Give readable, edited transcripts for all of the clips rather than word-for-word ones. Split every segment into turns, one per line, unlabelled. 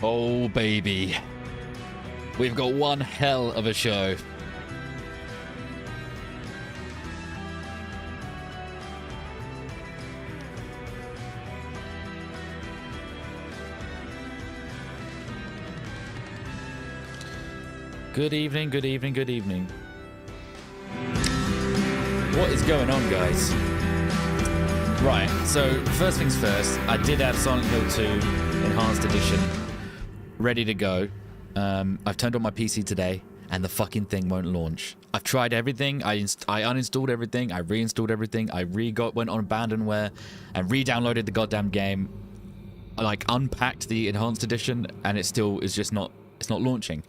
Oh, baby. We've got one hell of a show. Good evening, good evening, good evening. What is going on, guys? Right, so first things first, I did have Silent Hill 2 Enhanced Edition ready to go. I've turned on my PC today, and the fucking thing won't launch. I've tried everything. I uninstalled everything. I reinstalled everything. I went on abandonware and re-downloaded the goddamn game. I like unpacked the Enhanced Edition, and it still is just not. It's not launching.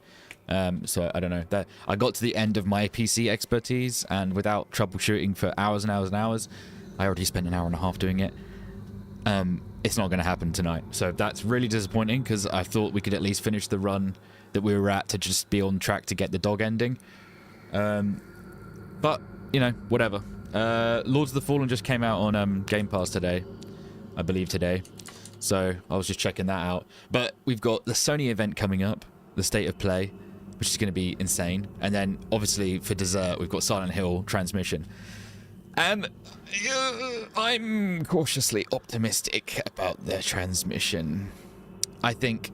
So I don't know. That I got to the end of my PC expertise, and without troubleshooting for hours and hours and hours, I already spent an hour and a half doing it. It's not going to happen tonight. So that's really disappointing, because I thought we could at least finish the run that we were at to just be on track to get the dog ending. But, you know, whatever. Lords of the Fallen just came out on Game Pass today. I believe today. So I was just checking that out. But we've got the Sony event coming up, the State of Play, which is going to be insane. And then, obviously, for dessert, we've got Silent Hill Transmission. I'm cautiously optimistic about their transmission. I think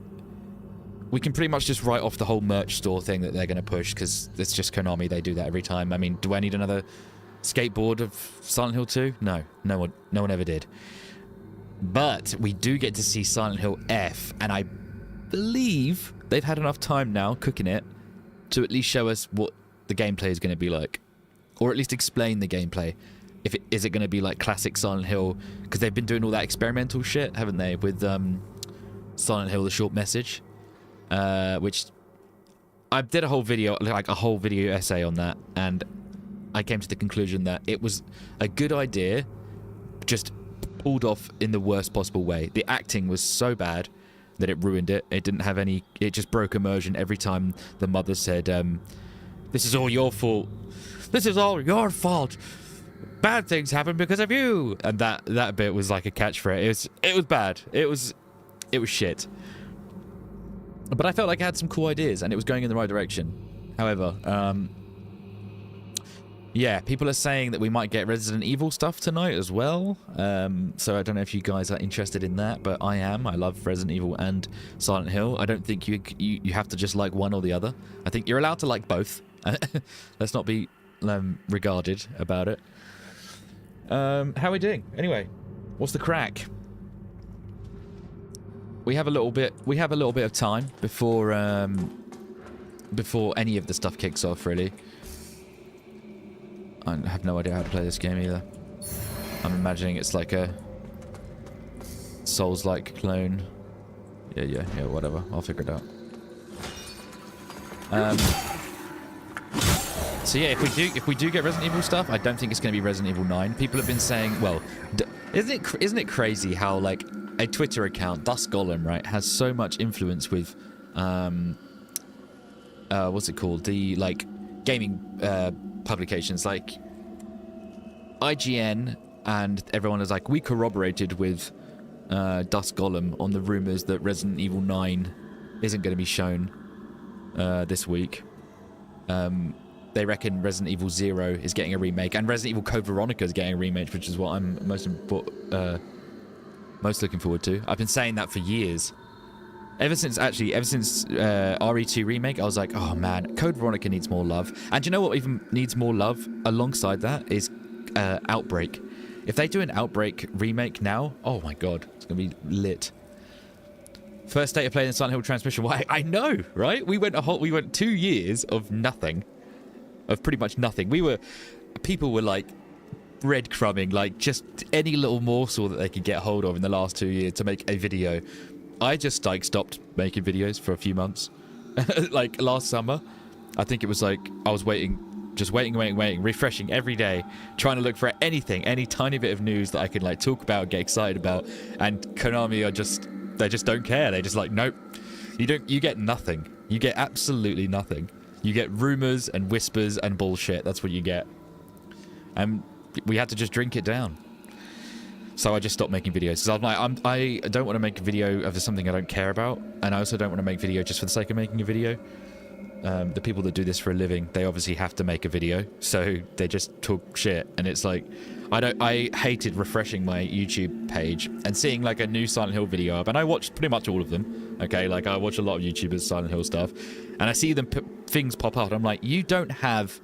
we can pretty much just write off the whole merch store thing that they're going to push, because it's just Konami. They do that every time. I mean, do I need another skateboard of Silent Hill 2? No one ever did. But we do get to see Silent Hill F, and I believe they've had enough time now cooking it to at least show us what the gameplay is going to be like. Or at least explain the gameplay. Is it going to be like classic Silent Hill? Because they've been doing all that experimental shit, haven't they? With Silent Hill: The Short Message, which I did a whole video essay on that, and I came to the conclusion that it was a good idea, just pulled off in the worst possible way. The acting was so bad that it ruined it. It didn't have any. It just broke immersion every time the mother said, "This is all your fault. This is all your fault. Bad things happen because of you." And that bit was like a catch for it. It was bad. It was shit. But I felt like it had some cool ideas, and it was going in the right direction. However, yeah, people are saying that we might get Resident Evil stuff tonight as well. So I don't know if you guys are interested in that, but I am. I love Resident Evil and Silent Hill. I don't think you have to just like one or the other. I think you're allowed to like both. Let's not be regarded about it. How are we doing? Anyway, what's the crack? We have a little bit of time before any of the stuff kicks off, really. I have no idea how to play this game either. I'm imagining it's like a Souls-like clone. Yeah, whatever. I'll figure it out. So yeah, if we do get Resident Evil stuff, I don't think it's going to be Resident Evil 9. People have been saying, well, isn't it crazy how like a Twitter account, Dusk Golem, right, has so much influence with what's it called? The like gaming publications like IGN, and everyone is like, we corroborated with Dusk Golem on the rumors that Resident Evil 9 isn't going to be shown this week. They reckon Resident Evil 0 is getting a remake, and Resident Evil Code Veronica is getting a remake, which is what I'm most looking forward to. I've been saying that for years. Ever since RE2 Remake, I was like, oh man, Code Veronica needs more love. And do you know what even needs more love alongside that is Outbreak. If they do an Outbreak remake now, oh my god, it's going to be lit. First State of Play in Silent Hill Transmission. Why? I know, right? We went 2 years of nothing. Of pretty much nothing. People were like breadcrumbing, like just any little morsel that they could get hold of in the last 2 years to make a video. I just like stopped making videos for a few months. Like last summer, I think it was like I was waiting, refreshing every day, trying to look for anything, any tiny bit of news that I could like talk about, get excited about. And Konami they just don't care. They just like, nope, you get nothing. You get absolutely nothing. You get rumors and whispers and bullshit. That's what you get. And we had to just drink it down. So I just stopped making videos. So I'm like, I don't want to make a video of something I don't care about, and I also don't want to make video just for the sake of making a video. The people that do this for a living, they obviously have to make a video, so they just talk shit, and it's like, I hated refreshing my YouTube page and seeing like a new Silent Hill video up, and I watched pretty much all of them, okay, like I watch a lot of YouTubers Silent Hill stuff, and I see them things pop up, and I'm like, you don't have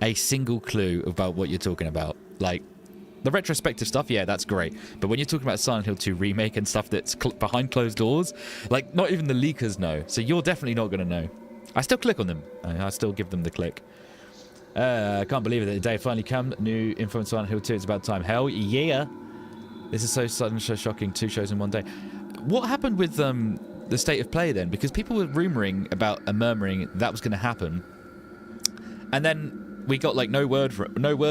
a single clue about what you're talking about. Like, the retrospective stuff, yeah, that's great, but when you're talking about Silent Hill 2 Remake and stuff that's behind closed doors, like, not even the leakers know, so you're definitely not going to know. I still click on them. I still give them the click. I can't believe it. The day finally come. New info on Silent Hill 2. It's about time. Hell yeah. This is so sudden, so shocking. 2 shows in one day. What happened with the state of play then? Because people were rumoring about and murmuring that was going to happen. And then we got like no word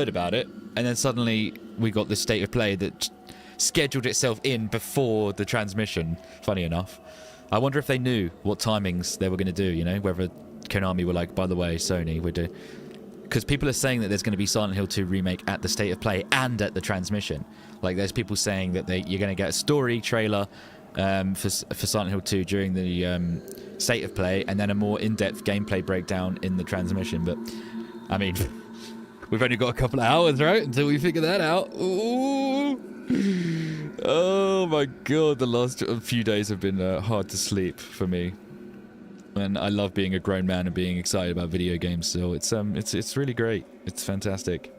about it. And then suddenly we got this state of play that scheduled itself in before the transmission. Funny enough. I wonder if they knew what timings they were going to do, you know, whether Konami were like, by the way, Sony, we're doing... Because people are saying that there's going to be Silent Hill 2 Remake at the State of Play and at the transmission. Like, there's people saying that you're going to get a story trailer for Silent Hill 2 during the State of Play, and then a more in-depth gameplay breakdown in the transmission. But, I mean, we've only got a couple of hours, right, until we figure that out. Ooh. Oh my god, the last few days have been hard to sleep for me, and I love being a grown man and being excited about video games. So it's really great. It's fantastic.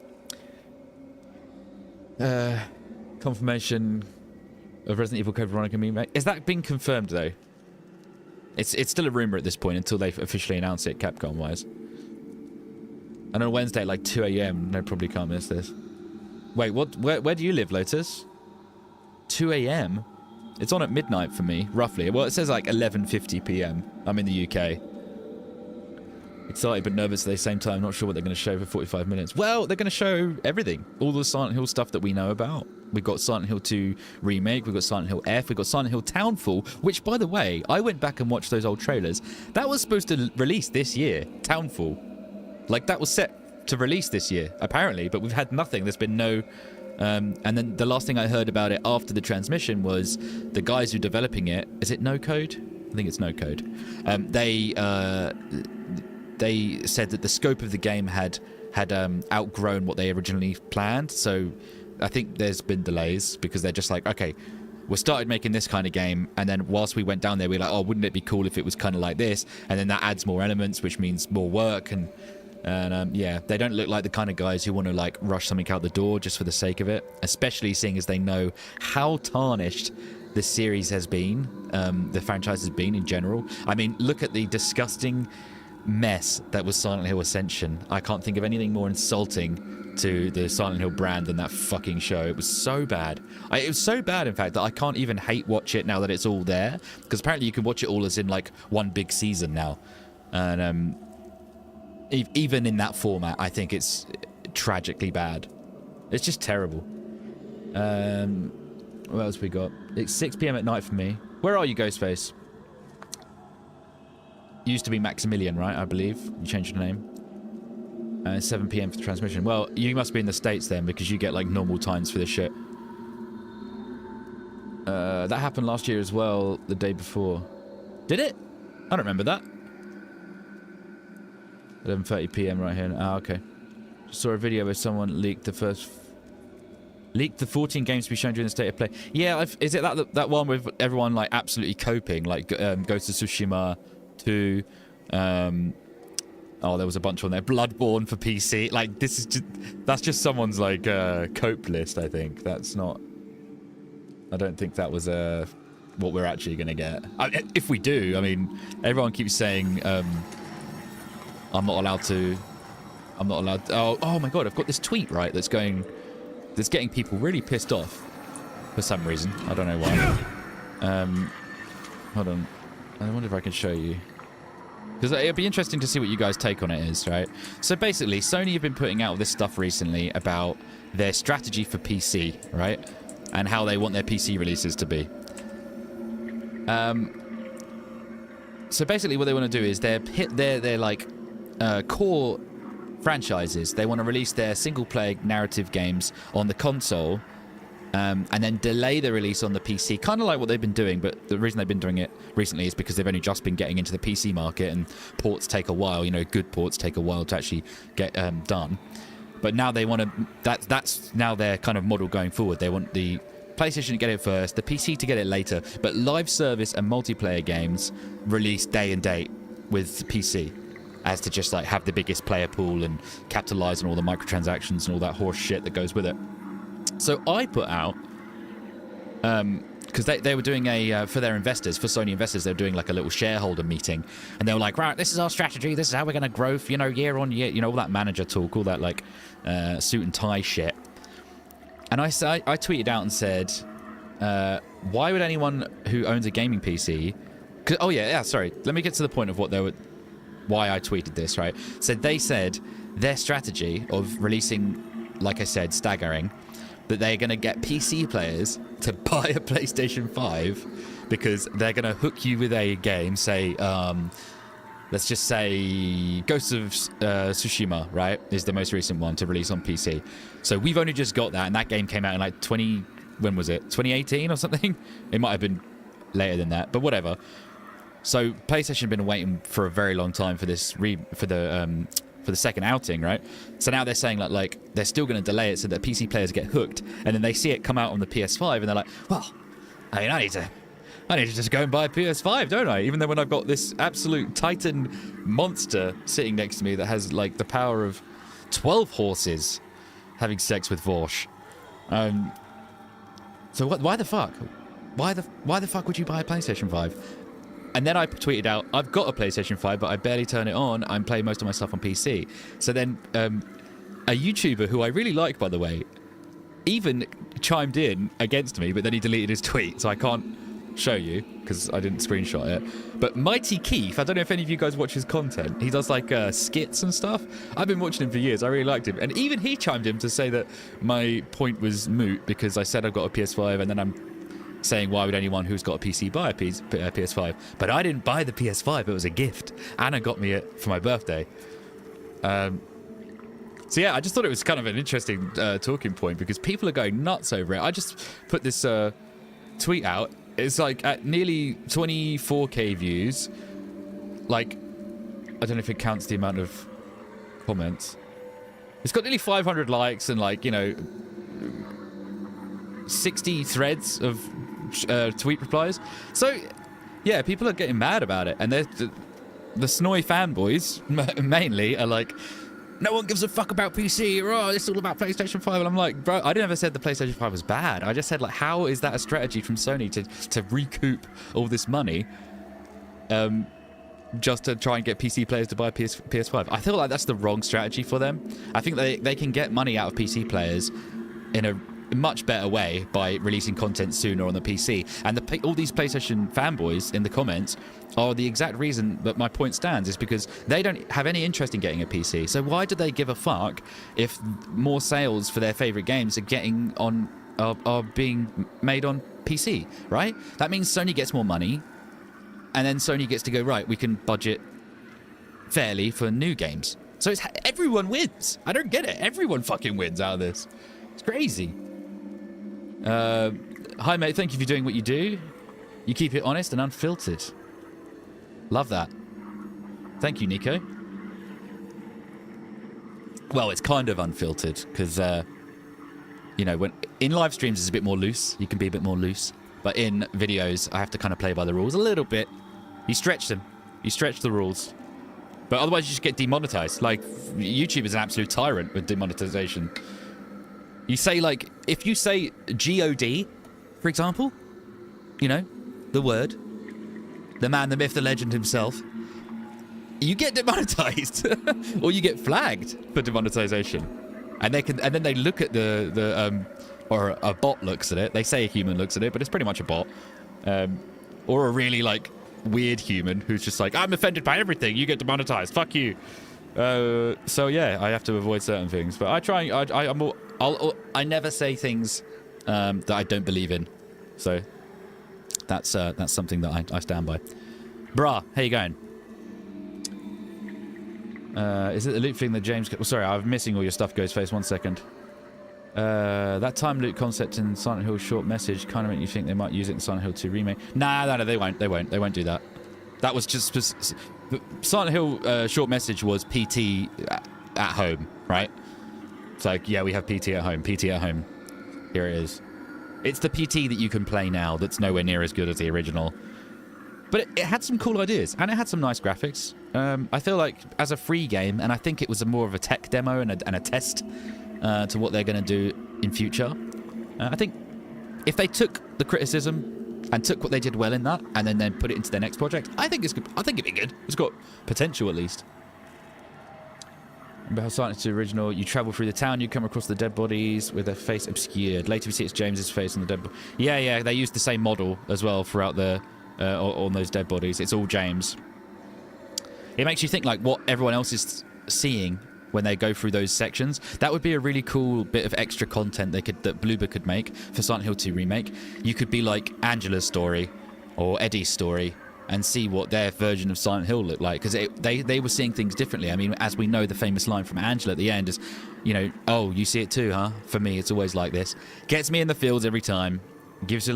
Confirmation of Resident Evil Code Veronica remake. Is that been confirmed though? It's still a rumor at this point until they officially announce it, Capcom wise. And on Wednesday at like 2 AM, I probably can't miss this. Wait, what? Where do you live, Lotus? 2 AM? It's on at midnight for me, roughly. Well, it says like 11:50 PM. I'm in the UK. Excited but nervous at the same time. Not sure what they're going to show for 45 minutes. Well, they're going to show everything. All the Silent Hill stuff that we know about. We've got Silent Hill 2 Remake. We've got Silent Hill F. We've got Silent Hill Townfall, which, by the way, I went back and watched those old trailers. That was supposed to release this year. Townfall. Like, that was set to release this year, apparently, but we've had nothing. There's been no... and then the last thing I heard about it after the transmission was the guys who are developing it... Is it No Code? I think it's No Code. They said that the scope of the game had outgrown what they originally planned. So I think there's been delays because they're just like, okay, we started making this kind of game, and then whilst we went down there, we were like, oh, wouldn't it be cool if it was kind of like this? And then that adds more elements, which means more work. And yeah, they don't look like the kind of guys who want to like rush something out the door just for the sake of it, especially seeing as they know how tarnished the series has been, the franchise has been in general. I mean, look at the disgusting mess that was Silent Hill Ascension. I can't think of anything more insulting to the Silent Hill brand than that fucking show. It was so bad. It was so bad, in fact, that I can't even hate watch it now that it's all there, because apparently you can watch it all as in like one big season now. And even in that format, I think it's tragically bad. It's just terrible. What else we got? It's 6 PM at night for me. Where are you, Ghostface? Used to be Maximilian, right? I believe you changed your name. 7 PM for the transmission. Well, you must be in the States then, because you get like normal times for this shit. That happened last year as well, the day before. Did it? I don't remember that. 11:30 PM right here. Ah, okay. Just saw a video where someone leaked the 14 games to be shown during the State of Play. Yeah, is it that one with everyone like absolutely coping, like Ghost of Tsushima 2? Oh, there was a bunch on there. Bloodborne for PC. Like, this is that's just someone's like cope list. I think that's not. I don't think that was what we're actually gonna get. If we do, I mean, everyone keeps saying I'm not allowed to. Oh my god! I've got this tweet right that's getting people really pissed off for some reason. I don't know why. Hold on. I wonder if I can show you. Because it'd be interesting to see what you guys' take on it is, right? So basically, Sony have been putting out this stuff recently about their strategy for PC, right? And how they want their PC releases to be. So basically what they want to do is they're like core franchises. They want to release their single-player narrative games on the console and then delay the release on the PC, kind of like what they've been doing. But the reason they've been doing it recently is because they've only just been getting into the PC market, and ports take a while. You know, good ports take a while to actually get done. But now they want to. That's now their kind of model going forward. They want the PlayStation to get it first, the PC to get it later, but live service and multiplayer games release day and date with PC, as to just like have the biggest player pool and capitalize on all the microtransactions and all that horse shit that goes with it. So I put out, because they were doing a, for their investors, for Sony investors, they were doing like a little shareholder meeting, and they were like, right, this is our strategy, this is how we're going to grow, you know, year on year, you know, all that manager talk, all that like suit and tie shit. And I tweeted out and said, why would anyone who owns a gaming PC... Oh, yeah, sorry. Let me get to the point of what they were... Why I tweeted this, right? So they said their strategy of releasing, like I said, staggering, that they're going to get PC players to buy a PlayStation 5 because they're going to hook you with a game, say... let's just say Ghost of Tsushima, right, is the most recent one to release on PC. So we've only just got that, and that game came out in like when was it? 2018 or something? It might have been later than that, but whatever. So PlayStation have been waiting for a very long time for this for the second outing, right? So now they're saying like they're still going to delay it so that PC players get hooked, and then they see it come out on the PS5, and they're like, well, I mean, I need to just go and buy a PS5, don't I? Even though when I've got this absolute Titan monster sitting next to me that has like the power of 12 horses having sex with Vorsh. So why the fuck? Why the fuck would you buy a PlayStation 5? And then I tweeted out, I've got a PlayStation 5, but I barely turn it on. I'm playing most of my stuff on PC. So then a YouTuber who I really like, by the way, even chimed in against me, but then he deleted his tweet, so I can't show you because I didn't screenshot it. But Mighty Keith, I don't know if any of you guys watch his content. He does like skits and stuff. I've been watching him for years. I really liked him, and even he chimed in to say that my point was moot because I said I've got a PS5, and then I'm saying why would anyone who's got a PC buy a PS5? But I didn't buy the PS5. It was a gift. Anna got me it for my birthday. So yeah, I just thought it was kind of an interesting talking point because people are going nuts over it. I just put this tweet out. It's like at nearly 24k views. Like, I don't know if it counts the amount of comments. It's got nearly 500 likes and like, you know, 60 threads of tweet replies. So yeah, people are getting mad about it, and the Snoy fanboys mainly are like, no one gives a fuck about PC. Oh, it's all about PlayStation 5. And I'm like, bro, I never said the PlayStation 5 was bad. I just said, like, how is that a strategy from Sony to recoup all this money just to try and get PC players to buy PS5? I feel like that's the wrong strategy for them. I think they can get money out of PC players in a much better way by releasing content sooner on the PC. And all these PlayStation fanboys in the comments are the exact reason that my point stands, is because they don't have any interest in getting a PC. So why do they give a fuck if more sales for their favorite games are being made on PC, right? That means Sony gets more money, and then Sony gets to go, right, we can budget fairly for new games. So everyone wins. I don't get it. Everyone fucking wins out of this. It's crazy. Hi, mate. Thank you for doing what you do. You keep it honest and unfiltered. Love that. Thank you, Nico. Well, it's kind of unfiltered because, you know, when in live streams it's a bit more loose. You can be a bit more loose. But in videos, I have to kind of play by the rules a little bit. You stretch them. You stretch the rules. But otherwise, you just get demonetized. Like, YouTube is an absolute tyrant with demonetization. You say, like, if you say G-O-D, for example, you know, the word, the man, the myth, the legend himself, you get demonetized. Or you get flagged for demonetization. And then they look at or a bot looks at it. They say a human looks at it, but it's pretty much a bot. Or a really, like, weird human who's just like, I'm offended by everything. You get demonetized. Fuck you. So yeah, I have to avoid certain things. But I try. I never say things that I don't believe in. So that's something that I stand by. Brah, how you going? Is it the loop thing that James... Sorry, I'm missing all your stuff, Ghostface. 1 second. That time loop concept in Silent Hill short message kind of make you think they might use it in Silent Hill 2 remake. No, they won't. They won't do that. That was just Silent Hill short message was PT at home, right? It's like, yeah, we have PT at home. PT at home. Here it is. It's the PT that you can play now that's nowhere near as good as the original. But it had some cool ideas, and it had some nice graphics. I feel like as a free game, and I think it was more of a tech demo and a test to what they're going to do in future. I think if they took the criticism and took what they did well in that, and then put it into their next project, I think it's good. I think it'd be good. It's got potential at least. Remember how Silent Hill original, you travel through the town, you come across the dead bodies with their face obscured. Later we see it's James's face on the dead body. Yeah, they used the same model as well throughout the on those dead bodies. It's all James. It makes you think like what everyone else is seeing when they go through those sections. That would be a really cool bit of extra content that Bloober could make for Silent Hill 2 Remake. You could be like Angela's story or Eddie's story and see what their version of Silent Hill looked like, because they were seeing things differently. I mean, as we know, the famous line from Angela at the end is, you know, oh, you see it too, huh? For me, it's always like this. Gets me in the feels every time. Give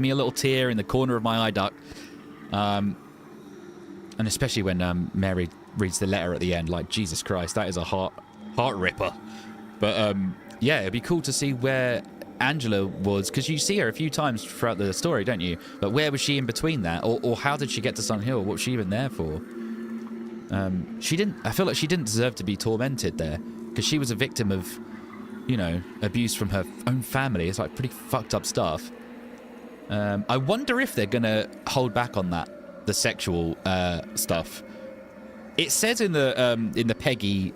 me a little tear in the corner of my eye duct. And especially when Mary reads the letter at the end, like, Jesus Christ, that is a heart ripper. But yeah, it'd be cool to see where Angela was, because you see her a few times throughout the story, don't you? But where was she in between that, or how did she get to Silent Hill? What was she even there for? I feel like she didn't deserve to be tormented there, because she was a victim of, you know, abuse from her own family. It's like pretty fucked up stuff. I wonder if they're gonna hold back on that, the sexual stuff. It says in the Peggy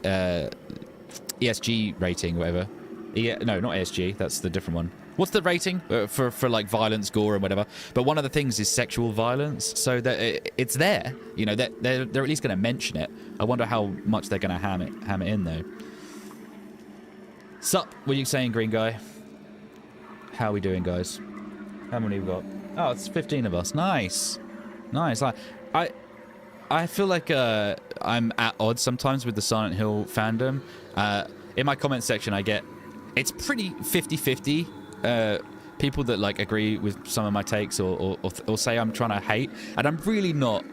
ESG rating, whatever. Yeah, no, not ESG. That's the different one. What's the rating for like violence, gore, and whatever? But one of the things is sexual violence, so that it's there. You know, they're at least going to mention it. I wonder how much they're going to ham it in though. Sup? What are you saying, green guy? How are we doing, guys? How many we got? Oh, it's 15 of us. Nice. I feel like I'm at odds sometimes with the Silent Hill fandom. In my comment section, I get, it's pretty 50-50. People that like agree with some of my takes or say I'm trying to hate, and I'm really not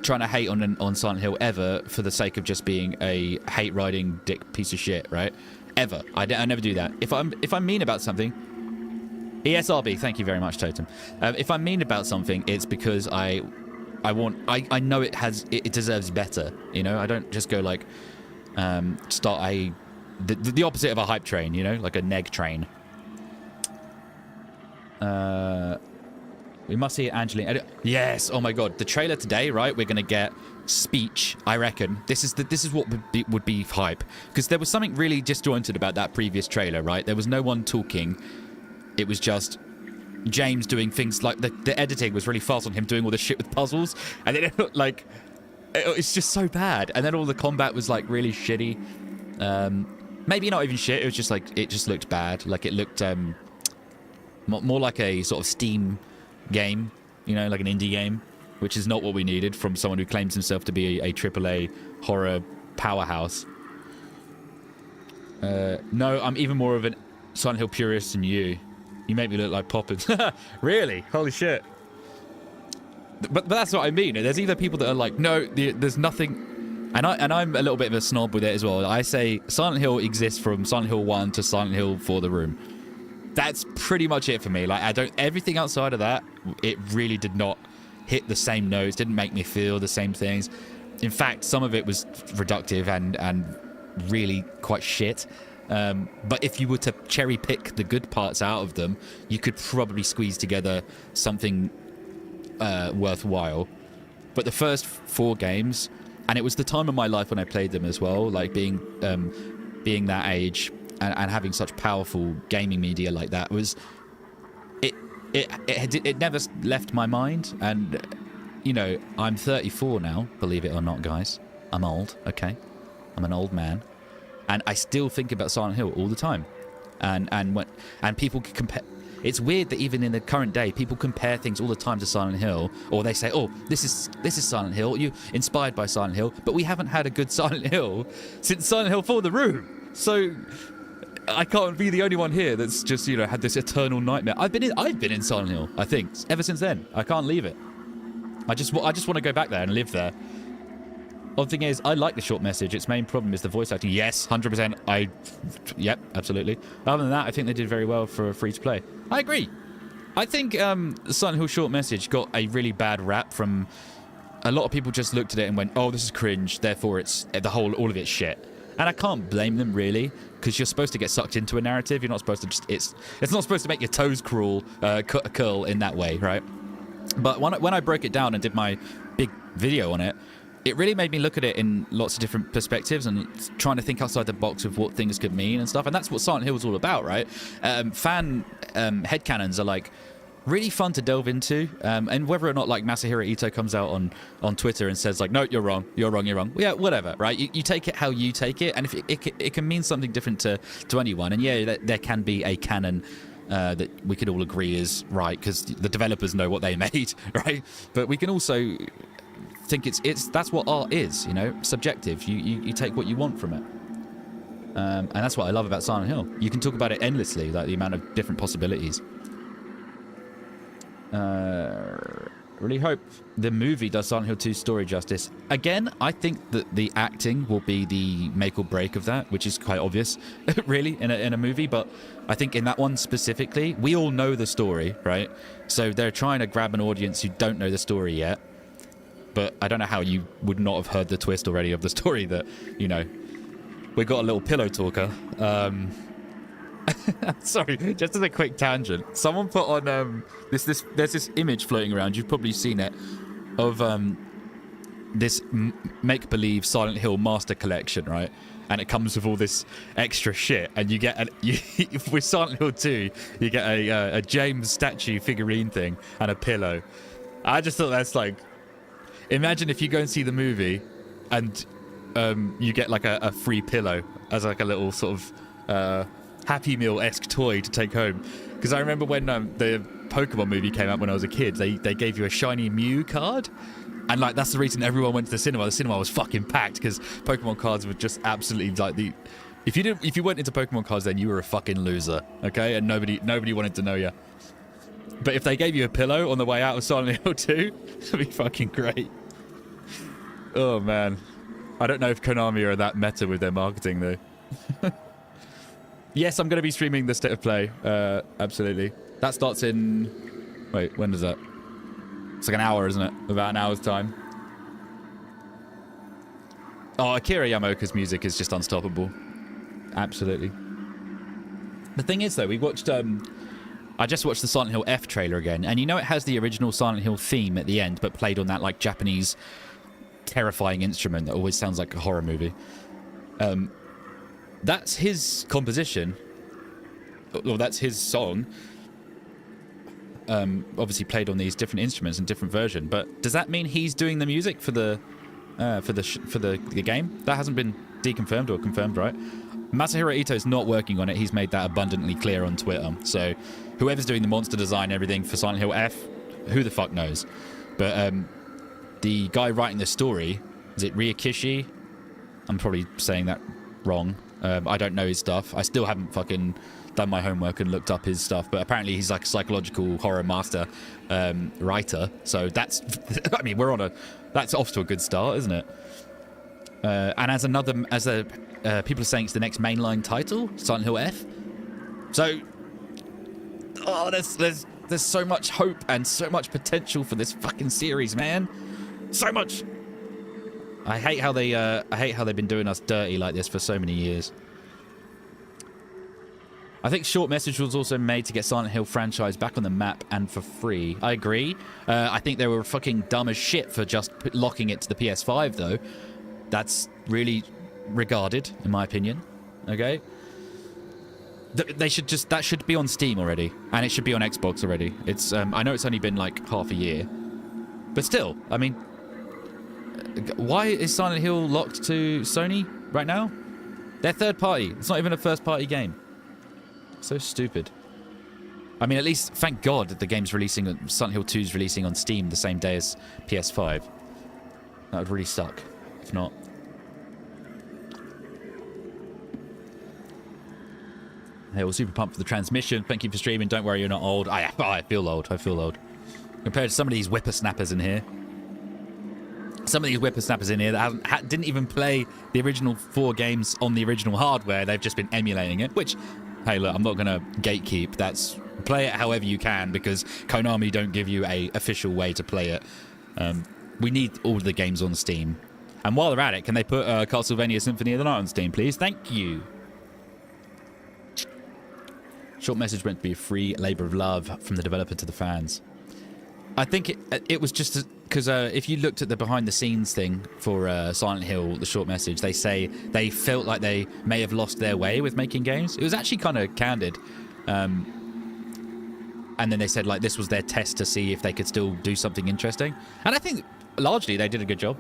trying to hate on Silent Hill ever for the sake of just being a hate-riding dick piece of shit, right? Ever. I never do that. If I'm mean about something, ESRB, thank you very much, Totem. If I'm mean about something, it's because I know it deserves better. You know, I don't just go like start the opposite of a hype train. You know, like a neg train. We must see Angelina. Yes. Oh my God. The trailer today, right? We're gonna get speech. I reckon this is what would be hype, because there was something really disjointed about that previous trailer, right? There was no one talking. It was just James doing things like the editing was really fast on him doing all this shit with puzzles, and it looked like it's just so bad. And then all the combat was like really shitty. Maybe not even shit. It was just like it just looked bad. Like it looked more like a sort of Steam game, you know, like an indie game, which is not what we needed from someone who claims himself to be a AAA horror powerhouse. No, I'm even more of an Silent Hill purist than you. You make me look like Poppins. Really? Holy shit. But that's what I mean. There's either people that are like, no, there's nothing. And I'm a little bit of a snob with it as well. I say Silent Hill exists from Silent Hill 1 to Silent Hill for the Room. That's pretty much it for me. Like, everything outside of that, it really did not hit the same notes, didn't make me feel the same things. In fact, some of it was reductive and really quite shit. But if you were to cherry pick the good parts out of them, you could probably squeeze together something worthwhile. But the first 4 games, and it was the time of my life when I played them as well, like being that age and having such powerful gaming media like that, was it never left my mind. And you know, I'm 34 now, believe it or not, guys. I'm old, okay? I'm an old man. And I still think about Silent Hill all the time, and people compare. It's weird that even in the current day, people compare things all the time to Silent Hill, or they say, "Oh, this is Silent Hill. You inspired by Silent Hill," but we haven't had a good Silent Hill since Silent Hill for the Room. So I can't be the only one here that's just, you know, had this eternal nightmare. I've been in Silent Hill, I think, ever since then. I can't leave it. I just want to go back there and live there. Odd thing is, I like the short message. Its main problem is the voice acting. Yes, 100%. Yep, absolutely. Other than that, I think they did very well for a free-to-play. I agree. I think Silent Hill short message got a really bad rap from... A lot of people just looked at it and went, oh, this is cringe, therefore it's all of it's shit. And I can't blame them, really, because you're supposed to get sucked into a narrative. You're not supposed to just... It's not supposed to make your toes curl in that way, right? But when I broke it down and did my big video on it, it really made me look at it in lots of different perspectives and trying to think outside the box of what things could mean and stuff. And that's what Silent Hill is all about, right? Fan headcanons are like really fun to delve into. And whether or not like Masahiro Ito comes out on Twitter and says like, no, you're wrong, you're wrong, you're wrong. Well, yeah, whatever, right? You take it how you take it. And if it can mean something different to anyone. And yeah, there can be a canon that we could all agree is right because the developers know what they made, right? But we can also think that's what art is, you know, subjective. You take what you want from it, and that's what I love about Silent Hill. You can talk about it endlessly, like the amount of different possibilities. Really hope the movie does Silent Hill 2 story justice. Again, I think that the acting will be the make or break of that, which is quite obvious, really, in a movie. But I think in that one specifically, we all know the story, right? So they're trying to grab an audience who don't know the story yet. But I don't know how you would not have heard the twist already of the story that, you know, we got a little pillow talker. Sorry, just as a quick tangent. Someone put on there's this image floating around, you've probably seen it, of this make-believe Silent Hill Master Collection, right? And it comes with all this extra shit, and you get with Silent Hill 2, you get a James statue figurine thing and a pillow. I just thought that's like, imagine if you go and see the movie and you get like a free pillow as like a little sort of Happy Meal-esque toy to take home. Because I remember when the Pokemon movie came out when I was a kid, they gave you a shiny Mew card. And like that's the reason everyone went to the cinema. The cinema was fucking packed because Pokemon cards were just absolutely like the... If you went into Pokemon cards, then you were a fucking loser, okay? And nobody wanted to know you. But if they gave you a pillow on the way out of Silent Hill 2, that'd be fucking great. Oh man, I don't know if Konami are that meta with their marketing though. Yes, I'm going to be streaming the State of Play. Absolutely. That starts in... Wait, when does that? It's like an hour, isn't it? About an hour's time. Oh, Akira Yamaoka's music is just unstoppable. Absolutely. The thing is, though, we watched... I just watched the Silent Hill F trailer again, and you know it has the original Silent Hill theme at the end, but played on that, like, Japanese terrifying instrument that always sounds like a horror movie. That's his composition. Well, that's his song. Obviously played on these different instruments and different version. But does that mean he's doing the music for the game? That hasn't been deconfirmed or confirmed, right? Masahiro Ito is not working on it. He's made that abundantly clear on Twitter. So whoever's doing the monster design, everything for Silent Hill F, who the fuck knows? But the guy writing the story, is it Ryokishi? I'm probably saying that wrong. I don't know his stuff. I still haven't fucking done my homework and looked up his stuff, but apparently he's like a psychological horror master writer. So that's, I mean, that's off to a good start, isn't it? And people are saying it's the next mainline title, Silent Hill F. So, there's so much hope and so much potential for this fucking series, man. So much. I hate how they've been doing us dirty like this for so many years. I think Short Message was also made to get Silent Hill franchise back on the map and for free. I agree. I think they were fucking dumb as shit for just locking it to the PS5 though. That's really regarded, in my opinion. Okay. That should be on Steam already, and it should be on Xbox already. It's I know it's only been like half a year, but still, I mean. Why is Silent Hill locked to Sony right now? They're third party. It's not even a first party game. So stupid. I mean, at least, thank God that the game's releasing, Silent Hill 2 is releasing on Steam the same day as PS5. That would really suck, if not. Hill, super pumped for the transmission. Thank you for streaming. Don't worry, you're not old. I feel old. I feel old. Compared to some of these whippersnappers in here. Some of these whippersnappers in here that didn't even play the original 4 games on the original hardware. They've just been emulating it, which, hey, look, I'm not going to gatekeep. That's play it however you can, because Konami don't give you a official way to play it. We need all the games on Steam. And while they're at it, can they put Castlevania Symphony of the Night on Steam, please? Thank you. Short message meant to be a free labor of love from the developer to the fans. I think it was just because if you looked at the behind the scenes thing for Silent Hill, the short message, they say they felt like they may have lost their way with making games. It was actually kind of candid. And then they said like this was their test to see if they could still do something interesting. And I think largely they did a good job.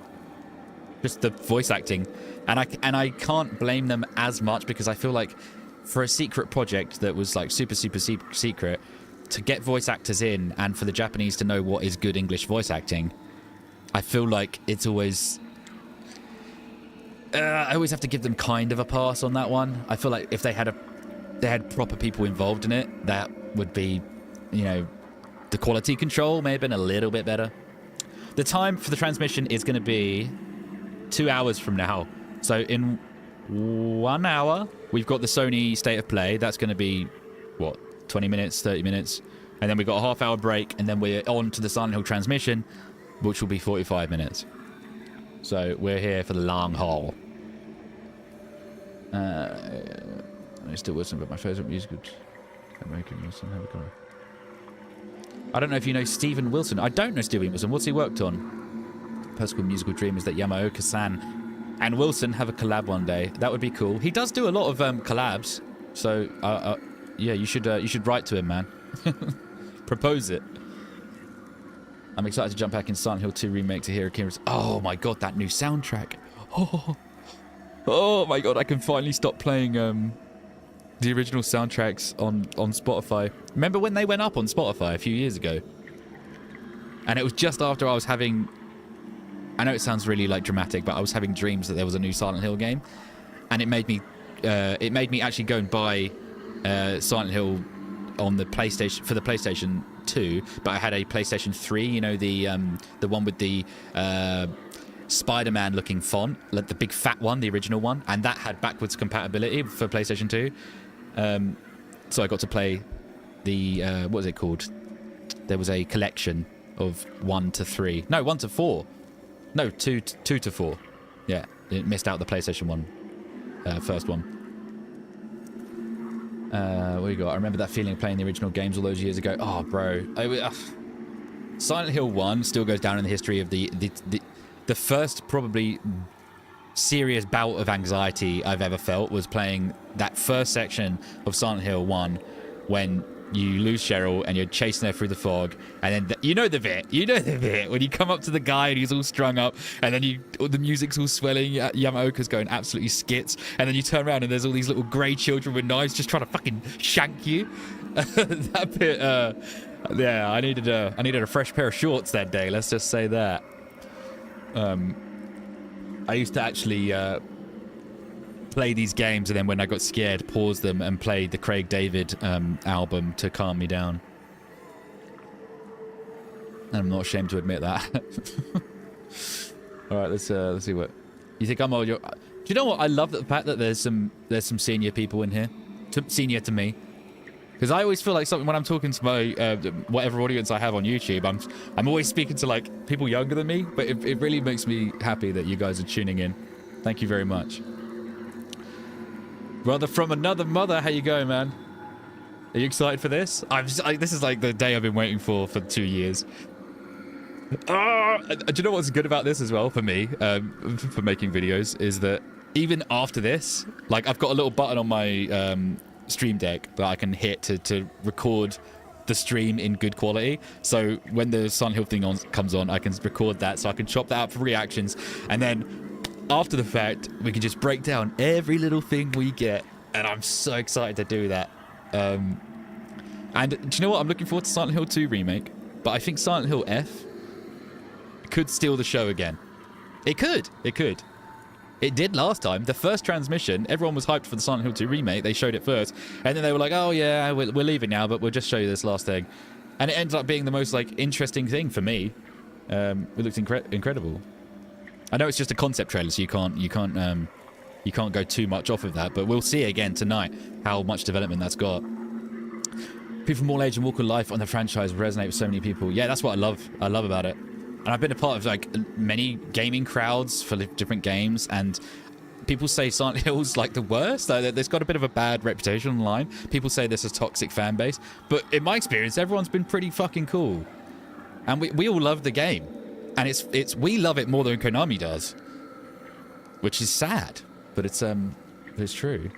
Just the voice acting. And I can't blame them as much, because I feel like for a secret project that was like super secret, to get voice actors in and for the Japanese to know what is good English voice acting, I feel like it's always... I always have to give them kind of a pass on that one. I feel like if they had proper people involved in it, that would be, you know, the quality control may have been a little bit better. The time for the transmission is going to be 2 hours from now. So in 1 hour, we've got the Sony State of Play. That's going to be, what, 20 minutes, 30 minutes, and then we've got a half-hour break, and then we're on to the Silent Hill transmission, which will be 45 minutes. So we're here for the long haul. I still listen, but my favourite musical... I don't know if you know Steven Wilson. I don't know Steven Wilson. What's he worked on? Personal musical dream is that Yamaoka-san and Wilson have a collab one day. That would be cool. He does do a lot of collabs, so... yeah, you should write to him, man. Propose it. I'm excited to jump back in Silent Hill 2 Remake to hear Akira's... Oh my god, that new soundtrack. Oh my god, I can finally stop playing the original soundtracks on Spotify. Remember when they went up on Spotify a few years ago? And it was just after I was having... I know it sounds really like dramatic, but I was having dreams that there was a new Silent Hill game. And it made me actually go and buy... Silent Hill on the PlayStation for the PlayStation 2, but I had a PlayStation 3, you know, the one with the Spider-Man looking font, like the big fat one, the original one, and that had backwards compatibility for PlayStation 2. So I got to play the what was it called? There was a collection of 1 to 3. No, 1 to 4. No, 2 to 4. Yeah, it missed out the PlayStation 1 first one. What you got? I remember that feeling of playing the original games all those years ago. Oh, bro. Silent Hill 1 still goes down in the history of the first probably serious bout of anxiety I've ever felt was playing that first section of Silent Hill 1 when you lose Cheryl and you're chasing her through the fog, and then you know the bit when you come up to the guy and he's all strung up, and then the music's all swelling, Yamaoka's going absolutely skits, and then you turn around and there's all these little grey children with knives just trying to fucking shank you. That bit, yeah, I needed a fresh pair of shorts that day, let's just say that. I used to actually play these games, and then when I got scared, pause them and play the Craig David album to calm me down. And I'm not ashamed to admit that. All right, let's see what you think. I'm old. Do you know what? I love the fact that there's some senior people in here, senior to me, because I always feel like something when I'm talking to my whatever audience I have on YouTube. I'm always speaking to like people younger than me, but it really makes me happy that you guys are tuning in. Thank you very much. Brother from another mother, how you going, man? Are you excited for this? This is like the day I've been waiting for 2 years. Do you know what's good about this as well for me, for making videos, is that even after this, like I've got a little button on my stream deck that I can hit to record the stream in good quality. So when the Silent Hill thing comes on, I can record that, so I can chop that out for reactions, and then after the fact, we can just break down every little thing we get, and I'm so excited to do that. And do you know what? I'm looking forward to Silent Hill 2 Remake, but I think Silent Hill F could steal the show again. It could. It did last time. The first transmission, everyone was hyped for the Silent Hill 2 remake. They showed it first. And then they were like, oh, yeah, we're leaving now, but we'll just show you this last thing. And it ended up being the most, like, interesting thing for me. It looked incredible. I know it's just a concept trailer, so you can't go too much off of that. But we'll see again tonight how much development that's got. People from all age and walk of life on the franchise resonate with so many people. Yeah, that's what I love. I love about it. And I've been a part of like many gaming crowds for different games, and people say Silent Hill's like the worst. There's got a bit of a bad reputation online. People say this is a toxic fan base, but in my experience, everyone's been pretty fucking cool, and we all love the game, and we love it more than Konami does, which is sad, but it's true.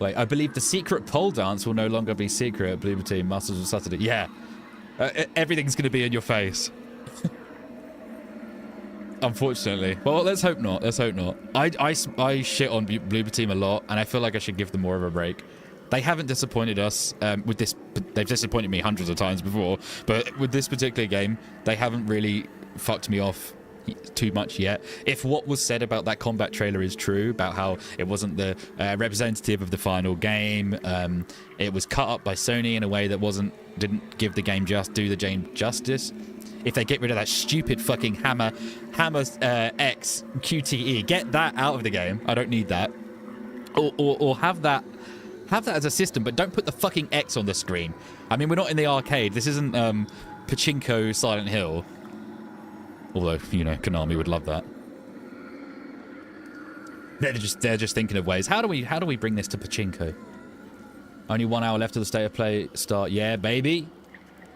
Like, I believe the secret pole dance will no longer be secret. Bloober Team, Masters of Saturday. Yeah. Everything's going to be in your face. Unfortunately. Well, let's hope not. Let's hope not. I shit on Bloober Team a lot, and I feel like I should give them more of a break. They haven't disappointed us with this. They've disappointed me hundreds of times before, but with this particular game, they haven't really fucked me off too much yet. If what was said about that combat trailer is true, about how it wasn't the representative of the final game, it was cut up by Sony in a way that didn't give the game justice. If they get rid of that stupid fucking hammer X QTE, get that out of the game. I don't need that. Or have that as a system, but don't put the fucking X on the screen. I mean, we're not in the arcade. This isn't Pachinko Silent Hill. Although, you know, Konami would love that. They're just thinking of ways. How do we bring this to Pachinko? Only 1 hour left of the state of play start. Yeah, baby.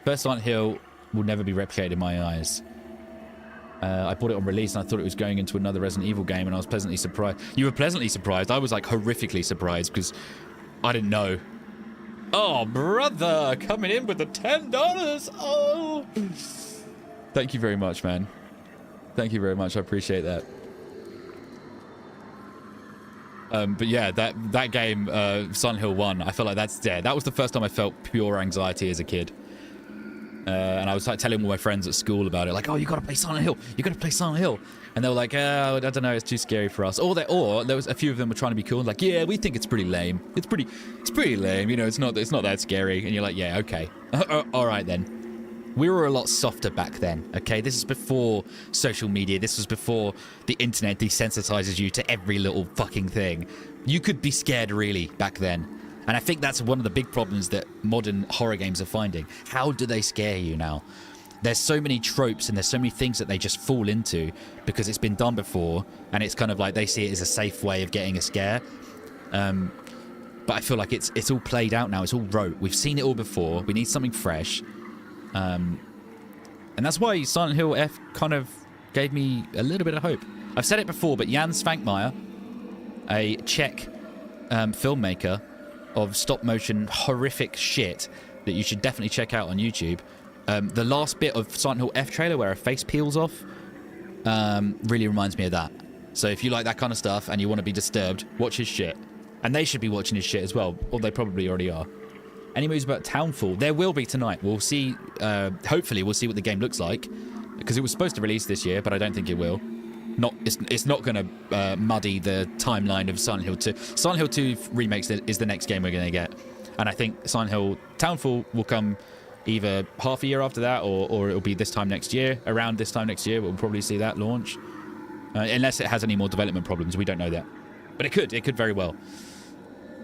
First Silent Hill will never be replicated in my eyes. I bought it on release and I thought it was going into another Resident Evil game, and I was pleasantly surprised. You were pleasantly surprised. I was like horrifically surprised because I didn't know. Oh, brother, coming in with the $10. Oh, thank you very much, man. Thank you very much. I appreciate that. But yeah, that game, Silent Hill 1, I felt like that's dead. That was the first time I felt pure anxiety as a kid. And I was like telling all my friends at school about it, like, oh, you gotta play Silent Hill. You gotta play Silent Hill. And they were like, oh, I don't know, it's too scary for us. Or there was a few of them were trying to be cool, like, yeah, we think it's pretty lame. It's pretty lame. You know, it's not that scary. And you're like, yeah, okay. All right then. We were a lot softer back then, okay? This is before social media. This was before the internet desensitizes you to every little fucking thing. You could be scared really back then. And I think that's one of the big problems that modern horror games are finding. How do they scare you now? There's so many tropes and there's so many things that they just fall into because it's been done before, and it's kind of like they see it as a safe way of getting a scare. But I feel like it's all played out now. It's all rote. We've seen it all before. We need something fresh. And that's why Silent Hill F kind of gave me a little bit of hope. I've said it before, but Jan Svankmajer, a Czech filmmaker of stop-motion horrific shit that you should definitely check out on YouTube, the last bit of Silent Hill F trailer where a face peels off really reminds me of that. So if you like that kind of stuff and you want to be disturbed, watch his shit. And they should be watching his shit as well, or they probably already are. Any moves about Townfall? There will be tonight. We'll see. Hopefully, we'll see what the game looks like, because it was supposed to release this year, but I don't think it will. It's not going to muddy the timeline of Silent Hill 2. Silent Hill 2 Remakes is the next game we're going to get, and I think Silent Hill Townfall will come either half a year after that, or it'll be this time next year. Around this time next year, we'll probably see that launch, unless it has any more development problems. We don't know that, but it could very well.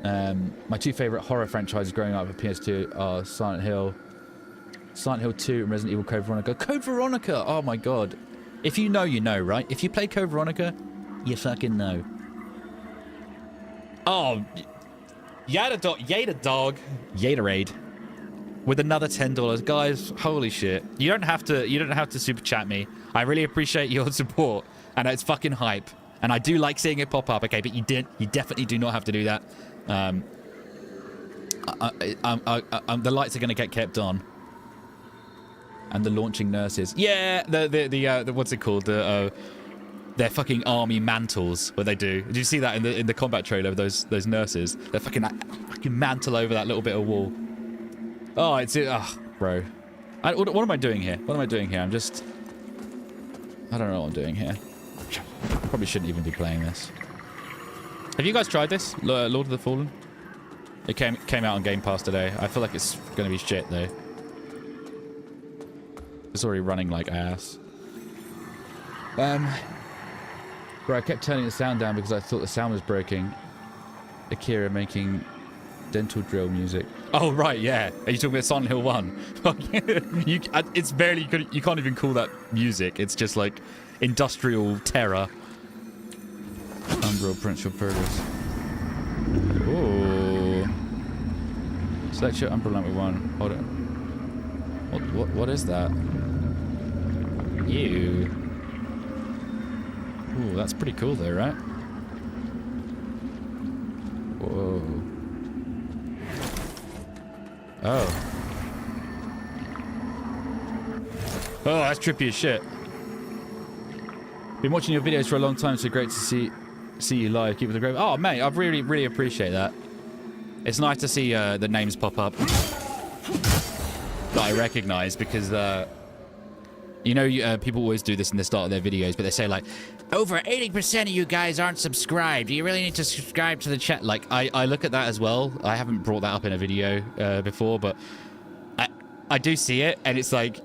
My two favourite horror franchises growing up at PS2 are Silent Hill 2 and Resident Evil Code Veronica. Code Veronica! Oh my god. If you know, you know, right? If you play Code Veronica, you fucking know. Oh, Yada Dog, Yaderade, with another $10, guys. Holy shit! You don't have to super chat me. I really appreciate your support, and it's fucking hype. And I do like seeing it pop up. Okay, but you definitely do not have to do that. The lights are going to get kept on. And the launching nurses. Yeah, the what's it called? Their fucking army mantles. What they do. Did you see that in the combat trailer of those nurses? They fucking mantle over that little bit of wall. Oh, bro. What am I doing here? What am I doing here? I don't know what I'm doing here. Probably shouldn't even be playing this. Have you guys tried this? Lord of the Fallen? It came out on Game Pass today. I feel like it's going to be shit, though. It's already running like ass. Bro, I kept turning the sound down because I thought the sound was breaking. Akira making dental drill music. Oh, right, yeah. Are you talking about Silent Hill 1? It's barely... You can't even call that music. It's just like industrial terror. Umbral Prince of Purgus. Ooh. Select your Umbral number 1. Hold on. What is that? Ew. Ooh, that's pretty cool though, right? Whoa. Oh. Oh, that's trippy as shit. Been watching your videos for a long time, so great to see you live. Keep it the great. Oh, mate, I really appreciate that. It's nice to see the names pop up that I recognize because, you know, people always do this in the start of their videos, but they say like, over 80% of you guys aren't subscribed. You really need to subscribe to the chat. Like, I look at that as well. I haven't brought that up in a video before, but I do see it, and it's like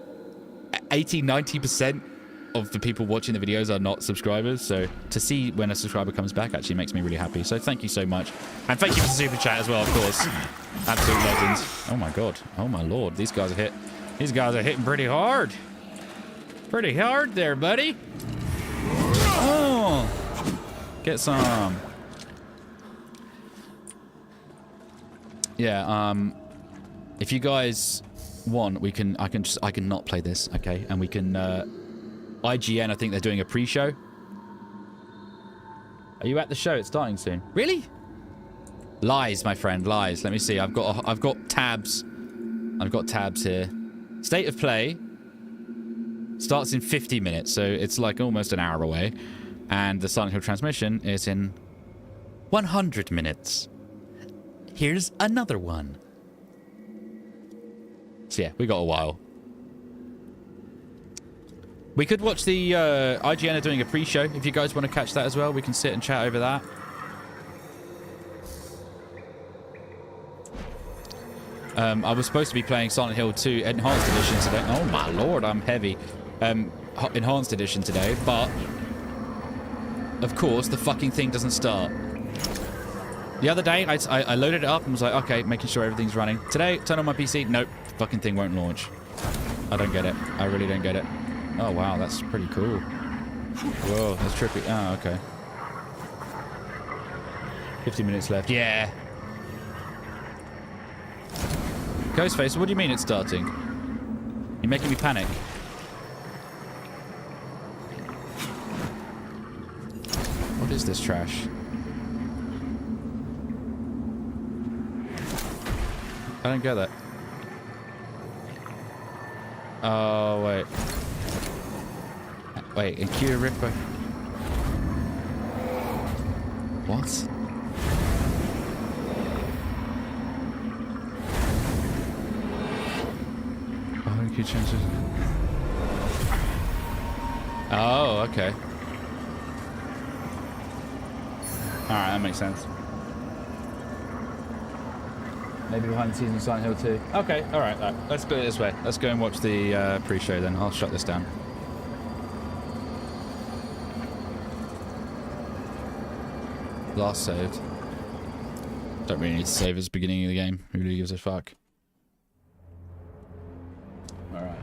80-90% of the people watching the videos are not subscribers, so to see when a subscriber comes back actually makes me really happy. So thank you so much, and thank you for the super chat as well, of course. Absolute legends. Oh my god, oh my lord, these guys are hitting pretty hard there, buddy. Oh, get some. Yeah, if you guys want, I can not play this, okay, and we can IGN, I think they're doing a pre-show. Are you at the show? It's starting soon. Really? Lies, my friend, lies. Let me see. I've got tabs. I've got tabs here. State of play starts in 50 minutes, so it's like almost an hour away. And the Silent Hill transmission is in 100 minutes. Here's another one. So yeah, we got a while. We could watch the IGN are doing a pre-show. If you guys want to catch that as well, we can sit and chat over that. I was supposed to be playing Silent Hill 2 Enhanced Edition today. Oh my lord, I'm heavy. Enhanced Edition today, but of course the fucking thing doesn't start. The other day, I loaded it up and was like, okay, making sure everything's running. Today, turn on my PC. Nope, fucking thing won't launch. I don't get it. I really don't get it. Oh, wow, that's pretty cool. Whoa, that's trippy. Oh, okay. 50 minutes left. Yeah. Ghostface, what do you mean it's starting? You're making me panic. What is this trash? I don't get that. Oh, wait. Wait, and Q Ripper. What? Oh, Q changes. Oh, okay. Alright, that makes sense. Maybe behind the scenes of Silent Hill 2. Okay, alright, let's go this way. Let's go and watch the pre-show then. I'll shut this down. Last saved. Don't really need to save as the beginning of the game. Who really gives a fuck? Alright.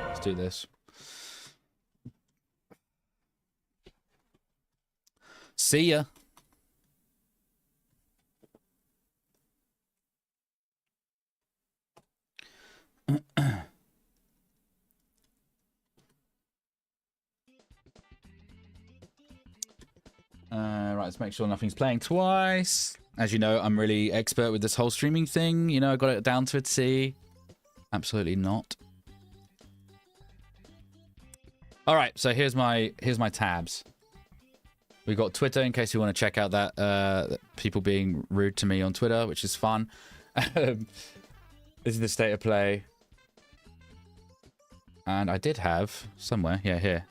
Let's do this. See ya. Right, let's make sure nothing's playing twice. As you know, I'm really expert with this whole streaming thing. You know, I got it down to a T. Absolutely not. All right, so here's my tabs. We've got Twitter in case you want to check out that people being rude to me on Twitter, which is fun. This is the state of play. And I did have somewhere, yeah, here.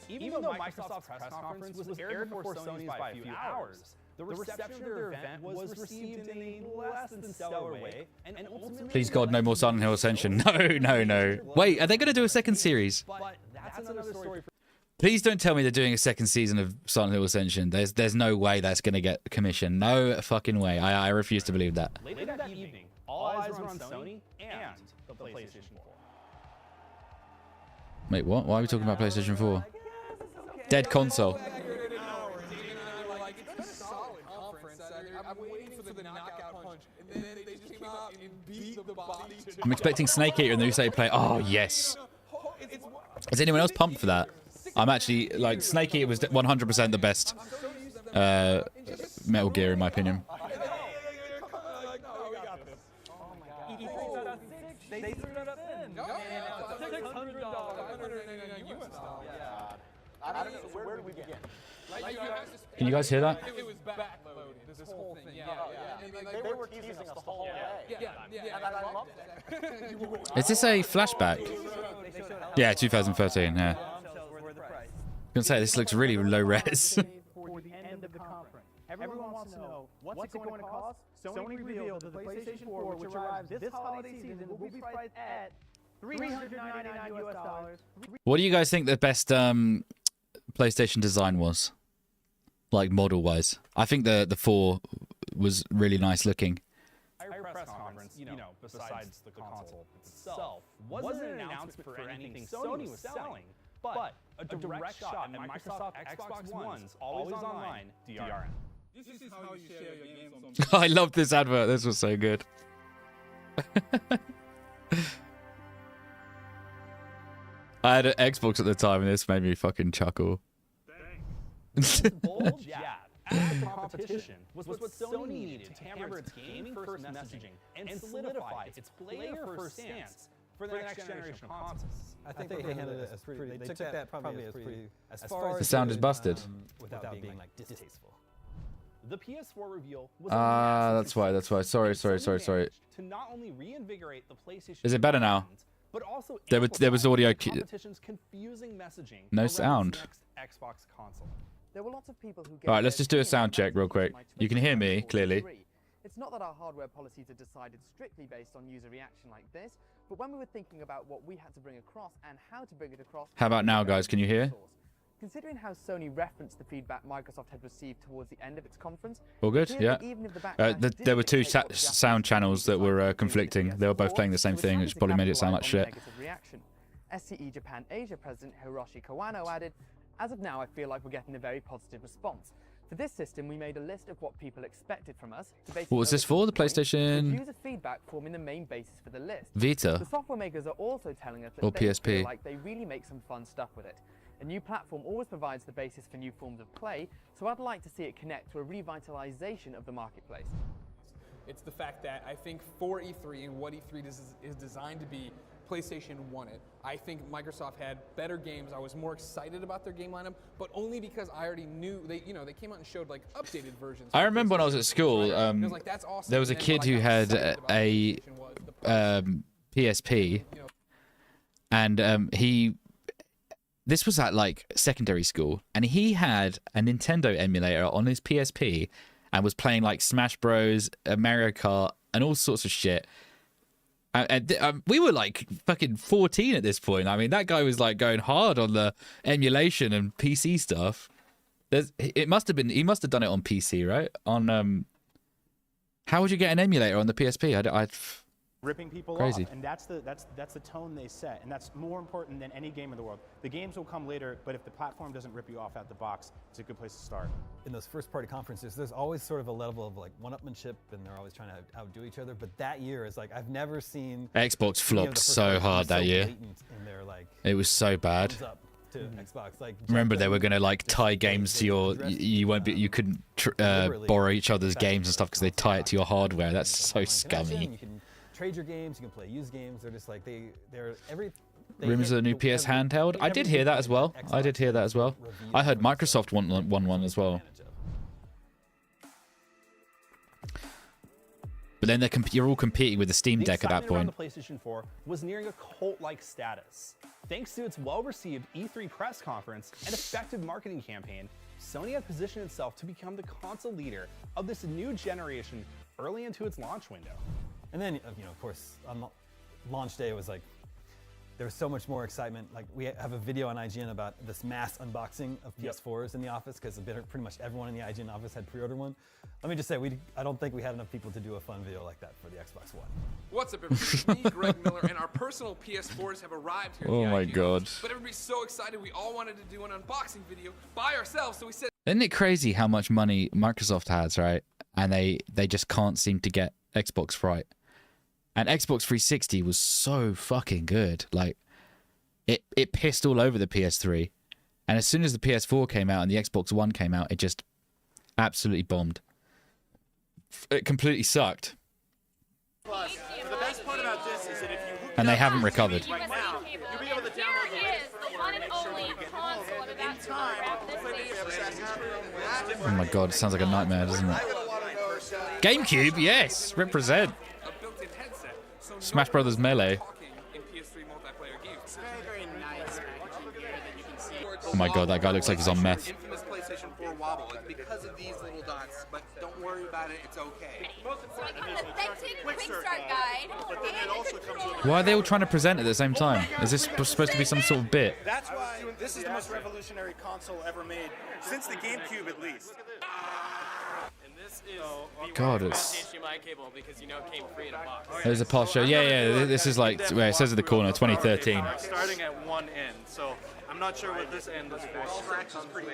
Even though Microsoft's press conference was aired before Sony's by a few hours, the reception of their event was received in a less than stellar way, and ultimately...
Please God, no more Silent Hill Ascension. No. Wait, are they going to do a second series?
But that's another story for...
Please don't tell me they're doing a second season of Silent Hill Ascension. There's no way that's going to get commissioned. No fucking way. I refuse to believe that.
Later that evening, all eyes were on Sony and the PlayStation 4.
Wait, what? Why are we talking about PlayStation 4? Dead console. I'm expecting Snake Eater and the Usain play. Oh, yes. Is anyone else pumped for that? I'm actually, like, Snake Eater was 100% the best Metal Gear, in my opinion. Can you guys hear that?
It was backloaded, this whole thing. Yeah. They were teasing us the whole way. Yeah. And I loved that.
Is this a flashback? Yeah, 2013, yeah. I was gonna say, this looks really low res.
Everyone wants to know what's it going to cost. Sony revealed that the PlayStation 4, which arrives this holiday season, will be priced at $399 US.
What do you guys think the best PlayStation design was? Like model-wise, I think the 4 was really nice looking.
Press conference, besides the console itself, wasn't an announcement for anything Sony was selling, but a direct shot at Microsoft Xbox One's always online DRM.
This is how you share your games on...
I love this advert. This was so good. I had an Xbox at the time, and this made me fucking chuckle.
This bold jab at the competition was what Sony needed to hammer its gaming-first messaging and solidify its player-first stance for the next generation of consoles.
I think they handled it as pretty. They took that probably as pretty. As far as
the sound is busted.
Without being like distasteful.
The PS4 reveal was
that's why. Sorry.
to not only reinvigorate the PlayStation.
Is it better now?
But also
There was audio.
competition's confusing messaging.
No
around
sound.
its next Xbox console.
There were lots of people who
All right, let's just do a sound check real quick. You can hear me clearly.
It's not that our hardware policies are decided strictly based on user reaction like this, but when we were thinking about what we had to bring across and how to bring it across...
How about now, guys? Can you hear?
Considering how Sony referenced the feedback Microsoft had received towards the end of its conference...
All good? Yeah. There were two sound channels that were conflicting. They were both playing the same thing, which probably made it sound like shit.
SCE Japan Asia President Hiroshi Kawano added, "As of now, I feel like we're getting a very positive response. For this system, we made a list of what people expected from us.
What was this for? The PlayStation
user feedback forming the main basis for the list.
Vita?
The software makers are also telling us that
Or
they
PSP?
feel like they really make some fun stuff with it. A new platform always provides the basis for new forms of play, so I'd like to see it connect to a revitalization of the marketplace."
It's the fact that I think for E3 and what E3 is designed to be, PlayStation won it. I think Microsoft had better games. I was more excited about their game lineup, but only because I already knew they came out and showed like updated versions.
I remember when I was at school,
like, that's awesome.
there was a kid who had a PSP, and this was at like secondary school, and he had a Nintendo emulator on his PSP and was playing like Smash Bros, Mario Kart, and all sorts of shit. And we were like fucking 14 at this point. I mean, that guy was like going hard on the emulation and PC stuff. He must have done it on PC, right? On how would you get an emulator on the PSP? I'd
ripping people
crazy.
off, and that's the tone they set, and that's more important than any game in the world. The games will come later, but if the platform doesn't rip you off out the box, it's a good place to start.
In those first-party conferences, there's always sort of a level of like one-upmanship, and they're always trying to outdo each other. But that year is like I've never seen.
Xbox flopped so hard that year. It was so bad.
To Xbox, like
remember they were gonna like tie games to your. You couldn't borrow each other's games and stuff because they tie it to your hardware. That's so scummy.
You can trade your games, you can play used games. They're just like they're every.
Rumors of the new PS handheld. I did hear that as well. I heard Microsoft won one as well. But then you're all competing with the Steam Deck at that point.
The PlayStation 4 was nearing a cult-like status. Thanks to its well-received E3 press conference and effective marketing campaign, Sony had positioned itself to become the console leader of this new generation early into its launch window.
And then, of course, on launch day, it was like, there was so much more excitement. Like, we have a video on IGN about this mass unboxing of PS4s in the office, because pretty much everyone in the IGN office had pre-ordered one. Let me just say, I don't think we had enough people to do a fun video like that for the Xbox One.
What's up, everybody? Me, Greg Miller, and our personal PS4s have arrived here.
Oh my God.
But everybody's so excited, we all wanted to do an unboxing video by ourselves, so we said...
Isn't it crazy how much money Microsoft has, right? And they just can't seem to get Xbox right. And Xbox 360 was so fucking good. Like, it pissed all over the PS3. And as soon as the PS4 came out and the Xbox One came out, it just absolutely bombed. It completely sucked.
Plus, the best part about this is that if you hook
And they haven't recovered.
right now, you'll be able to download the latest firmware and make sure you get home in time.
Oh my God, it sounds like a nightmare, doesn't it? GameCube, yes, represent.
A built-in headset, so
Smash Brothers Melee.
talking in PS3 multiplayer games.
Very nice packaging here that you can see.
Oh my God, that guy looks like he's on meth.
Infamous PlayStation 4 wobble. It's because of these little dots, but don't worry about it. It's okay.
Authentic quick start guide.
But then it also comes with
Why are they all trying to present at the same time? Is this supposed to be some sort of bit?
That's why this is the most revolutionary console ever made, since the GameCube at least.
And this is the
God, it's...
HDMI cable because you know it came free in a box.
There's a past show. Yeah, this is like, where it says at the corner, 2013.
Starting at one end, so I'm not sure what this end is for.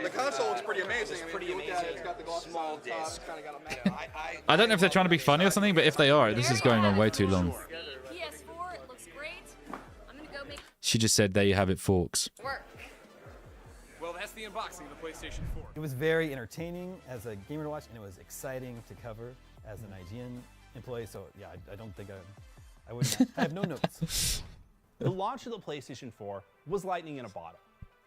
The console looks pretty amazing. It's pretty amazing. It's got the glossy
Small
top,
disc.
kind of got a map.
I don't know if they're trying to be funny or something, but if they are, this is going on way too long.
PS4, it looks great. I'm gonna go make
She just said, there you have it, forks.
work.
Well, that's the unboxing of the PlayStation 4.
It was very entertaining as a gamer to watch, and it was exciting to cover as an IGN employee. So yeah, I don't think I wouldn't. I have no notes.
The launch of the PlayStation 4 was lightning in a bottle.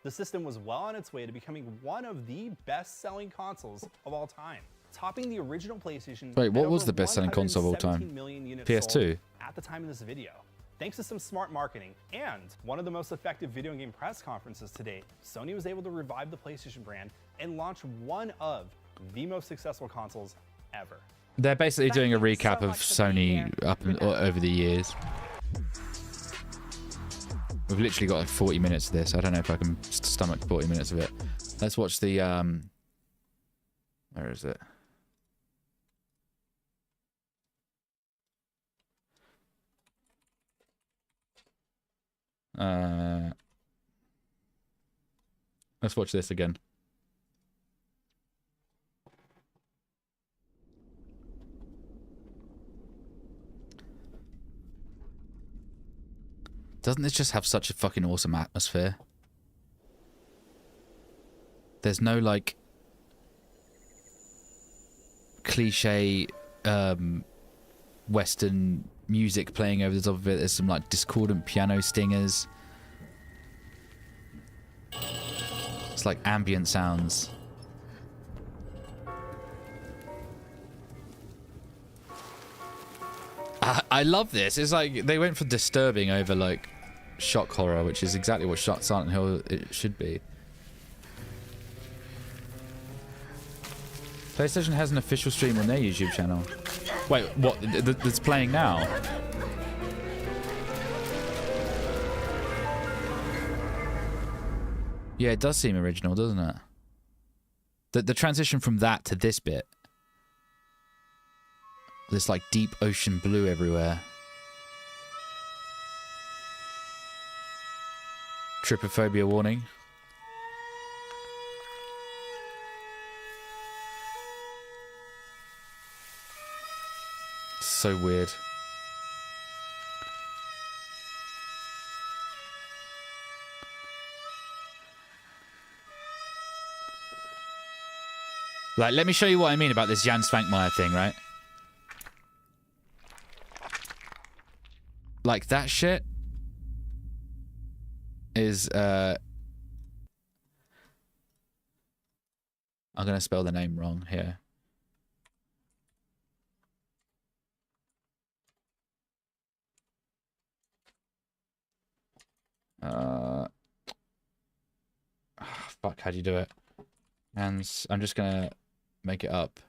The system was well on its way to becoming one of the best-selling consoles of all time, topping the original PlayStation.
Wait, what
at
was
over
the best-selling console of all time?
117 million units
PS2?
sold at the time of this video. Thanks to some smart marketing and one of the most effective video game press conferences to date, Sony was able to revive the PlayStation brand and launch one of the most successful consoles ever.
They're basically doing a recap of Sony over the years. We've literally got like 40 minutes of this. I don't know if I can stomach 40 minutes of it. Let's watch the, where is it? Let's watch this again. Doesn't this just have such a fucking awesome atmosphere? There's no, like, cliche Western music playing over the top of it. There's some, like, discordant piano stingers. It's like ambient sounds. I love this. It's like they went for disturbing over like shock horror, which is exactly what Silent Hill it should be. PlayStation has an official stream on their YouTube channel. Wait, what? That's playing now? Yeah, it does seem original, doesn't it? The transition from that to this bit. There's like deep ocean blue everywhere. Trypophobia warning. So weird. Like, let me show you what I mean about this Jan Svankmajer thing, right? Like, that shit is, I'm gonna spell the name wrong here. Fuck, how do you do it? And I'm just gonna make it up.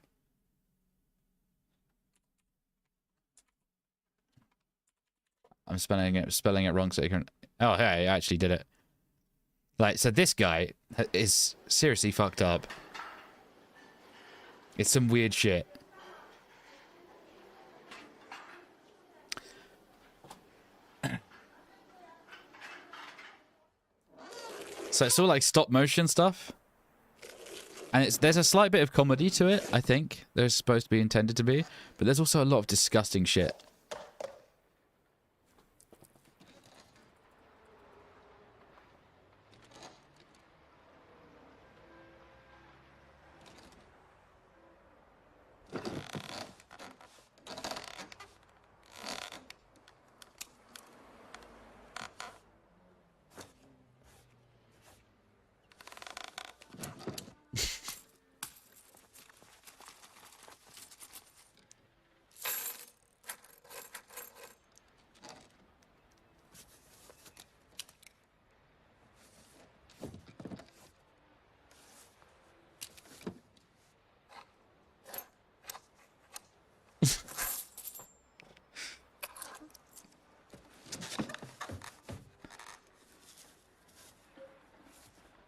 I'm spelling it wrong so you can. Oh, hey, I actually did it. Like, so this guy is seriously fucked up. It's some weird shit. So it's all like stop motion stuff. And there's a slight bit of comedy to it, I think. There's supposed to be intended to be. But there's also a lot of disgusting shit.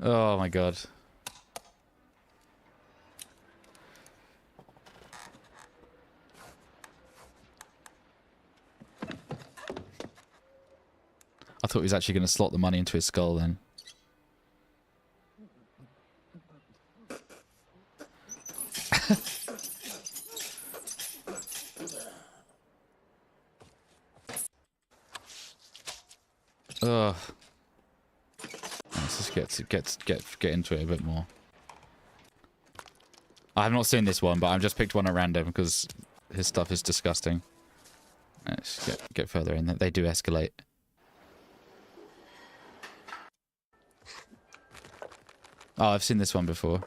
Oh my god. I thought he was actually going to slot the money into his skull then. Ugh. Let's just get into it a bit more. I have not seen this one, but I've just picked one at random because his stuff is disgusting. Let's get further in. They do escalate. Oh, I've seen this one before.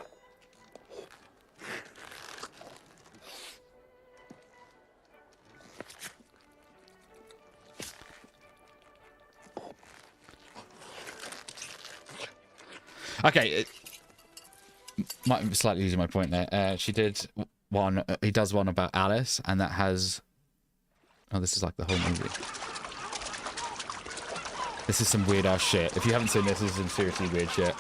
Okay, might be slightly losing my point there. She did one. He does one about Alice, and that has. Oh, this is like the whole movie. This is some weird ass shit. If you haven't seen this, this is some seriously weird shit.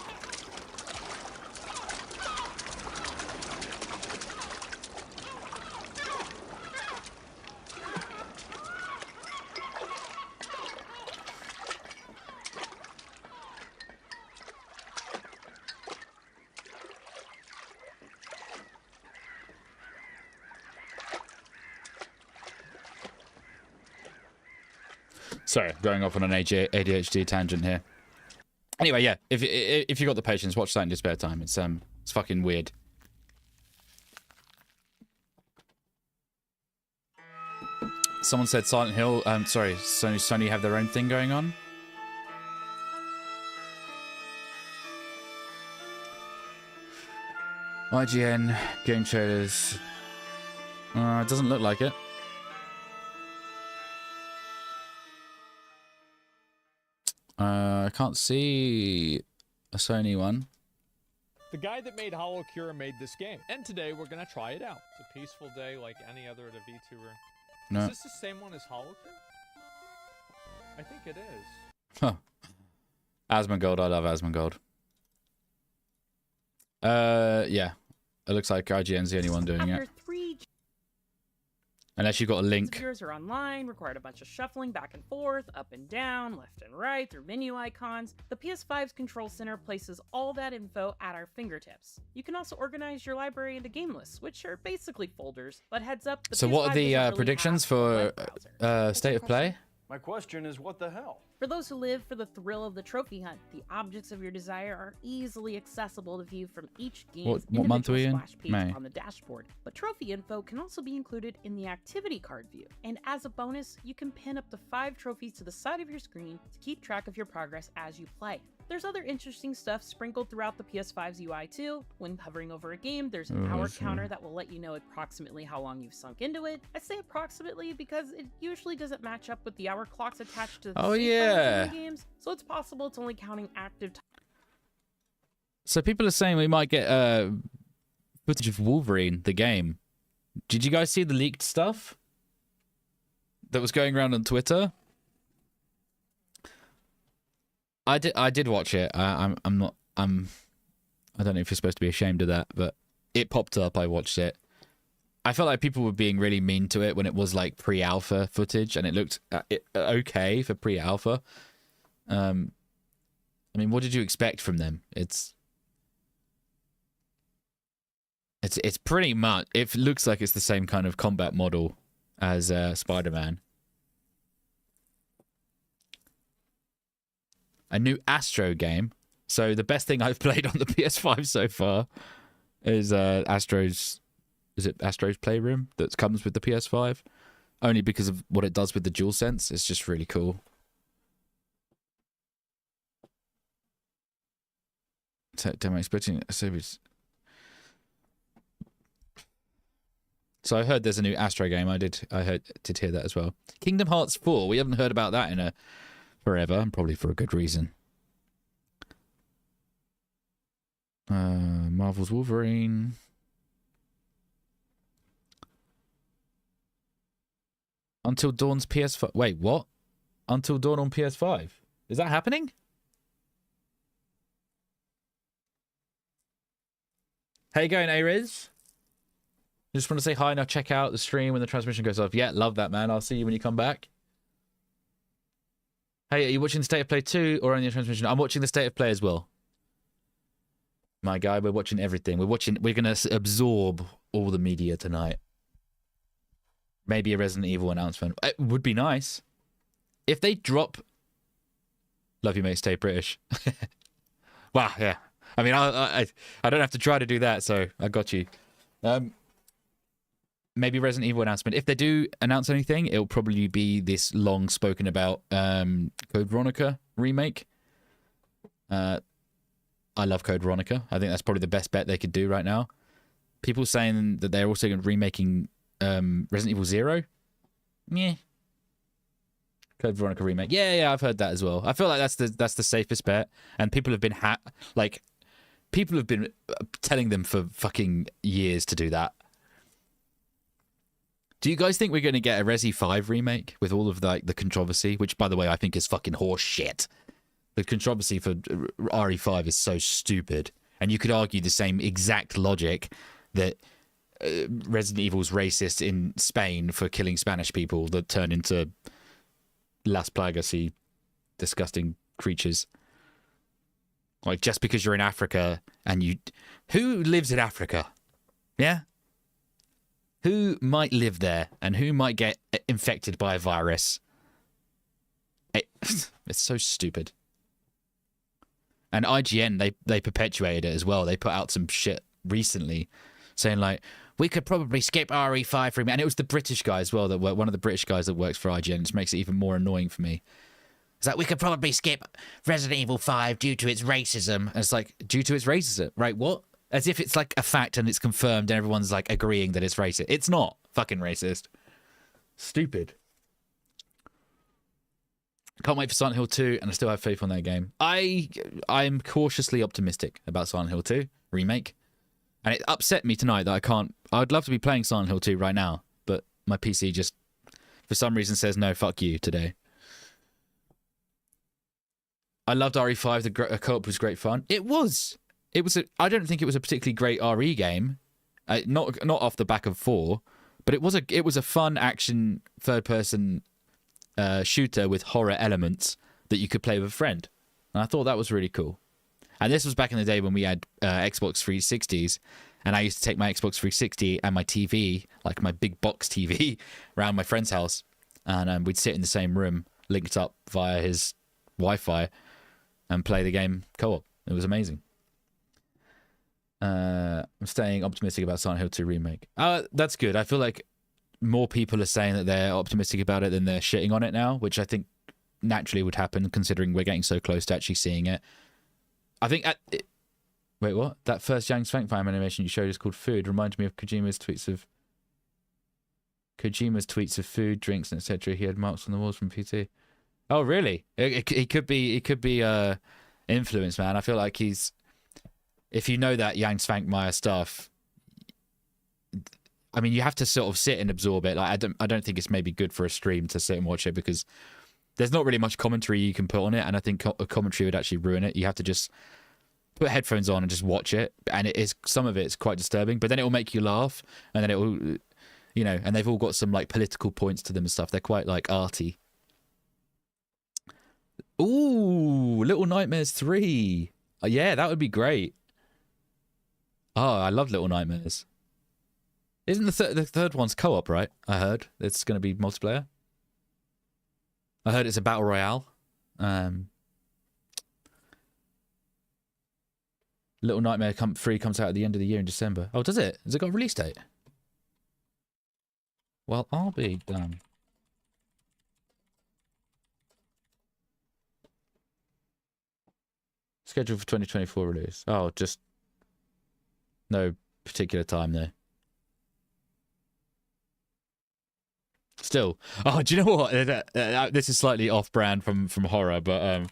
Sorry, going off on an ADHD tangent here. Anyway, yeah, if you got the patience, watch that in your spare time. It's fucking weird. Someone said Silent Hill. Sorry, Sony have their own thing going on. IGN game trailers. It doesn't look like it. I can't see a Sony one.
The guy that made Hollow Cure made this game, and today we're gonna try it out. It's a peaceful day like any other at a VTuber.
No.
Is this the same one as Hollow Cure? I think it is.
Huh. Asmongold, I love Asmongold. Yeah. It looks like IGN's the only one doing it. Unless you've got a link.
Viewers are online, required a bunch of shuffling back and forth, up and down, left and right, through menu icons. The PS5's Control Center places all that info at our fingertips. You can also organize your library into game lists, which are basically folders, but heads up.
So what are the predictions for State of Play?
My question is, what the hell?
For those who live for the thrill of the trophy hunt, the objects of your desire are easily accessible to view from each game's
what month are we in?
splash page
May.
on the dashboard. But trophy info can also be included in the activity card view. And as a bonus, you can pin up to 5 trophies to the side of your screen to keep track of your progress as you play. There's other interesting stuff sprinkled throughout the PS5's UI too. When hovering over a game, there's an hour counter that will let you know approximately how long you've sunk into it. I say approximately because it usually doesn't match up with the hour clocks attached to the save files in the games, so it's possible it's only counting active time.
So people are saying we might get footage of Wolverine, the game. Did you guys see the leaked stuff that was going around on Twitter? I did watch it. I don't know if you're supposed to be ashamed of that, but it popped up. I watched it. I felt like people were being really mean to it when it was like pre-alpha footage, and it looked okay for pre-alpha. I mean, what did you expect from them? It's pretty much. It looks like it's the same kind of combat model as Spider-Man. A new Astro game. So the best thing I've played on the PS5 so far is Astro's... Is it Astro's Playroom that comes with the PS5? Only because of what it does with the DualSense. It's just really cool. Demo expecting a series. So I heard there's a new Astro game. I did hear that as well. Kingdom Hearts 4. We haven't heard about that in forever, and probably for a good reason. Marvel's Wolverine. Until Dawn's PS5. Wait, what? Until Dawn on PS5. Is that happening? How you going, A-Riz? Just want to say hi and I'll check out the stream when the transmission goes off. Yeah, love that, man. I'll see you when you come back. Hey, are you watching the State of Play 2 or only the transmission? I'm watching the State of Play as well. My guy, we're watching everything. We're going to absorb all the media tonight. Maybe a Resident Evil announcement. It would be nice. If they drop... Love you, mate. Stay British. Wow, yeah. I mean, I don't have to try to do that, so I got you. Maybe Resident Evil announcement. If they do announce anything, it'll probably be this long spoken about Code Veronica remake. I love Code Veronica. I think that's probably the best bet they could do right now. People saying that they're also remaking Resident Evil 0. Yeah. Code Veronica remake. Yeah, I've heard that as well. I feel like that's the safest bet, and people have been people have been telling them for fucking years to do that. Do you guys think we're going to get a Resi 5 remake with all of the controversy, which by the way I think is fucking horse shit. The controversy for RE5 is so stupid, and you could argue the same exact logic that Resident Evil's racist in Spain for killing Spanish people that turn into Las Plagas-y disgusting creatures. Like, just because you're in Africa and you... Who lives in Africa? Yeah? Who might live there and who might get infected by a virus? It's so stupid. And IGN, they perpetuated it as well. They put out some shit recently saying, like, we could probably skip RE5 for me. And it was the British guy as well, one of the British guys that works for IGN, which makes it even more annoying for me. It's like, we could probably skip Resident Evil 5 due to its racism. And it's like, due to its racism? Right, what? As if it's like a fact and it's confirmed and everyone's like agreeing that it's racist. It's not fucking racist. Stupid. Can't wait for Silent Hill 2, and I still have faith on that game. I'm cautiously optimistic about Silent Hill 2 remake. And it upset me tonight that I can't... I'd love to be playing Silent Hill 2 right now, but my PC just, for some reason, says no, fuck you today. I loved RE5. The co-op was great fun. It was. I don't think it was a particularly great RE game. Not off the back of 4, but it was a fun action third-person shooter with horror elements that you could play with a friend. And I thought that was really cool. And this was back in the day when we had Xbox 360s, and I used to take my Xbox 360 and my TV, like my big box TV, around my friend's house, and we'd sit in the same room, linked up via his Wi-Fi, and play the game co-op. It was amazing. I'm staying optimistic about Silent Hill 2 remake. That's good. I feel like more people are saying that they're optimistic about it than they're shitting on it now, which I think naturally would happen considering we're getting so close to actually seeing it. I think wait, what? That first Yang Swank Fire animation you showed is called Food. Reminded me of Kojima's tweets of food, drinks, and etc. He had marks on the walls from PT. Oh, really? He could be influenced, man. I feel like he's. If you know that Yang Svankmajer stuff, I mean, you have to sort of sit and absorb it. Like, I don't think it's maybe good for a stream to sit and watch it because there's not really much commentary you can put on it, and I think a commentary would actually ruin it. You have to just put headphones on and just watch it, and some of it's quite disturbing, but then it will make you laugh, and then it will, you know, and they've all got some like political points to them and stuff. They're quite like arty. Ooh, Little Nightmares 3. Yeah, that would be great. Oh, I love Little Nightmares. Isn't the third one's co-op, right? I heard it's going to be multiplayer. I heard it's a battle royale. Little Nightmare 3 comes out at the end of the year in December. Oh, does it? Has it got a release date? Well, I'll be done. Scheduled for 2024 release. Oh, just no particular time though. Still, oh, do you know what? This is slightly off-brand from horror, but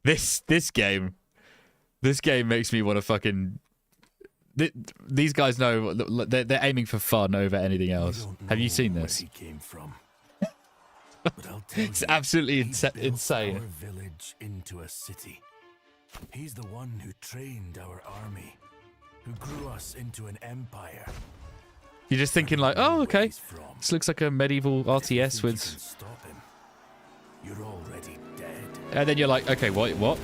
this game makes me want to fucking. These guys know they're aiming for fun over anything else. Have you seen this?
Where he came from.
It's absolutely insane.
Our village into a city. He's the one who trained our army, who grew us into an empire.
You're just thinking like, oh, okay. This looks like a medieval RTS with.
Stop him. You're already dead.
And then you're like, okay, what? What?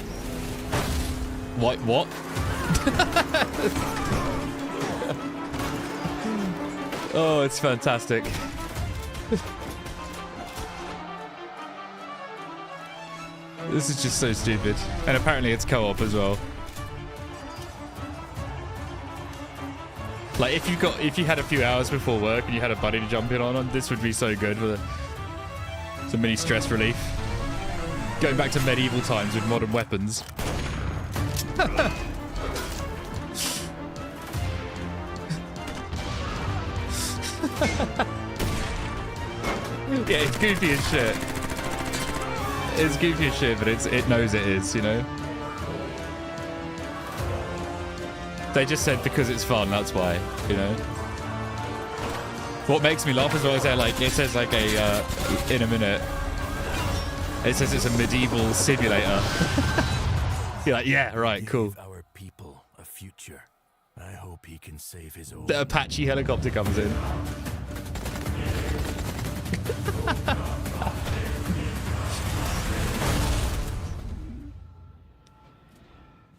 Oh, it's fantastic. This is just so stupid. And apparently it's co-op as well. Like if you had a few hours before work and you had a buddy to jump in on, this would be so good for some mini stress relief. Going back to medieval times with modern weapons. Yeah, it's goofy as shit. It's goofy as shit, but it knows it is, you know? They just said because it's fun, that's why, you know? What makes me laugh as well is that, like, it says, like, in a minute, it says it's a medieval simulator. You're like, yeah, right, cool.
Our people a future. I hope he can save his own.
The Apache helicopter comes in.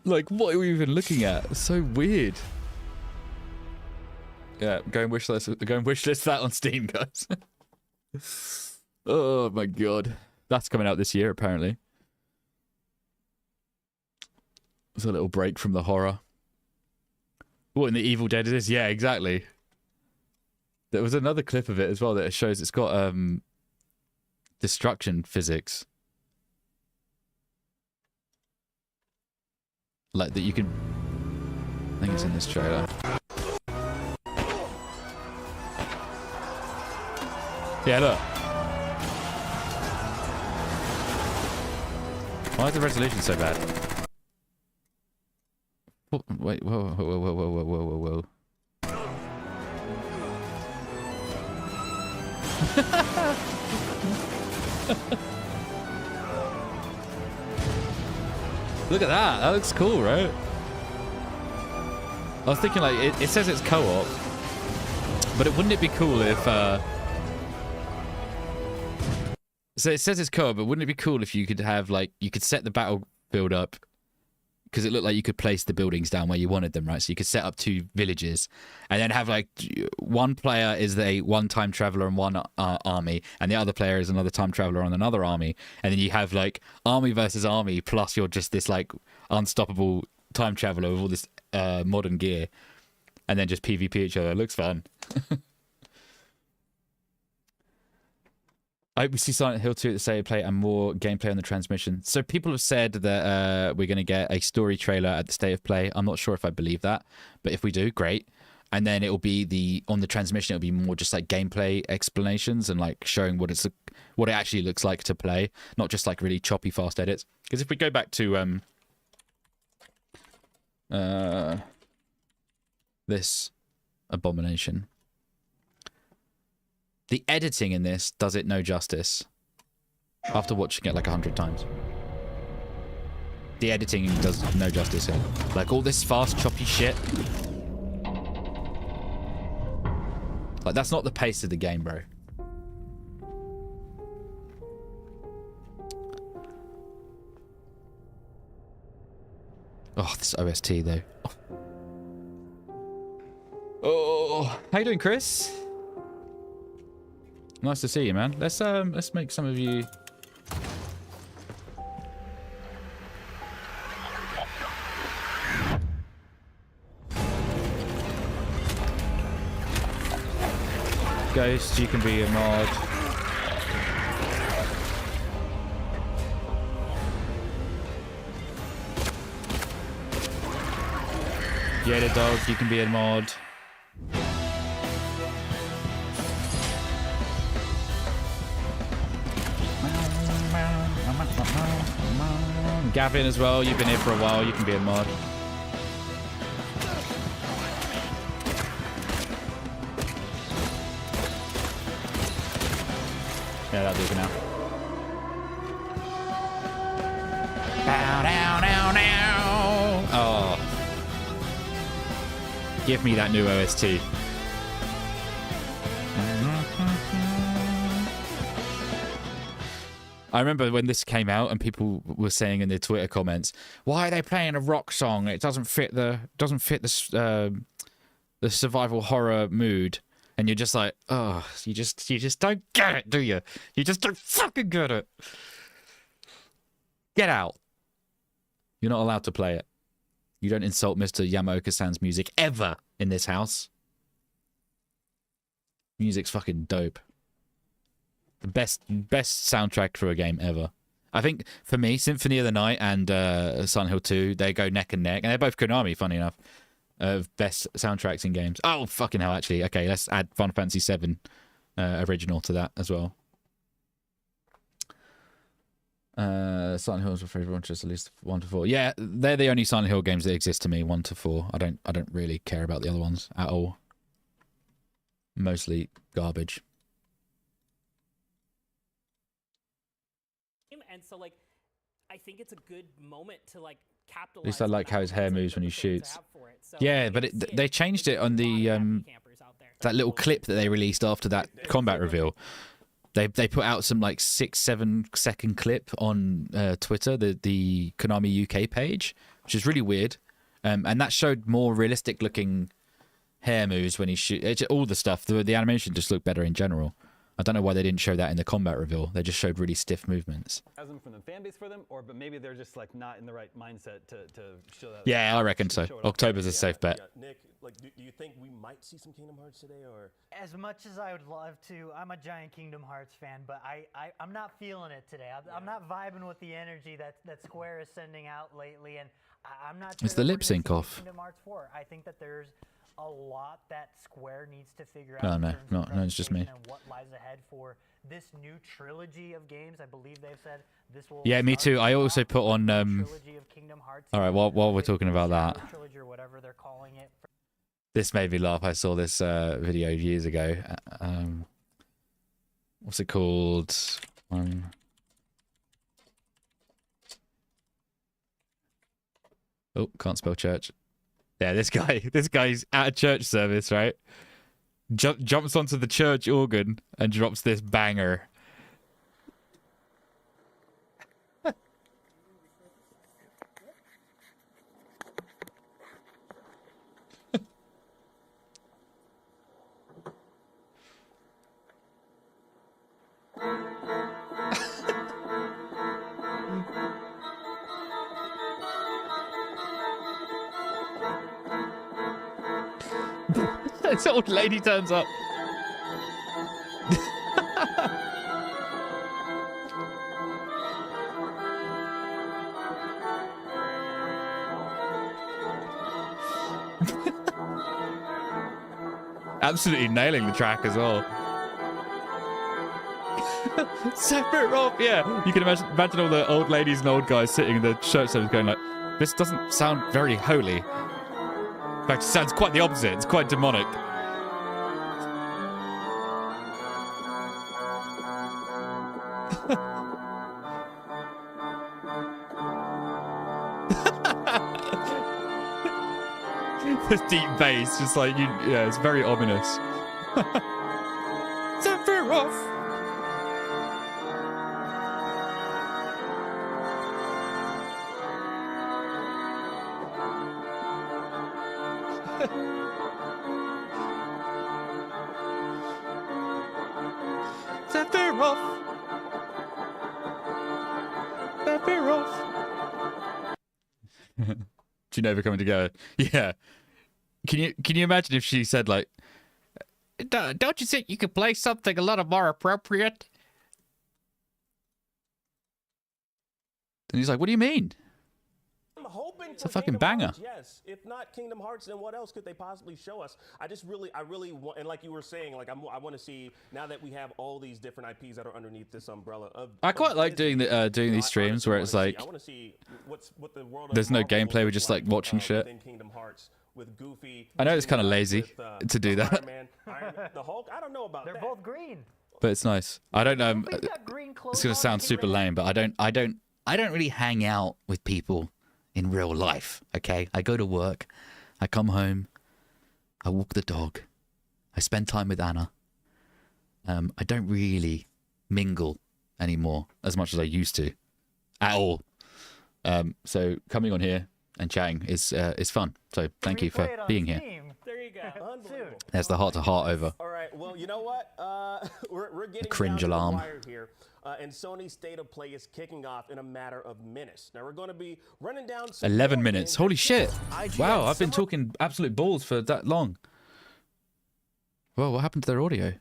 Like, what are we even looking at? It's so weird. Yeah, go and wishlist that on Steam, guys. Oh my god. That's coming out this year, apparently. It's a little break from the horror. What, in the Evil Dead it is? Yeah, exactly. There was another clip of it as well that shows it's got destruction physics. Like that you can. I think it's in this trailer. Yeah, look. Why is the resolution so bad? Wait, whoa. Look at that. That looks cool, right? I was thinking, like, it says it's co-op, but wouldn't it be cool if... So it says it's co-op, but wouldn't it be cool if you could have, like, you could set the battlefield up, because it looked like you could place the buildings down where you wanted them, right? So you could set up 2 villages, and then have, like, one player is one time traveler on one army, and the other player is another time traveler on another army, and then you have, like, army versus army, plus you're just this, like, unstoppable time traveler with all this modern gear, and then just PvP each other. It looks fun. I hope we see Silent Hill 2 at the state of play and more gameplay on the transmission. So people have said that we're going to get a story trailer at the state of play. I'm not sure if I believe that, but if we do, great. And then it will be on the transmission, it'll be more just like gameplay explanations and like showing what it actually looks like to play, not just like really choppy fast edits. Because if we go back to this abomination, the editing in this does it no justice. After watching it like 100 times, the editing does no justice here. Like all this fast choppy shit, like that's not the pace of the game, bro. Oh, this OST though. Oh, how you doing, Chris? Nice to see you, man. Let's make some of you. Ghost, you can be a mod. Yada Dog, you can be a mod. Gavin as well, you've been here for a while, you can be a mod. Yeah, that'll do for now. Bow, down, down, down. Oh. Give me that new OST. I remember when this came out and people were saying in their Twitter comments, "Why are they playing a rock song? It doesn't fit the survival horror mood." And you're just like, "Oh, you just don't get it, do you? You just don't fucking get it. Get out. You're not allowed to play it. You don't insult Mr. Yamaoka-san's music ever in this house. Music's fucking dope. The best soundtrack for a game ever. I think, for me, Symphony of the Night and Silent Hill 2, they go neck and neck. And they're both Konami, funny enough, of best soundtracks in games. Oh, fucking hell, actually. Okay, let's add Final Fantasy 7 original to that as well. Silent Hill is my favorite one, just at least 1 to 4. Yeah, they're the only Silent Hill games that exist to me, 1 to 4. I don't really care about the other ones at all. Mostly garbage.
And so, like, I think it's a good moment to like capitalize.
At least I like how his hair moves when he shoots. Yeah, but they changed it on the that little clip that they released after that combat reveal. They put out some like 6-7 second clip on Twitter, the Konami UK page, which is really weird, and that showed more realistic looking hair moves when he shoots. All the stuff, the animation just looked better in general. I don't know why they didn't show that in the combat reveal. They just showed really stiff movements.
From the fan base for them, but maybe they're just like not in the right mindset to show that.
Yeah, I reckon so. October's a safe bet.
Yeah, Nick, like, do you think we might see some Kingdom Hearts today, or?
As much as I would love to, I'm a giant Kingdom Hearts fan, but I'm not feeling it today. I'm not vibing with the energy that Square is sending out lately, and I'm not sure.
It's the lip sync off.
Kingdom Hearts 4. I think that there's a lot that Square needs to figure
Oh,
out.
no, it's just me.
And what lies ahead for this new trilogy of games. I believe they've said this will.
Yeah, me too. I also put on.
Trilogy of Kingdom Hearts.
All right, while we're talking about that,
trilogy or whatever they're calling it.
this made me laugh. I saw this video years ago. What's it called? Oh, can't spell church. Yeah, this guy's at a church service, right? Jumps onto the church organ and drops this banger. This old lady turns up. Absolutely nailing the track as well. Sephiroth, yeah. You can imagine all the old ladies and old guys sitting in the church service going like, this doesn't sound very holy. In fact, it sounds quite the opposite. It's quite demonic. The deep bass, just like you, yeah, it's very ominous. Sephiroth. Sephiroth. Sephiroth. Do you know they're coming together? Yeah. Can you imagine if she said like, "Don't you think you could play something a little more appropriate?" And he's like, "What do you mean?"
I'm hoping
it's a fucking banger.
Hearts, yes. If not Kingdom Hearts, then what else could they possibly show us? I really want, and like you were saying, like I want to see now that we have all these different IPs that are underneath this umbrella.
I quite like doing these streams where it's like,
I want to see what the world.
There's no gameplay. We're just like watching shit.
Kingdom Hearts with Goofy.
I know it's kind of lazy to do that,
the Hulk. I don't know about
They're
that.
both green.
but it's nice. I don't know. It's gonna sound super lame, but I don't really hang out with people in real life. Okay, I go to work, I come home, I walk the dog, I spend time with Anna. I don't really mingle anymore as much as I used to, at all. So coming on here and chatting is fun. So thank you for being here.
There you go.
Unbelievable.
There's the heart-to-heart over.
All right. Well, you know what? We're getting
cringe
down to the
alarm.
wire here, and Sony's State of Play is kicking off in a matter of minutes. Now we're going to be running down.
11 minutes. Holy shit! Wow, I've been talking absolute balls for that long. Well, what happened to their audio?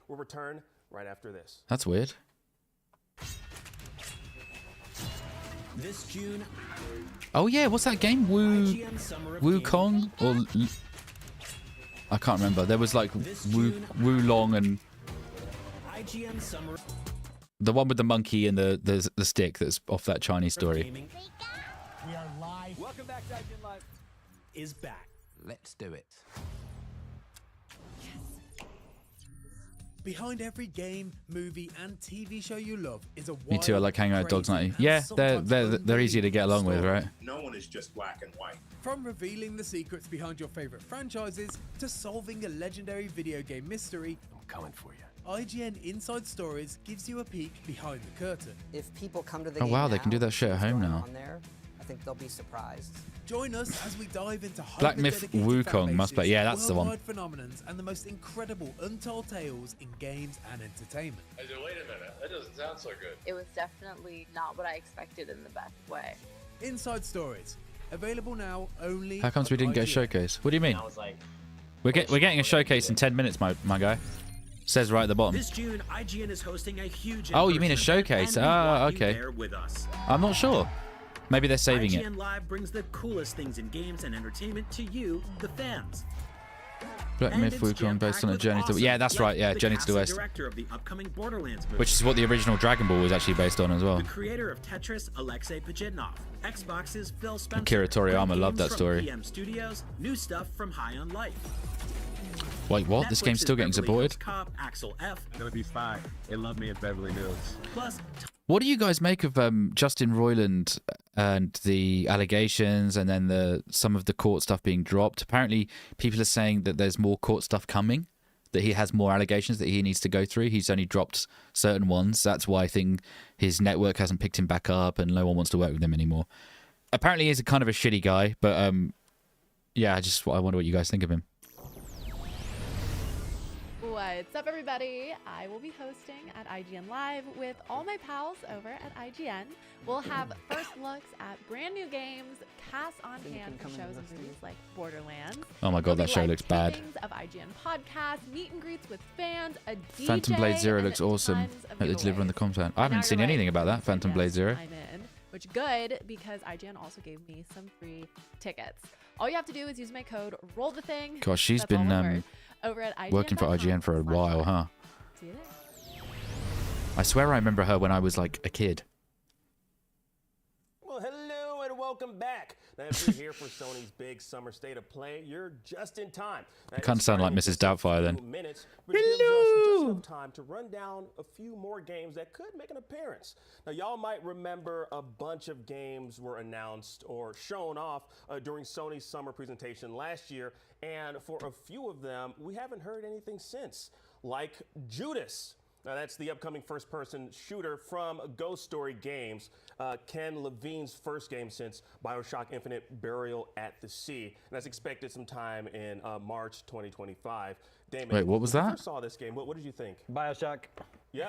We'll return right after this.
That's weird.
This June.
Oh yeah, what's that game? Wukong or I can't remember. There was like Wulong and
IGN Summer.
the one with the monkey and the stick that's off that Chinese story.
We are live. Welcome back to IGN Live. Is back.
Let's do it.
Behind every game, movie, and TV show you love is a
Me too. I like hanging out with dogs, not you? Yeah, they're easy to get along with, right?
No one is just black and white.
From revealing the secrets behind your favorite franchises to solving a legendary video game mystery,
I'm coming for you.
IGN Inside Stories gives you a peek behind the curtain.
If people come to the
Oh wow, they can do that shit at home now.
on there, I think they'll be surprised.
Join us as we dive into
Black Myth Wukong must be. Yeah, that's the one.
worldwide phenomenons and the most incredible untold tales in games and entertainment.
I said, wait a minute, that doesn't sound so good.
It was definitely not what I expected in the best way.
Inside Stories, available now only.
How comes we didn't get a
IGN.
showcase? What do you mean?
I was like,
We're getting a showcase in 10 minutes, my guy. Says right at the bottom.
This June, IGN is hosting a huge.
Oh, you mean a showcase? Ah, okay.
With us.
I'm not sure. Maybe they're saving
IGN
it.
Live brings the coolest things in games and entertainment to you, the fans.
Black Myth Wukong based on a Journey to... Yeah, that's right. Yeah, Journey to the West.
Director of the upcoming Borderlands movie.
Which is what the original Dragon Ball was actually based on as well.
The creator of Tetris, Alexei Pajitnov. Xbox's Phil Spencer.
Akira Toriyama
Great
loved that
games from
story.
PM Studios. New stuff from High on Life.
Wait, what? This game's still getting supported?
Cop Axel F.
Gonna be fine. They love me at Beverly Hills.
Plus,
What do you guys make of Justin Roiland and the allegations and then some of the court stuff being dropped? Apparently, people are saying that there's more court stuff coming, that he has more allegations that he needs to go through. He's only dropped certain ones. That's why I think his network hasn't picked him back up and no one wants to work with him anymore. Apparently, he's a kind of a shitty guy, but yeah, I wonder what you guys think of him.
What's up, everybody? I will be hosting at IGN Live with all my pals over at IGN. We'll have first looks at brand new games, casts on hand for shows and movies like Borderlands.
Oh my god, that show looks bad.
Of IGN podcasts, meet and greets with fans, a DJ,
Phantom Blade Zero
and
looks awesome.
tons of
They're delivering the content. I
Now
haven't seen
you're like,
anything about that, Phantom Blade Zero.
I'm in, which good because IGN also gave me some free tickets. All you have to do is use my code ROLLTHETHING.
Gosh, she's
That's all
been
one word. over at IGN.
Working for IGN for a while, huh?
See you there.
I swear I remember her when I was like a kid.
Well, hello and welcome back. Now, if you're here for Sony's big summer state of play, you're just in time.
It kind of sounded like Mrs. Doubtfire then.
Minutes, which gives us just enough time to run down a few more games that could make an appearance. Now, y'all might remember a bunch of games were announced or shown off during Sony's summer presentation last year, and for a few of them, we haven't heard anything since, like Judas. Now, that's the upcoming first-person shooter from Ghost Story Games, Ken Levine's first game since BioShock Infinite Burial at the Sea. And that's expected sometime in March 2025. Damon,
wait, what was
when you
that?
first saw this game, what did you think?
BioShock.
Yeah,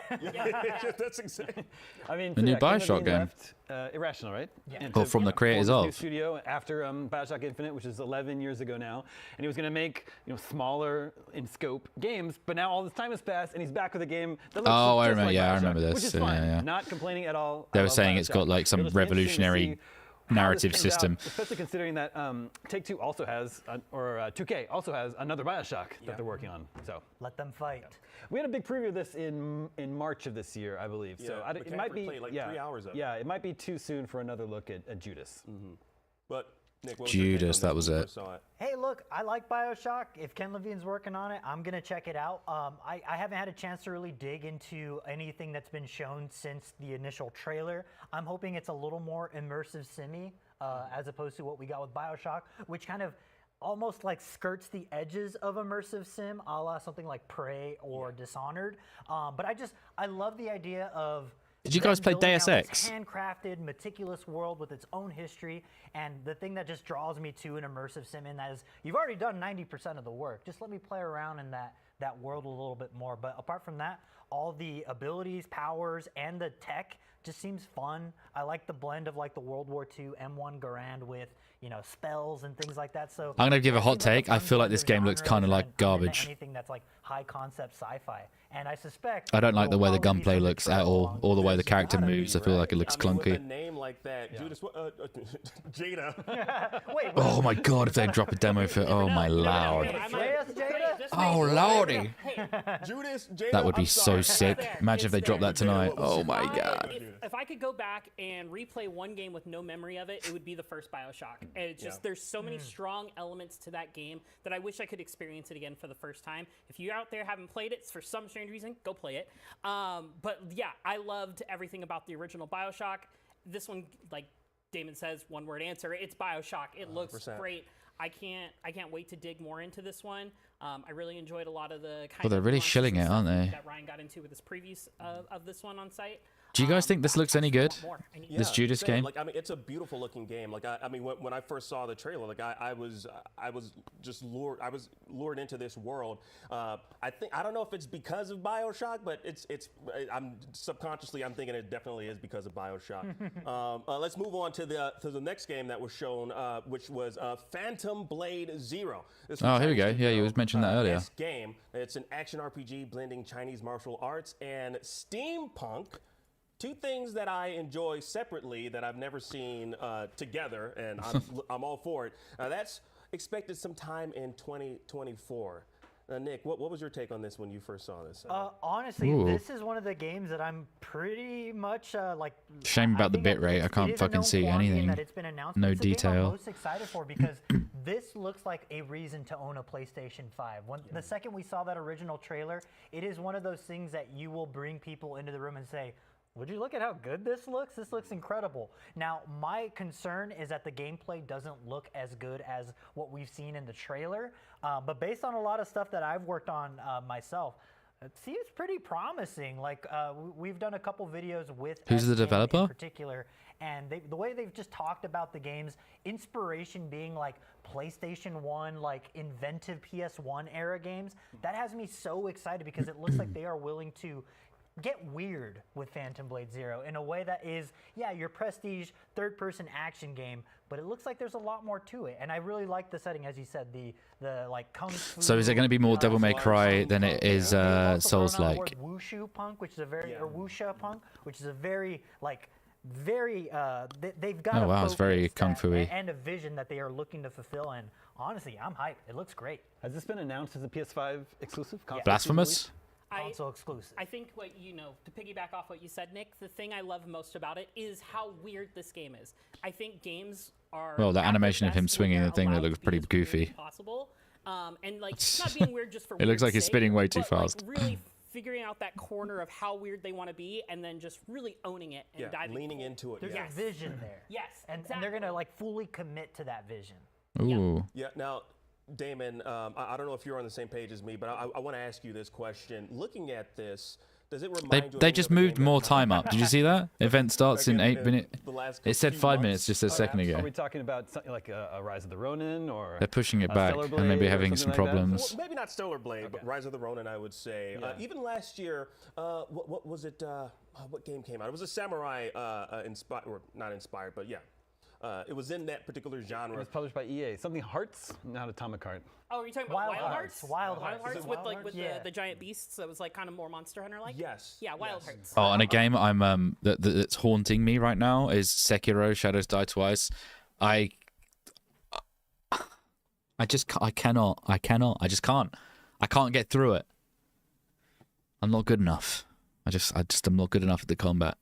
that's exactly.
I mean,
The new
Ken
BioShock
Levine
game.
Left, Irrational, right?
Yeah.
Oh, from the creators
form
of.
his new studio after BioShock Infinite, which is 11 years ago now, and he was going to make smaller in scope games. But now all this time has passed, and he's back with a game that looks
Oh, I
just
remember.
like
Yeah, I
BioShock,
remember this.
Which is
Yeah,
fine.
yeah.
Not complaining at all.
They
I
were
love
saying it's got
BioShock.
like some
It'll be interesting to
revolutionary
see how
narrative
this turns out,
system.
especially considering that Take-Two also has, or 2K also has another BioShock that they're working on. So
let them fight.
we had a big preview of this in March of this year, I believe. So
Yeah,
it might be
played like 3 hours of it.
Yeah, it might be too soon for another look at Judas.
But Nick, what was your take on
Judas,
this
that
when
was
you
it.
first saw it?
Hey, look, I like BioShock. If Ken Levine's working on it, I'm going to check it out. I haven't had a chance to really dig into anything that's been shown since the initial trailer. I'm hoping it's a little more immersive simmy as opposed to what we got with BioShock, which kind of almost like skirts the edges of immersive sim, a la something like Prey or Dishonored. But I love the idea of
Did you guys play
building
Deus
out this
Ex?
handcrafted, meticulous world with its own history, and the thing that just draws me to an immersive sim in that is you've already done 90% of the work. Just let me play around in that world a little bit more. But apart from that, all the abilities, powers, and the tech just seems fun. I like the blend of like the World War II M1 Garand with spells and things like that. So
I'm gonna give a hot
it seems like
take. I
fun
feel like
blend
this
of
game looks
genres
kind of
and
like
into
garbage.
anything that's like high concept sci-fi, and I suspect
I don't like the
it'll
way the
probably be
gunplay
something
looks at
trail
all.
along
Or the
with
way the
this.
character
Gotta be,
moves. I feel like it looks
I mean, with a
clunky.
name like that, Judas, Jada.
Wait,
Oh my god! If they drop a demo for, oh my lord. Oh lordy.
Judas, Jada,
That would be
I'm
so
sorry.
sick. Imagine if they dropped that tonight. Oh my god.
If I could go back and replay one game with no memory of it, it would be the first BioShock. And it's just there's so many strong elements to that game that I wish I could experience it again for the first time. If you out there haven't played it for some strange reason, go play it. But yeah, I loved everything about the original BioShock. This one, like Damon says, one word answer. It's BioShock. It looks
100%.
great. I can't wait to dig more into this one. I really enjoyed a lot of the kind
Well, they're
of
really
nuances
shilling
and
it, aren't
stuff
they?
that Ryan got into with his previews of this one on site.
Do you guys think this looks any good? This Judas
same.
game?
Like, I mean, it's a beautiful looking game. Like, I mean, when I first saw the trailer, like, I was just lured. I was lured into this world. I don't know if it's because of BioShock, but I'm subconsciously I'm thinking it definitely is because of BioShock. Let's move on to the next game that was shown, which was Phantom Blade Zero. This
Oh,
was
here we go.
Chinese
Yeah, you
studio,
was mentioning that earlier.
This game. It's an action RPG blending Chinese martial arts and steampunk. Two things that I enjoy separately that I've never seen together, and I'm all for it. That's expected sometime in 2024. Nick, what was your take on this when you first saw this?
Honestly,
Ooh.
this is one of the games that I'm pretty much like.
Shame about the
think
bitrate. I
it
can't
is a
fucking
known
see
quantity
anything.
that it's been announced,
No
but it's the game I'm
detail.
most excited for because this looks like a reason to own a PlayStation 5. The second we saw that original trailer, it is one of those things that you will bring people into the room and say, would you look at how good this looks? This looks incredible. Now, my concern is that the gameplay doesn't look as good as what we've seen in the trailer. But based on a lot of stuff that I've worked on myself, it seems pretty promising. Like we've done a couple videos with
Who's the
SN
developer?
in particular, and the way they've just talked about the game's inspiration being like PlayStation 1, like inventive PS1 era games, that has me so excited because it looks like they are willing to get weird with Phantom Blade Zero in a way that is, yeah, your prestige third-person action game, but it looks like there's a lot more to it. And I really like the setting, as you said, the like kung fu.
So is it going to be more Devil May Cry than it is Souls-like?
Wushu punk, which is a very or wuxia punk, which is a very like very they've got
Oh,
a
wow, it's very
focus
kung fu-y.
and a vision that they are looking to fulfill. And Honestly, I'm hyped. It looks great.
Has this been announced as a PS5 exclusive? Console
Blasphemous?
Console exclusive.
I think to piggyback off what you said, Nick, the thing I love most about it is how weird this game is. I think games are.
Well, the
at
animation
their
of him
best when
swinging
they're
the thing that
allowed
looks
to be
pretty
as weird as
goofy.
possible. And like not being weird just for
It looks like he's
weird's
spinning
sake,
way too
but,
fast.
Like, really figuring out that corner of how weird they want to be, and then just really owning it and diving.
Leaning into it.
There's
yeah.
a vision there.
Yes,
and they're gonna like fully commit to that vision.
Ooh.
Yeah. Now, Damon, I don't know if you're on the same page as me, but I want to ask you this question. Looking at this, does it remind you of
They
any
just
other
moved
game
more
that-
time up. Did you see that? Event starts in 8 minutes. It said 5 minutes just a second ago.
Are we talking about something like a Rise of the Ronin or?
They're pushing it
a
back
Stellar
and
Blade
maybe
or
having
something
some
like that?
problems.
Well, maybe not Stellar Blade, but Rise of the Ronin, I would say.
Yeah.
Even last year, what was it? What game came out? It was a samurai inspired, or not inspired, but yeah. It was in that particular genre.
It was published by EA. Something Hearts, not Atomic Heart.
Oh, are you talking about Wild Hearts?
Wild
Hearts
Hearts.
with like with the giant beasts that was like kind of more Monster Hunter like.
Yes.
Yeah, Wild Hearts.
Oh, and a game I'm that's haunting me right now is Sekiro: Shadows Die Twice. I cannot. I can't get through it. I'm not good enough. I'm not good enough at the combat.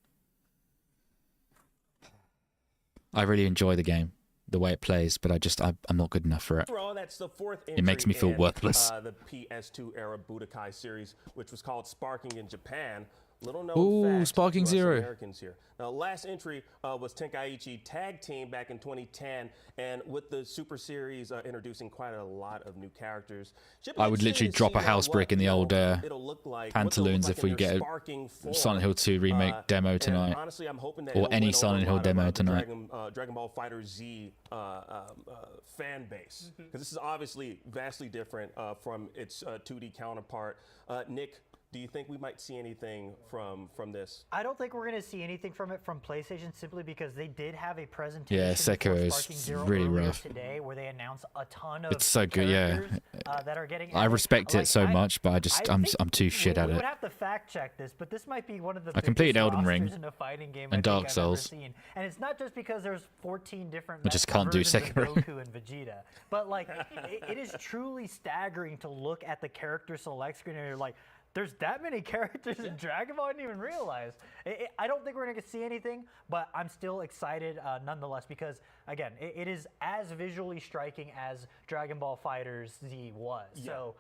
I really enjoy the game, the way it plays, but I'm not good enough for it.
Overall, that's the fourth
It makes me feel
entry in,
worthless.
The PS2 era Budokai series, which was called Sparking in Japan. Little known
Ooh,
fact
Sparking
to us
Zero.
Americans here. Now, last entry was Tenkaichi Tag Team back in 2010, and with the Super Series introducing quite a lot of new characters.
I would literally drop a house brick in the old pantaloons if we get a Silent Hill 2 remake demo tonight.
Honestly, I'm hoping that
or
it'll
any
win
Silent
over a
Hill
lot
demo
of,
tonight.
Dragon Ball Fighter Z fan base, because this is obviously vastly different from its 2D counterpart. Nick, do you think we might see anything from this?
I don't think we're going to see anything from it from PlayStation simply because they did have a presentation.
Yeah, Sekiro is really rough.
Today, where they announced a ton of
It's so good, yeah.
that are getting.
I respect it so much, but I'm too shit at
We
it.
would have to fact check this, but this might be one of the
I completed
biggest
Elden Ring
rosters in a fighting game
and
I think
Dark
I've
Souls.
ever seen. And it's not just because there's 14 different.
I just can't do
versions of
Sekiro.
Goku and Vegeta, but like it is truly staggering to look at the character select screen and you're like, there's that many characters in Dragon Ball I didn't even realize. I don't think we're going to see anything, but I'm still excited nonetheless because, again, it is as visually striking as Dragon Ball FighterZ Z was.
Yeah.
So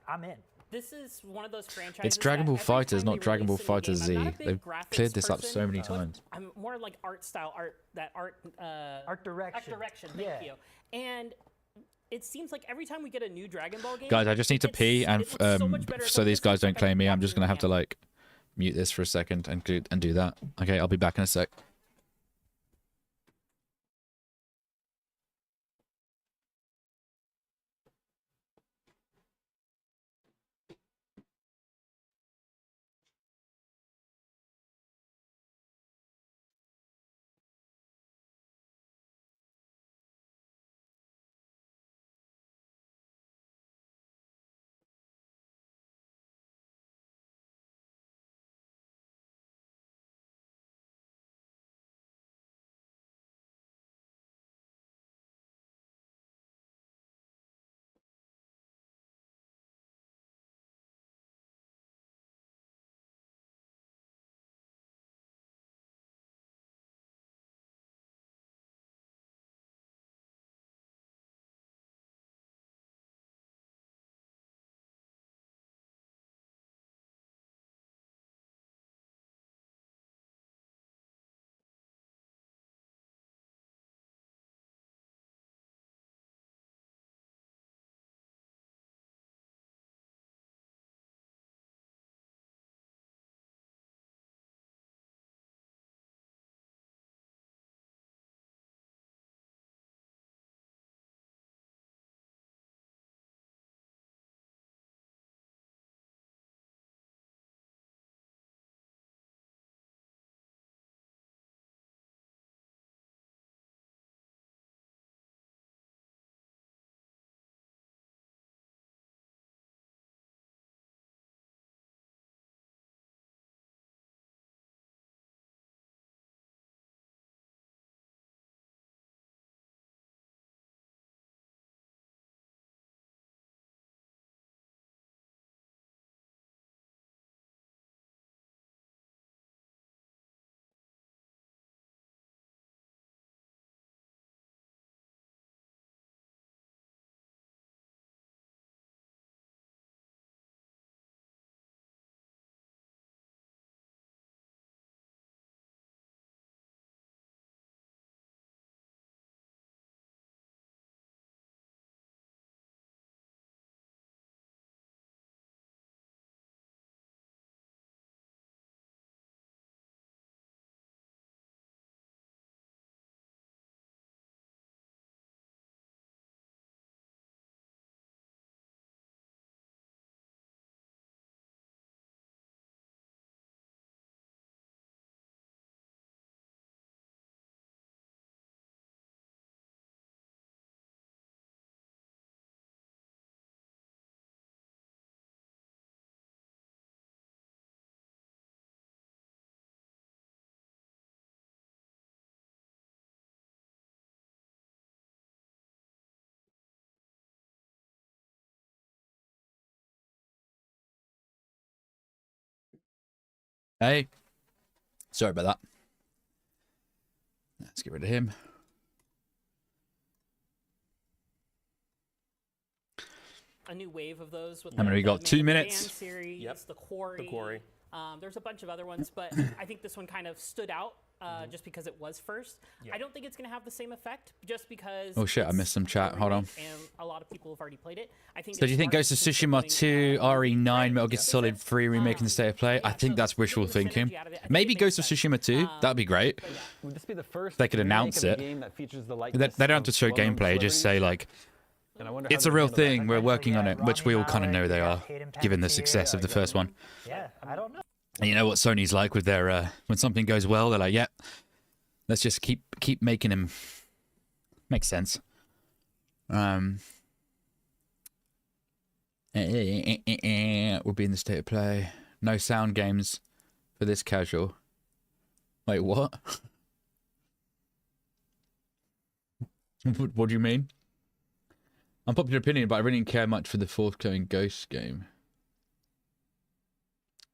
I'm in.
This is one of those franchises.
It's Dragon Ball
that every
Fighters,
time
not
they
Dragon Ball
release a new
Fighter
game, I'm not
Z.
a big
They've
graphics
cleared this up
person,
so many
but
times.
I'm more like art style, art
direction.
Art direction. Thank you. And it seems like every time we get a new Dragon Ball game,
Guys, I just need to pee, and
it looks so much better.
so these guys don't claim me, I'm just gonna have to
Yeah.
like mute this for a second and do that. Okay, I'll be back in a sec. Hey. Sorry about that. Let's get rid of him.
A new wave of those with
How many we got? 2 minutes.
Series,
Yep.
the Quarry.
The Quarry.
There's a bunch of other ones, but I think this one kind of stood out just because it was first. I don't think it's going to have the same effect just because.
Oh shit! I missed some chat. Hold on.
And a lot of people have already played it. I think.
So do you think Ghost of Tsushima 2, RE9, Metal Gear Solid 3 remake in the state of play? I think that's wishful thinking. Maybe Ghost of Tsushima 2. That'd be great.
Would this be the first
They could
remake
announce
of a
it.
game that features the
They
likeness
don't have to
of
show
well-known
gameplay. Just say like,
And I wonder
it's
how
a
they
real
handle that.
thing. We're working on it, which we all kind of know they are, given the success of the first one.
Yeah, I don't know.
And you know what Sony's like with their when something goes well, they're like, "Yep, let's just keep making him." Makes sense. We'll be in the state of play. No sound games for this casual. Wait, what? What do you mean? Unpopular opinion, but I really didn't care much for the forthcoming Ghost game.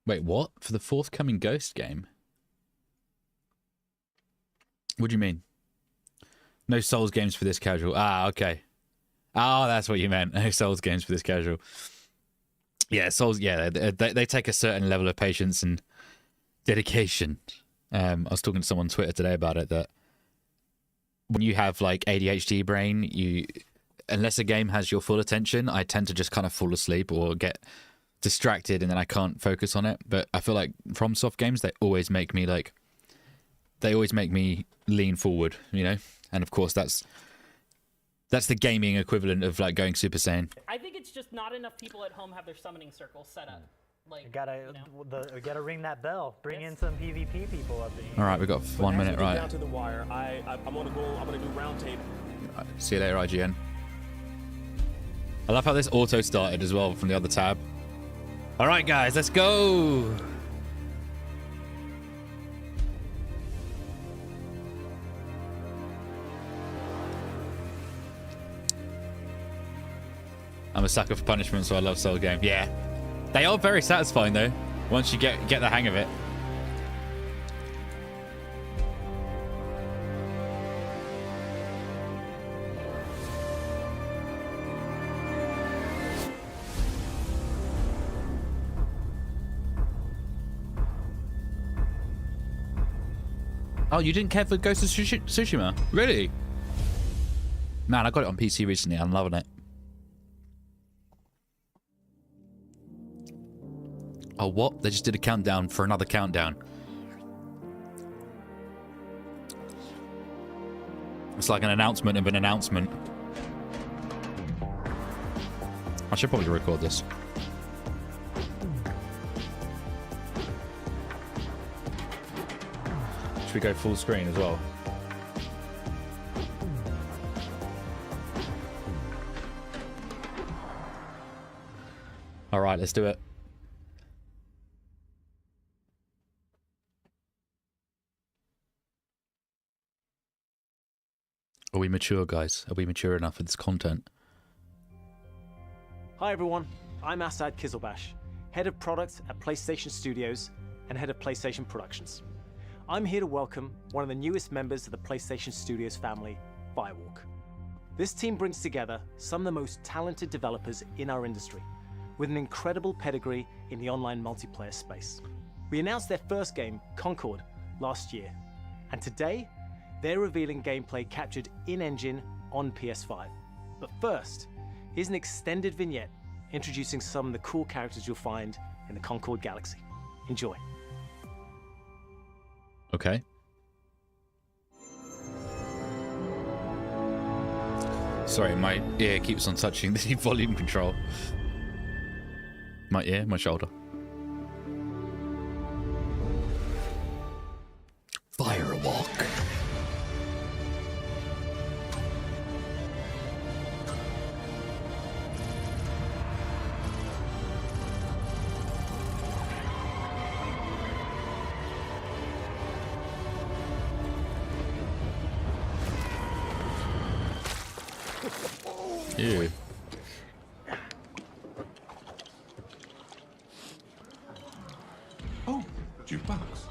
Wait, what? For the forthcoming Ghost game? What do you mean? No Souls games for this casual. Ah, okay. Oh, that's what you meant. No Souls games for this casual. Yeah, Souls, yeah, they take a certain level of patience and dedication. I was talking to someone on Twitter today about it, that when you have like ADHD brain, unless a game has your full attention, I tend to just kind of fall asleep or get distracted and then I can't focus on it. But I feel like FromSoft games, they always make me lean forward, you know? And of course that's the gaming equivalent of like going Super Saiyan.
I think it's just not enough people at home have their summoning circles set up. Like,
we gotta ring that bell. Bring in some PvP people up in here.
All right, we got 1 minute, right?
Down to the wire. I'm gonna do round table.
Right, see you later, IGN. I love how this auto started as well from the other tab. All right, guys, let's go. I'm a sucker for punishment, so I love Soul Game. Yeah, they are very satisfying though. Once you get the hang of it. Oh, you didn't care for Ghost of Tsushima? Really? Man, I got it on PC recently. I'm loving it. Oh, what? They just did a countdown for another countdown. It's like an announcement of an announcement. I should probably record this. Should we go full screen as well? All right, let's do it. Are we mature, guys? Are we mature enough for this content?
Hi everyone, I'm Asad Kizilbash, Head of Product at PlayStation Studios and Head of PlayStation Productions. I'm here to welcome one of the newest members of the PlayStation Studios family, Firewalk. This team brings together some of the most talented developers in our industry, with an incredible pedigree in the online multiplayer space. We announced their first game, Concord, last year, and today, they're revealing gameplay captured in-engine on PS5. But first, here's an extended vignette introducing some of the cool characters you'll find in the Concord galaxy. Enjoy.
Okay. Sorry, my ear keeps on touching the volume control. My ear, my shoulder. Firewalk. Ew.
Oh, did you magic box.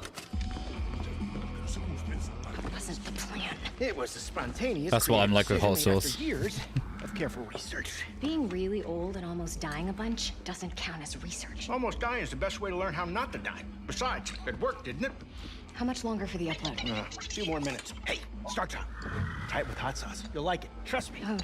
Wasn't the plan.
It was a spontaneous.
That's what I'm like with hot
decision
sauce.
after years of careful research.
Being really old and almost dying a bunch doesn't count as research.
Almost dying is the best way to learn how not to die. Besides, it worked, didn't it?
How much longer for the upload?
A few more minutes. Hey, start time. Try it with hot sauce. You'll like it. Trust me.
No.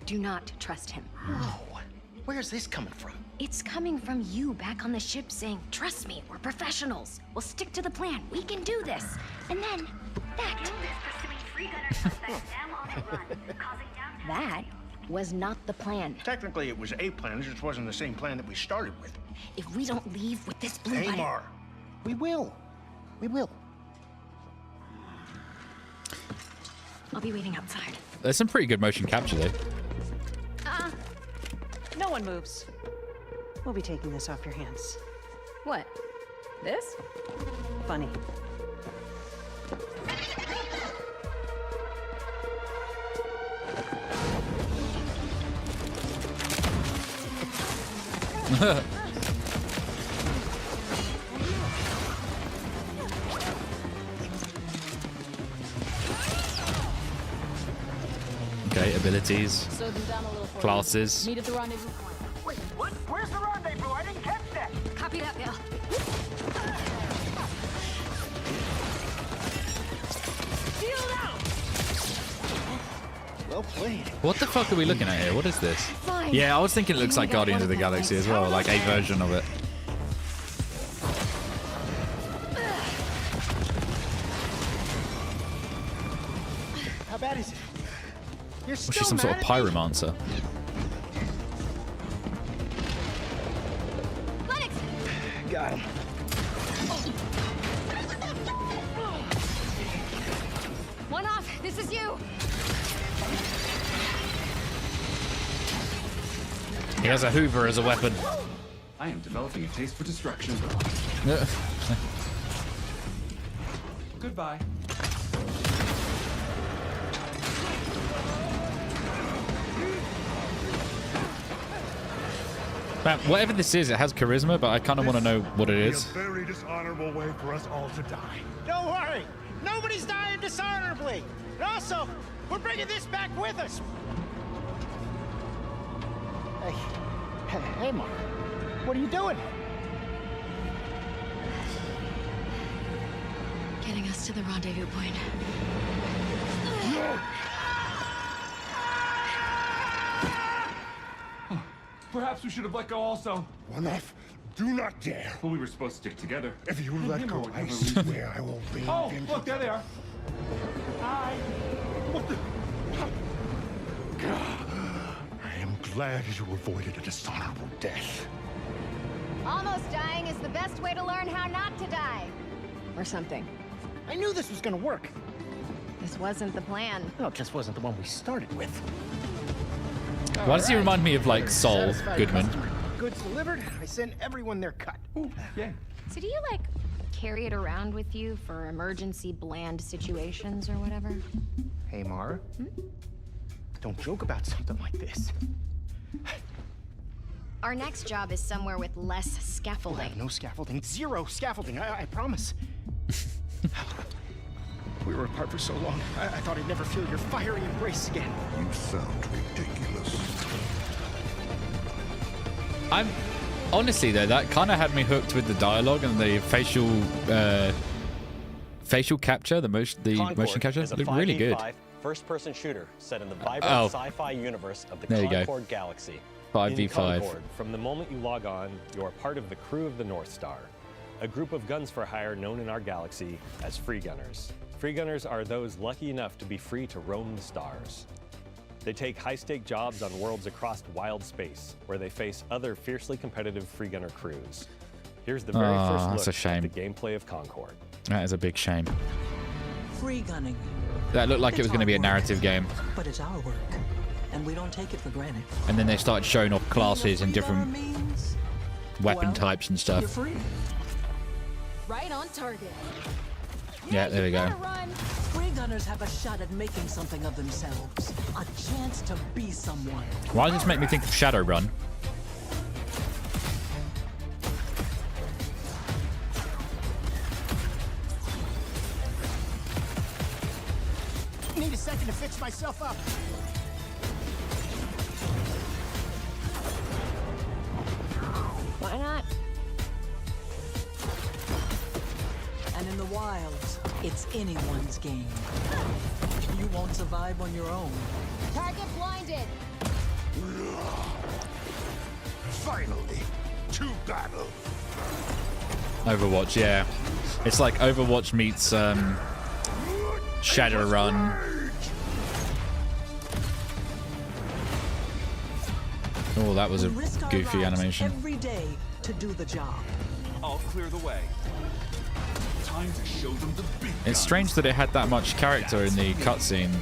Do not trust him.
Whoa. Where's this coming from?
It's coming from you back on the ship saying, trust me, we're professionals. We'll stick to the plan. We can do this. And then that. That was not the plan.
Technically, it was a plan. It just wasn't the same plan that we started with.
If we don't leave with this blue button...
Amar, we will. We will.
I'll be waiting outside.
There's some pretty good motion capture though.
No one moves. We'll be taking this off your hands.
What? This?
Funny.
Okay, abilities,
Slow them down a little for
classes.
Meet at the rendezvous point.
Wait, what? Where's the rendezvous? I didn't catch that.
Copy that, Bill.
Well played.
What the fuck are we looking at here? What is this?
Fine.
Yeah, I was thinking it looks like Guardians of the Galaxy as well, like a version of it.
How bad is it? You're
Or
still
she's some sort of
mad at me?
pyromancer.
Got him.
One off. This is you.
He has a Hoover as a weapon.
I am developing a taste for destruction. Goodbye.
Man, whatever this is, it has charisma, but I kind of want to know what it is.
A very dishonorable way for us all to die.
Don't worry. Nobody's dying dishonorably. And also, we're bringing this back with us. Hey, Mark. What are you doing?
Getting us to the rendezvous point.
Perhaps we should have let go also.
One off. Do not dare.
Well, we were supposed to stick together.
If you let go, I swear I will be.
Oh, look, there they are. Hi.
What the? I am glad you avoided a dishonorable death.
Almost dying is the best way to learn how not to die. Or something.
I knew this was gonna work.
This wasn't the plan.
No, it just wasn't the one we started with.
Why does he remind me of like Saul
Satisfied
Goodman?
customer. Goods delivered. I send everyone their cut.
Ooh, yeah.
So do you, like, carry it around with you for emergency bland situations or whatever?
Hey, Mara. Don't joke about something like this.
Our next job is somewhere with less scaffolding.
We'll have no scaffolding. Zero scaffolding. I promise. We were apart for so long. I thought I'd never feel your fiery embrace again.
You sound ridiculous.
I'm honestly though, that kind of had me hooked with the dialogue and the facial capture, the motion capture.
Is a
Looked really good.
5v5 first-person shooter set in the vibrant
Oh.
sci-fi universe of the
There you go.
Concord galaxy.
5v5.
In Concord, from the moment you log on, you are part of the crew of the North Star, a group of guns for hire known in our galaxy as free gunners. Free gunners are those lucky enough to be free to roam the stars. They take high-stake jobs on worlds across wild space, where they face other fiercely competitive free gunner crews. Here's the very
that's a
first look
shame.
at the gameplay of Concord.
That is a big shame.
Free gunning.
That looked like it was going to be a narrative game,
But it's our work, and we don't take it for granted.
and then they started showing off classes and different weapon types and
You're
stuff.
free.
Right on target.
Yeah, there we go.
Free gunners have a shot at making something of themselves. A chance to be someone.
Why does this make me think of Shadowrun?
looking to fix myself up.
Why not? And in the wilds, it's anyone's game. You won't survive on your own.
Target blinded.
Finally, to battle.
Overwatch, yeah. It's like Overwatch meets Shadowrun. Oh, that was a goofy animation.
Every day to do the job.
I'll clear the way. Time to show them the big
It's strange that it had that much character in the cutscene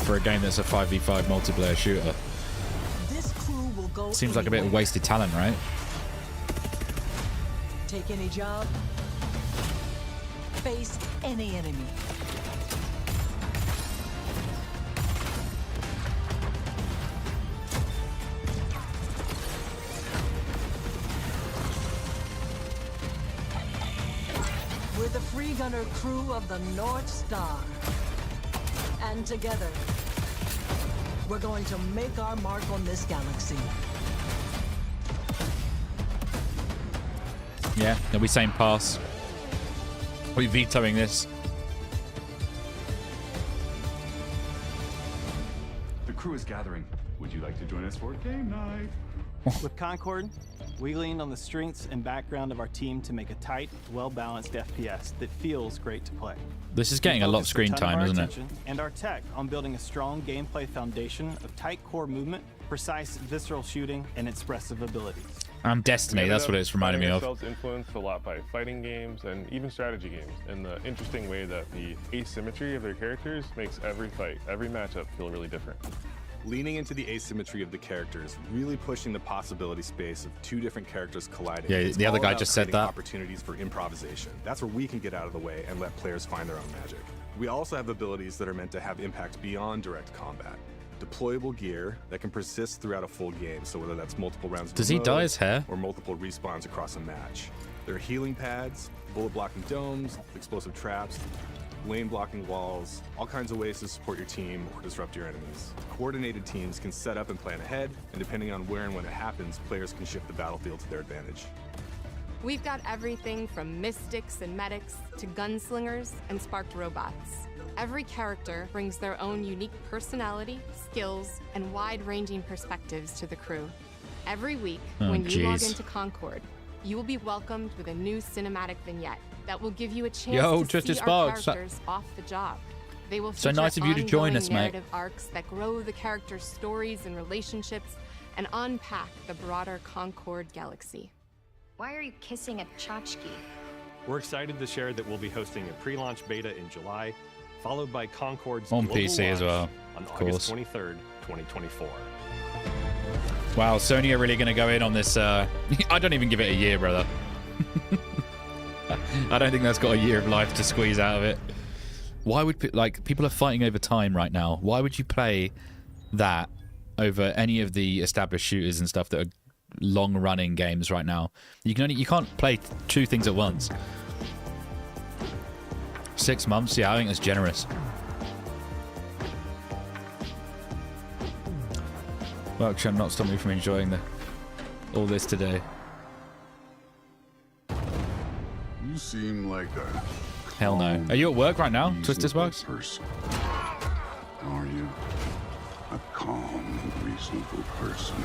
for a game that's a 5v5 multiplayer shooter.
This crew will go
Seems like a bit of wasted talent, right?
Take any job. Face any enemy. We're the free gunner crew of the North Star. And together, we're going to make our mark on this galaxy.
Yeah, are we saying pass? Are we vetoing this?
The crew is gathering. Would you like to join us for game night?
With Concord, we leaned on the strengths and background of our team to make a tight, well-balanced FPS that feels great to play.
This is getting a lot of screen time, isn't it?
And our tech on building a strong gameplay foundation of tight core movement, precise visceral shooting, and expressive abilities.
Destiny, that's what it's reminding me of.
Ourselves influenced a lot by fighting games and even strategy games, in the interesting way that the asymmetry of their characters makes every fight, every matchup feel really different.
Leaning into the asymmetry of the characters, really pushing the possibility space of two different characters colliding.
Yeah,
It's
the other
all
guy
about
just said
creating
that.
Opportunities for improvisation. That's where we can get out of the way and let players find their own magic. We also have abilities that are meant to have impact beyond direct combat. Deployable gear that can persist throughout a full game, so whether that's multiple rounds of
Does he
mode
dye his hair?
or multiple respawns across a match. There are healing pads, bullet blocking domes, explosive traps, lane blocking walls, all kinds of ways to support your team or disrupt your enemies. Coordinated teams can set up and plan ahead, and depending on where and when it happens, players can shift the battlefield to their advantage.
We've got everything from mystics and medics to gunslingers and sparked robots. Every character brings their own unique personality, skills, and wide-ranging perspectives to the crew. Every week, when you log into Concord, you will be welcomed with a new cinematic vignette that will give you a chance to see our characters off the job. They will feature
nice of you to join us, mate.
narrative arcs that grow the characters' stories and relationships and unpack the broader Concord galaxy.
Why are you kissing a tchotchke?
We're excited to share that we'll be hosting a pre-launch beta in July, followed by Concord's
On
global
PC as well,
on
of
August
course.
23rd, 2024.
Wow, Sony are really going to go in on this. I don't even give it a year, brother. I don't think that's got a year of life to squeeze out of it. Why would people are fighting over time right now? Why would you play that over any of the established shooters and stuff that are long-running games right now? You can't play two things at once. 6 months, yeah, I think that's generous. Well, actually, I'm not stopping me from enjoying all this today.
You seem like a
Hell no. Are you at work right now, Twisted Sparks?
person. Are you? A calm and reasonable person.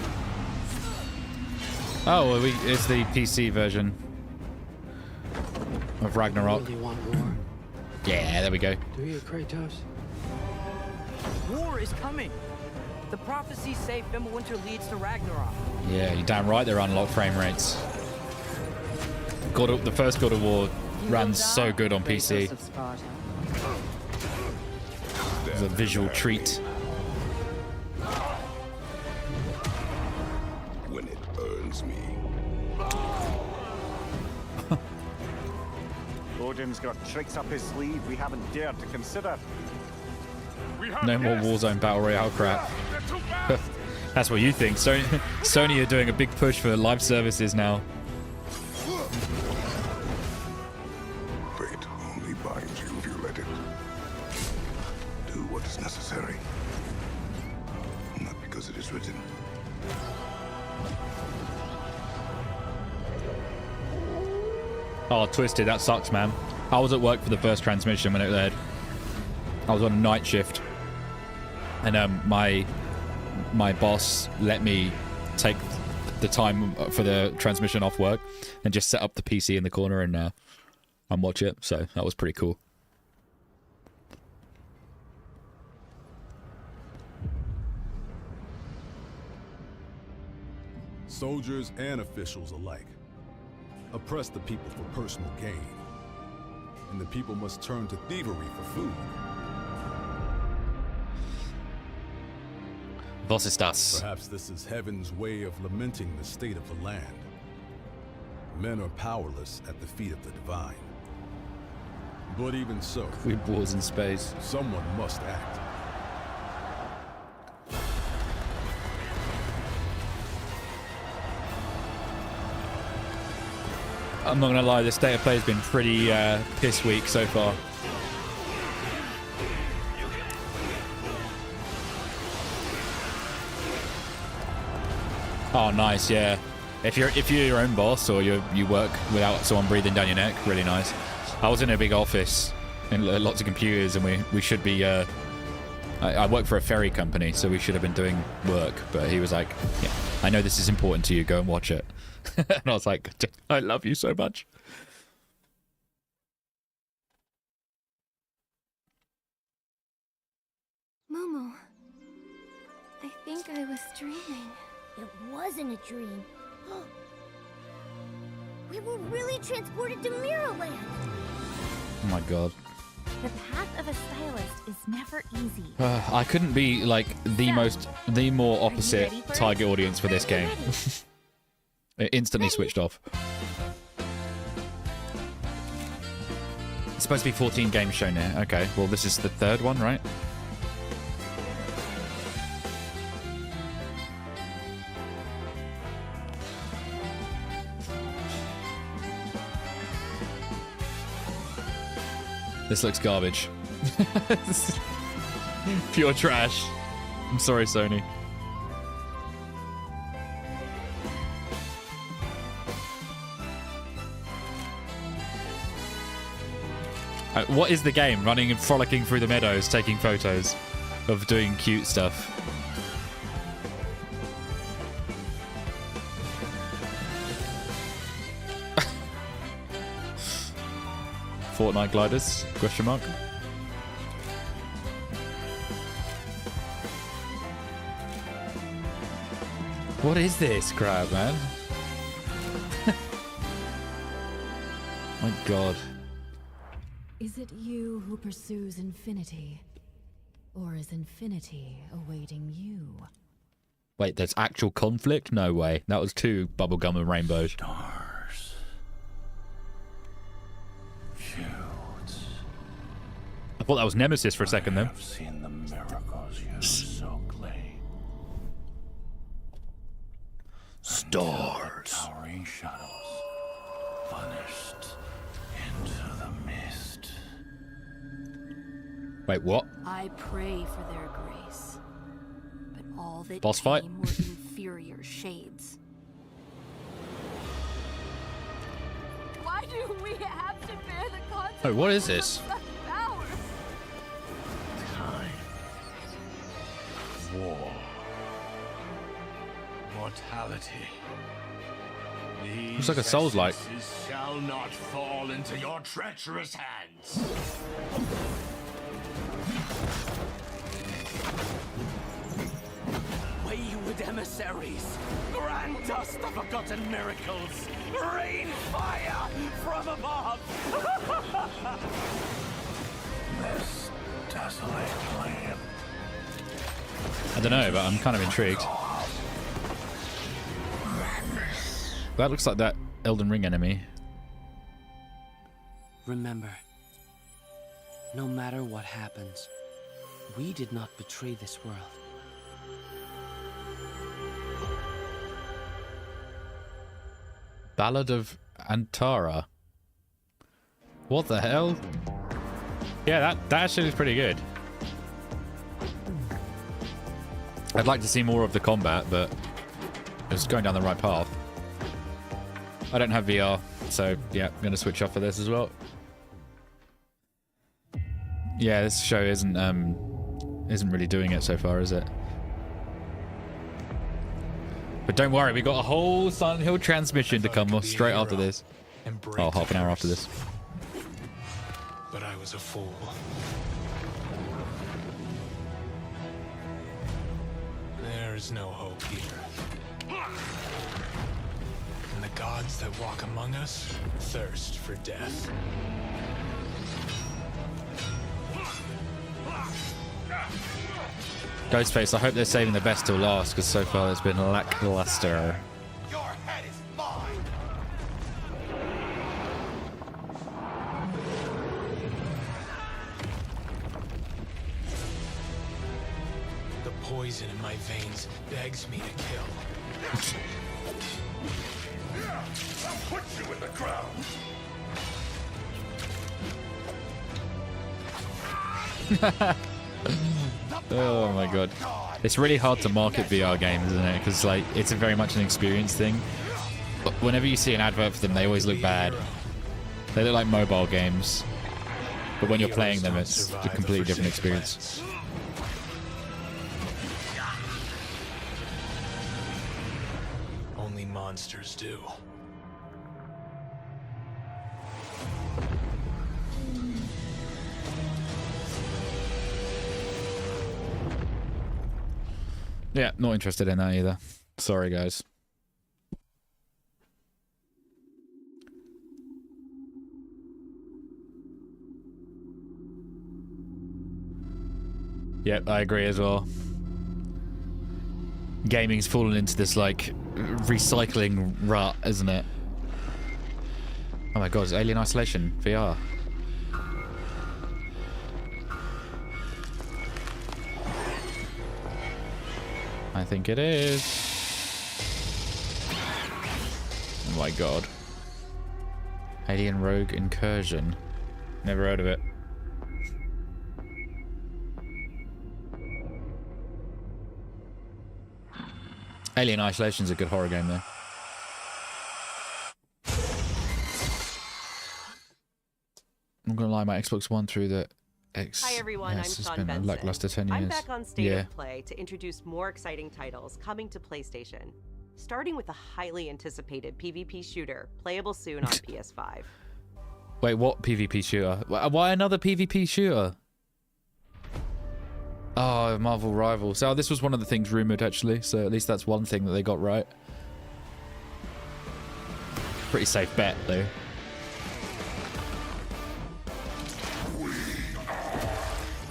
Oh, well, it's the PC version of Ragnarok.
You really want war?
Yeah, there we go.
Do you, Kratos?
War is coming. The prophecies say Fimbulwinter leads to Ragnarok.
Yeah, you're damn right they're unlocked frame rates. The first God of War ran so good on PC. It's a visual treat.
When it burns me.
Odin's got tricks up his sleeve we haven't dared to consider.
No more Warzone Battle Royale crap. That's what you think. Sony are doing a big push for live services now.
Fate only binds you if you let it. Do what is necessary.
Oh, Twisted, that sucks, man. I was at work for the first transmission when it aired. I was on a night shift. And my boss let me take the time for the transmission off work and just set up the PC in the corner and watch it. So that was pretty cool.
Soldiers and officials alike oppress the people for personal gain, and the people must turn to thievery for food.
Was ist das?
Perhaps this is heaven's way of lamenting the state of the land. Men are powerless at the feet of the divine. But even so,
we wars in space.
Someone must act.
I'm not gonna lie, this state of play has been pretty piss weak so far. Oh, nice, yeah. If you're your own boss or you work without someone breathing down your neck, really nice. I was in a big office and lots of computers, and we should be. I work for a ferry company, so we should have been doing work. But he was like, "Yeah, I know this is important to you. Go and watch it." And I was like, "I love you so much."
Momo, I think I was dreaming.
It wasn't a dream. We were really transported to Mirrorland.
Oh my god.
The path of a stylist is never easy.
I couldn't be like the more opposite target audience for this game. It instantly switched off. It's supposed to be 14 games shown here. Okay, well this is the third one, right? This looks garbage. Pure trash. I'm sorry, Sony. What is the game? Running and frolicking through the meadows, taking photos of doing cute stuff. Fortnite gliders? Question mark. What is this crap, man? My god.
Is it you who pursues infinity? Or is infinity awaiting you?
Wait, there's actual conflict? No way. That was too bubblegum and rainbows.
Stars. Feuds.
I thought that was Nemesis for a second, though.
I've seen the miracles you so claim.
Stars.
Towering shadows vanished into the mist.
Wait, what?
I pray for their grace, but all that
Boss fight?
came were inferior shades. Why do we have to bear the consequences?
Oh, what is this?
of such power?
Time. War. Mortality.
Looks like a Souls-like.
These shall not fall into your treacherous hands. Wayward emissaries, grant us the forgotten miracles. Rain fire from above. This desolate land.
I don't know, but I'm kind of intrigued. That looks like that Elden Ring enemy.
Remember, no matter what happens, we did not betray this world.
Ballad of Antara. What the hell? Yeah, that actually is pretty good. I'd like to see more of the combat, but it's going down the right path. I don't have VR. So yeah, I'm gonna switch off for this as well. Yeah, this show isn't really doing it so far, is it? But don't worry, we got a whole Silent Hill transmission to come straight after this. Oh, half an hour after this.
But I was a fool. There is no hope here. And the gods that walk among us thirst for death.
Ghostface, I hope they're saving the best till last, because so far it's been lackluster.
Your head is mine.
The poison in my veins begs me to kill.
I'll put you in the ground.
Oh my god. It's really hard to market VR games, isn't it? Because like, it's a very much an experience thing. But whenever you see an advert for them, they always look bad. They look like mobile games. But when you're playing them, it's a completely different experience.
Only monsters do.
Yeah, not interested in that either. Sorry, guys. Yep, I agree as well. Gaming's fallen into this, like, recycling rut, isn't it? Oh my god, it's Alien Isolation VR. I think it is. Oh my god. Alien Rogue Incursion. Never heard of it. Alien Isolation's a good horror game though. I'm gonna lie, my Xbox One through the X.
Hi everyone, I'm
it's
Sean
been
Benson.
a lackluster 10 years.
I'm back on State
Yeah.
of Play to introduce more exciting titles coming to PlayStation, starting with a highly anticipated PvP shooter, playable soon on PS5.
Wait, what PvP shooter? Why another PvP shooter? Oh, Marvel Rivals. So this was one of the things rumored actually, so at least that's one thing that they got right. Pretty safe bet though.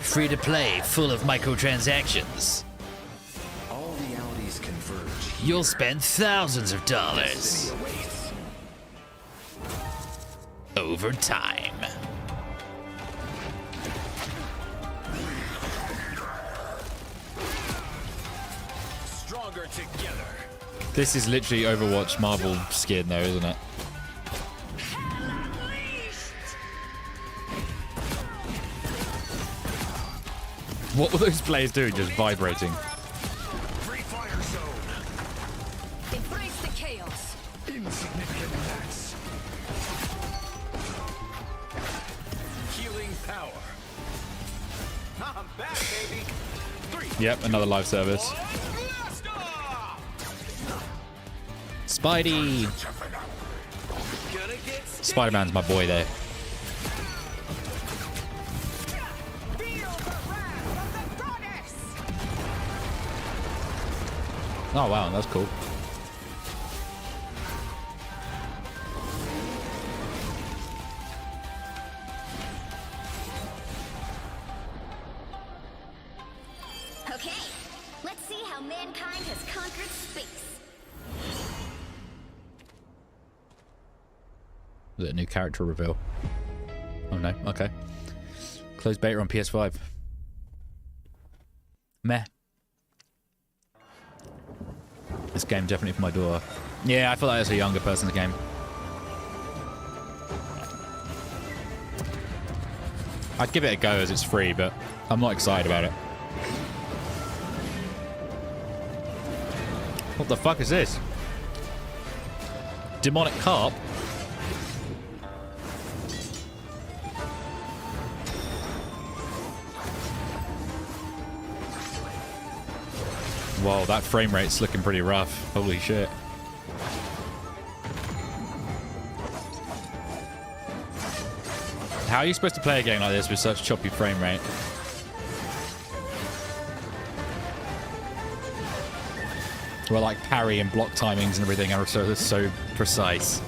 Free to play, full of microtransactions.
All realities converge.
You'll spend thousands of dollars over time.
Stronger together.
This is literally Overwatch Marvel skin though, isn't it? What were those players doing? Just vibrating.
Free fire zone.
Embrace the chaos.
Insignificant attacks. Healing power. I'm back, baby. 3.
Yep, another live service. Spidey! Spider-Man's my boy there. Oh wow, that's cool.
Okay, let's see how mankind has conquered space.
Is it a new character reveal? Oh no, okay. Closed beta on PS5. Meh. This game definitely for my daughter. Yeah, I feel like it's a younger person's game. I'd give it a go as it's free, but I'm not excited about it. What the fuck is this? Demonic carp? Whoa, that frame rate's looking pretty rough. Holy shit. How are you supposed to play a game like this with such choppy frame rate? Well, like parry and block timings and everything are so precise.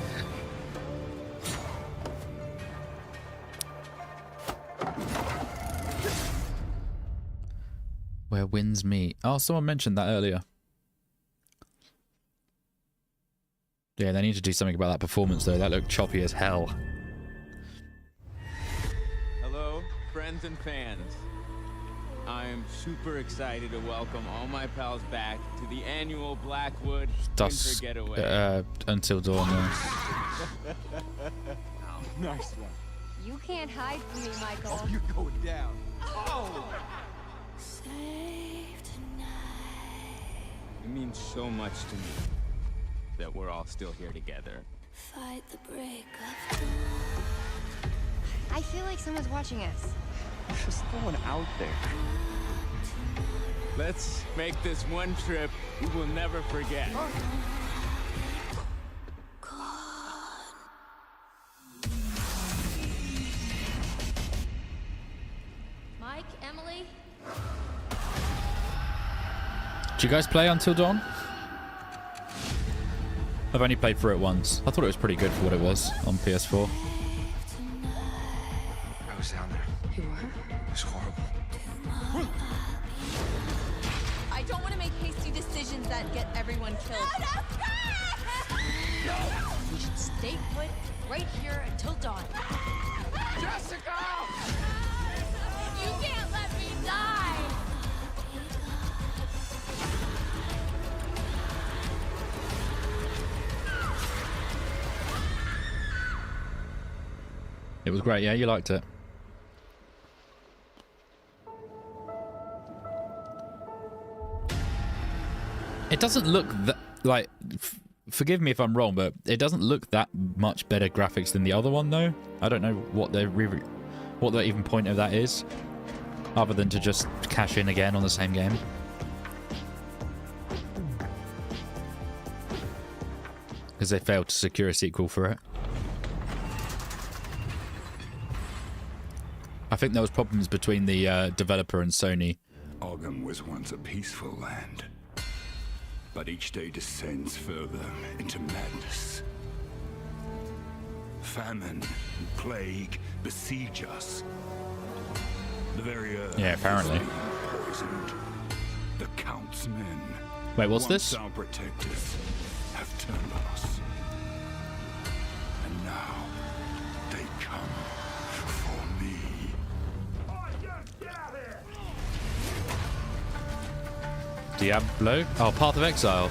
Where winds meet. Oh, someone mentioned that earlier. Yeah, they need to do something about that performance though. That looked choppy as hell.
Hello, friends and fans. I'm super excited to welcome all my pals back to the annual Blackwood Winter Getaway.
Until dawn. Yeah.
Nice one.
You can't hide from me, Michael.
Oh, you're going down. Oh! It means so much to me that we're all still here together.
Fight the break of dawn. I feel like someone's watching us.
There's no one out there. Let's make this one trip we will never forget.
Mike, Emily?
Did you guys play Until Dawn? I've only played through it once. I thought it was pretty good for what it was on PS4.
I was down there.
You were?
It was horrible.
I don't want to make hasty decisions that get everyone killed. No! We should stay put right here until dawn.
Jessica!
You can't let me die!
It was great, yeah, you liked it. It doesn't look that, like, forgive me if I'm wrong, but it doesn't look that much better graphics than the other one, though. I don't know what the even point of that is, other than to just cash in again on the same game. Because they failed to secure a sequel for it. I think there was problems between the developer and Sony.
Ogum was once a peaceful land, but each day descends further into madness. Famine and plague besiege us. The very earth
apparently.
is being poisoned. The Count's men,
Wait, what's
once
this?
our protectors, have turned on us. And now they come for me.
Diablo? Oh, Path of Exile.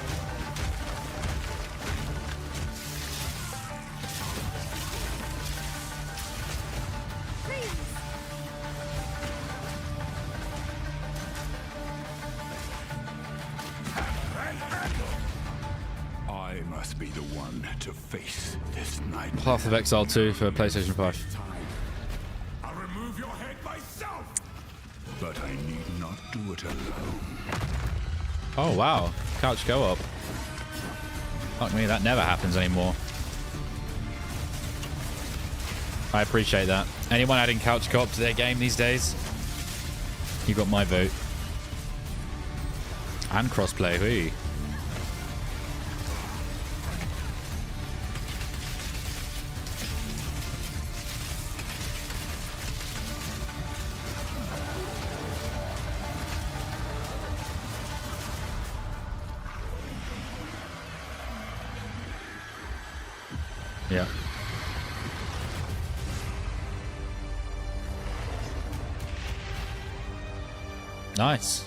I must be the one to face this night.
Path of Exile 2 for PlayStation 5.
I'll remove your head myself. But I need not do it alone.
Oh, wow. Couch co-op. Fuck me, that never happens anymore. I appreciate that. Anyone adding couch co-op to their game these days? You got my vote. And crossplay, whee. Yeah. Nice.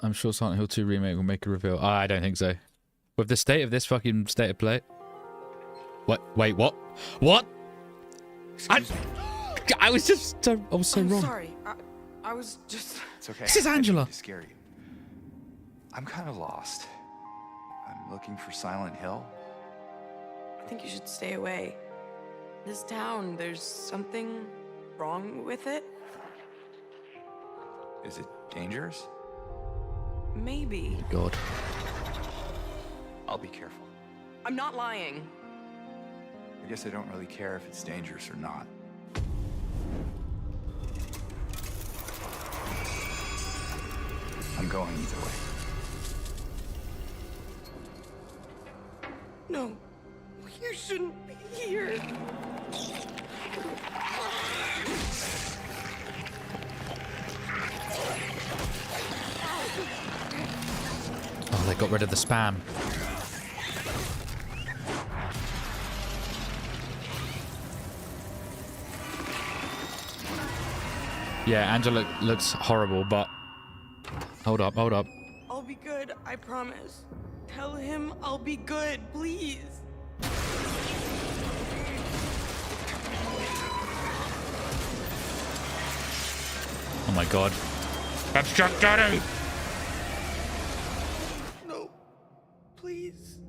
I'm sure Silent Hill 2 Remake will make a reveal. I don't think so. With the state of this fucking state of play. What? Wait, what? What? I was just I was so wrong.
Sorry. I was just...
It's okay.
This is Angela.
I didn't mean to scare you. I'm kind of lost. I'm looking for Silent Hill.
I think you should stay away. This town, there's something wrong with it.
Is it dangerous?
Maybe.
God.
I'll be careful.
I'm not lying.
I guess I don't really care if it's dangerous or not. I'm going either way.
No, you shouldn't be here.
Oh, they got rid of the spam. Yeah, Angela looks horrible, but hold up, hold up.
I'll be good, I promise. Tell him I'll be good, please.
Oh my god. That's just Johnny!
No, please.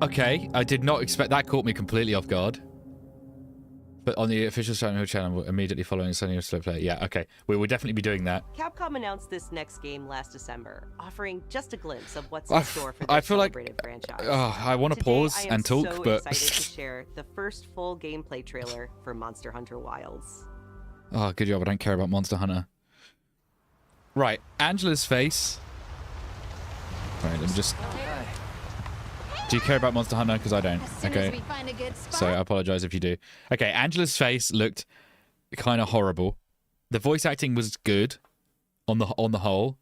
Okay, I did not expect that. Caught me completely off guard. But on the official Silent Hill channel, immediately following Silent Hill Slow Play. Yeah, okay. We will definitely be doing that.
Capcom announced this next game last December, offering just a glimpse of what's in store for their celebrated franchise.
I want to pause and talk,
so
but...
excited to share the first full gameplay trailer for Monster Hunter Wilds.
Oh, good job. I don't care about Monster Hunter. Right, Angela's face. Right, let me just... Do you care about Monster Hunter? Because I don't. Okay. So I apologize if you do. Okay, Angela's face looked kind of horrible. The voice acting was good on the whole.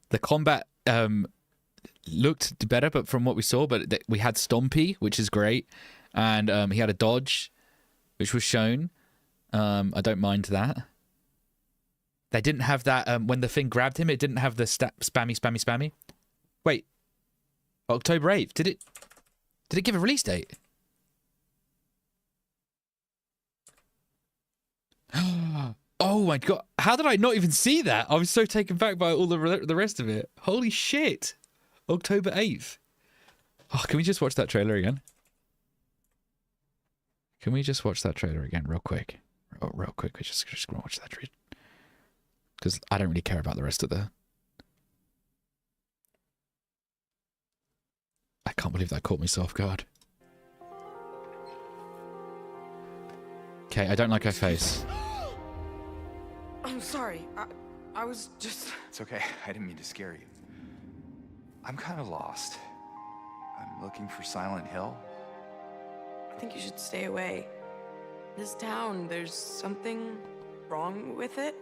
The combat looked better, but from what we saw, but we had Stompy, which is great, and he had a dodge, which was shown. I don't mind that. They didn't have that when the thing grabbed him. It didn't have the spammy. Wait. October 8th. Did it give a release date? Oh my god. How did I not even see that? I was so taken back by all the rest of it. Holy shit. October 8th. Oh, can we just watch that trailer again? Can we just watch that trailer again real quick? Real quick. We're just going to watch that trailer. Because I don't really care about the rest of the... I can't believe that caught me so off guard. Okay, I don't like her face.
I'm sorry. I was just...
It's okay. I didn't mean to scare you. I'm kind of lost. I'm looking for Silent Hill.
I think you should stay away. This town, there's something wrong with it.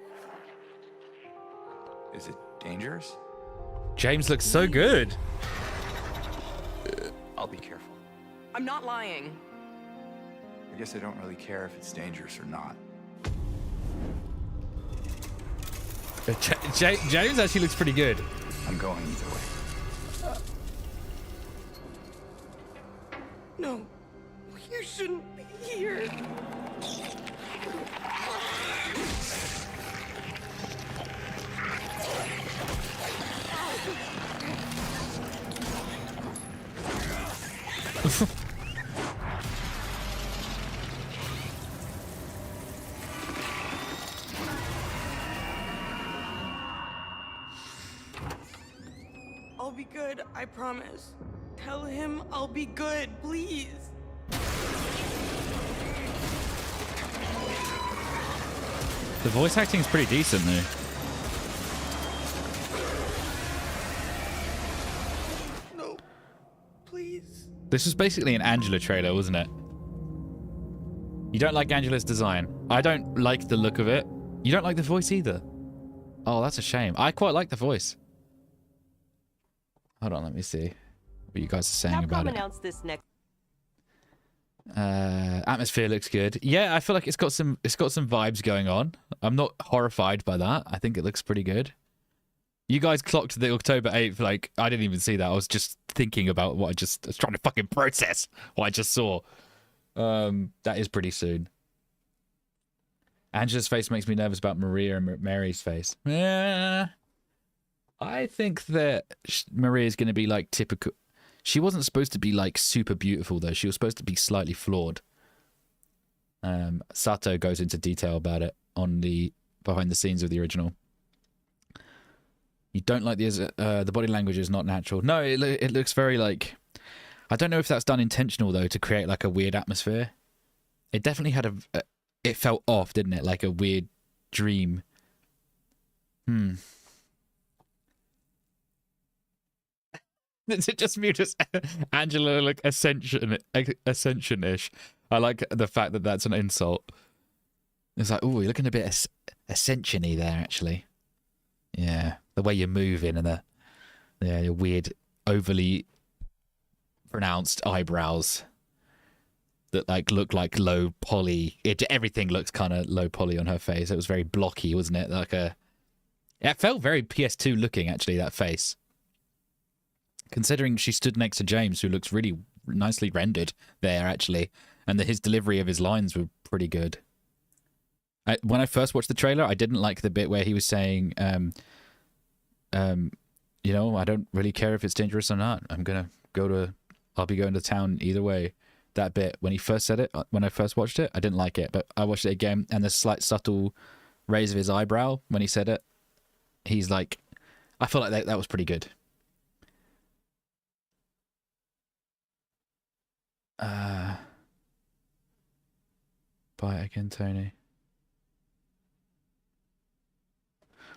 Is it dangerous?
James looks so good.
I'll be careful.
I'm not lying.
I guess I don't really care if it's dangerous or not.
James actually looks pretty good.
I'm going either way.
No, you shouldn't be here. I'll be good, I promise. Tell him I'll be good, please.
The voice acting is pretty decent, though.
No, please.
This was basically an Angela trailer, wasn't it? You don't like Angela's design. I don't like the look of it. You don't like the voice either. Oh, that's a shame. I quite like the voice. Hold on, let me see what you guys are saying about it.
Capcom announced this next.
Atmosphere looks good. Yeah, I feel like it's got some vibes going on. I'm not horrified by that. I think it looks pretty good. You guys clocked the October 8th, like, I didn't even see that. I was just thinking about what I was trying to fucking process what I just saw. That is pretty soon. Angela's face makes me nervous about Maria and Mary's face. Yeah. I think that Maria's going to be like typical. She wasn't supposed to be like super beautiful though. She was supposed to be slightly flawed. Sato goes into detail about it on the behind the scenes of the original. You don't like the body language is not natural. No, it looks very like... I don't know if that's done intentional, though, to create like a weird atmosphere. It definitely had it felt off, didn't it? Like a weird dream. Is it just mute as Angela like ascension-ish? I like the fact that that's an insult. It's like, oh, you're looking a bit ascension-y there, actually. Yeah, the way you're moving and your weird, overly pronounced eyebrows that like look like low poly. Everything looks kind of low poly on her face. It was very blocky, wasn't it? It felt very PS2 looking, actually, that face. Considering she stood next to James, who looks really nicely rendered there, actually, and his delivery of his lines were pretty good. When I first watched the trailer, I didn't like the bit where he was saying, you know, I don't really care if it's dangerous or not. I'll be going to town either way. That bit, when he first said it, when I first watched it, I didn't like it, but I watched it again, and the slight subtle raise of his eyebrow when he said it, he's like, I feel like that was pretty good. Buy it again, Tony.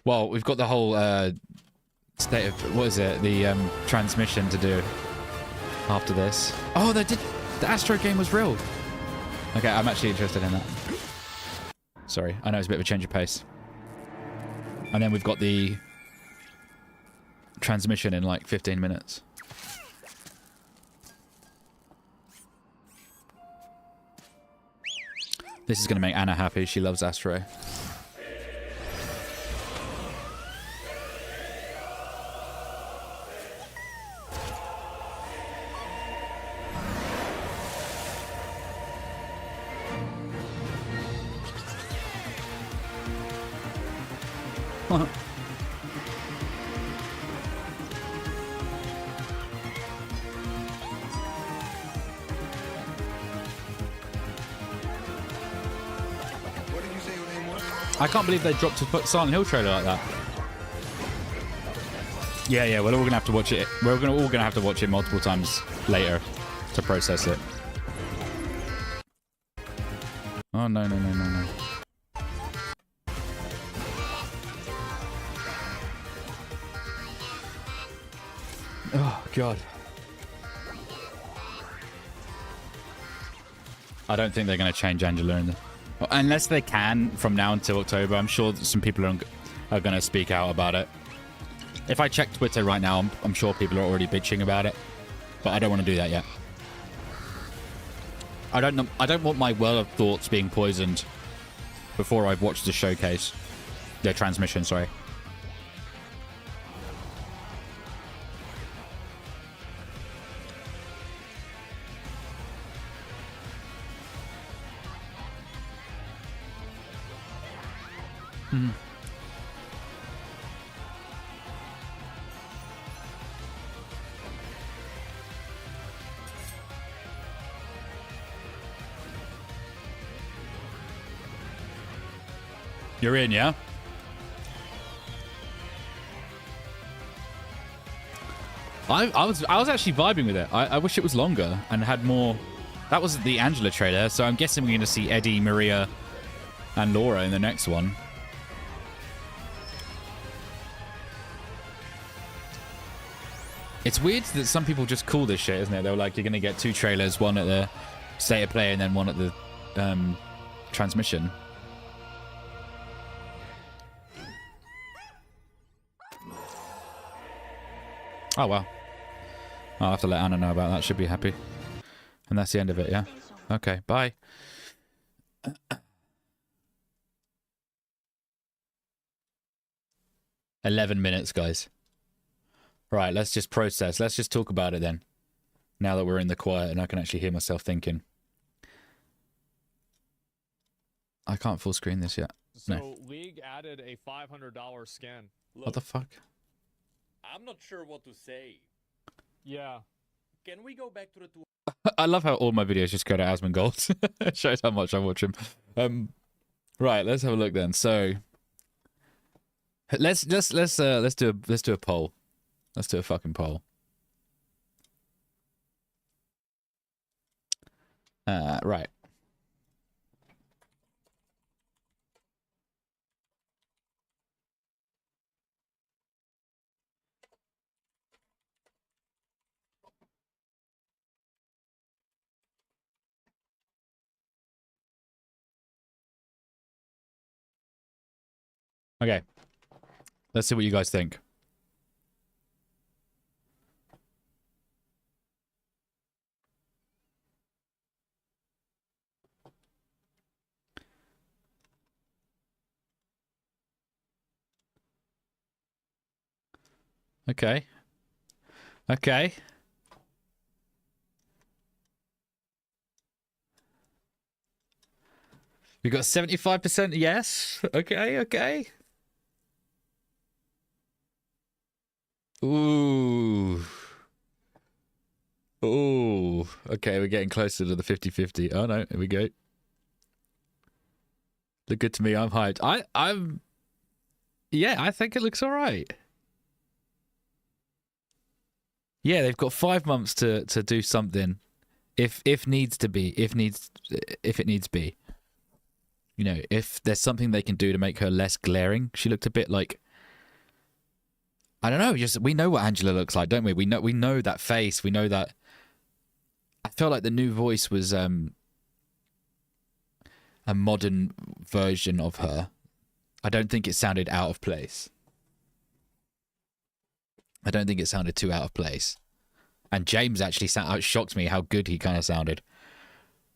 Well, we've got the whole state of, what is it, the transmission to do after this. Oh, the Astro game was real. Okay, I'm actually interested in that. Sorry, I know it's a bit of a change of pace. And then we've got the transmission in like 15 minutes. This is going to make Anna happy. She loves Astro. I can't believe they dropped a Silent Hill trailer like that. Yeah, we're all gonna have to watch it. We're all gonna have to watch it multiple times later to process it. Oh no. Oh god. I don't think they're gonna change Angela in the... Unless they can, from now until October. I'm sure that some people are going to speak out about it. If I check Twitter right now, I'm sure people are already bitching about it. But I don't want to do that yet. I don't want my well of thoughts being poisoned before I've watched the showcase. The transmission, sorry. You're in, yeah? I was actually vibing with it. I wish it was longer and had more. That was the Angela trailer, so I'm guessing we're going to see Eddie, Maria, and Laura in the next one. It's weird that some people just call this shit, isn't it? They're like, you're going to get 2 trailers, one at the state of play and then one at the transmission. Oh, well. I'll have to let Anna know about that. She'll be happy. And that's the end of it, yeah? Okay, bye. "11 minutes, guys. Right, let's just process. Let's just talk about it then. Now that we're in the quiet and I can actually hear myself thinking. I can't full screen this yet.
So
No.
League added a $500 scan.
What the fuck?
I'm not sure what to say. Yeah. Can we go back to the
I love how all my videos just go to Asmongold. It shows how much I watch him. Right, let's have a look then. So let's do a poll. Let's do a fucking poll. Right. Okay. Let's see what you guys think. Okay. Okay. We got 75% yes. Okay, okay. Ooh. Ooh. Okay, we're getting closer to the 50-50. Oh no, here we go. Look good to me. I'm hyped. I'm yeah, I think it looks alright. Yeah, they've got 5 months to do something. If needs to be. If it needs be. You know, if there's something they can do to make her less glaring. She looked a bit like, I don't know, just we know what Angela looks like, don't we? We know that face. We know that. I felt like the new voice was a modern version of her. I don't think it sounded out of place. I don't think it sounded too out of place. And James actually shocked me how good he kind of sounded.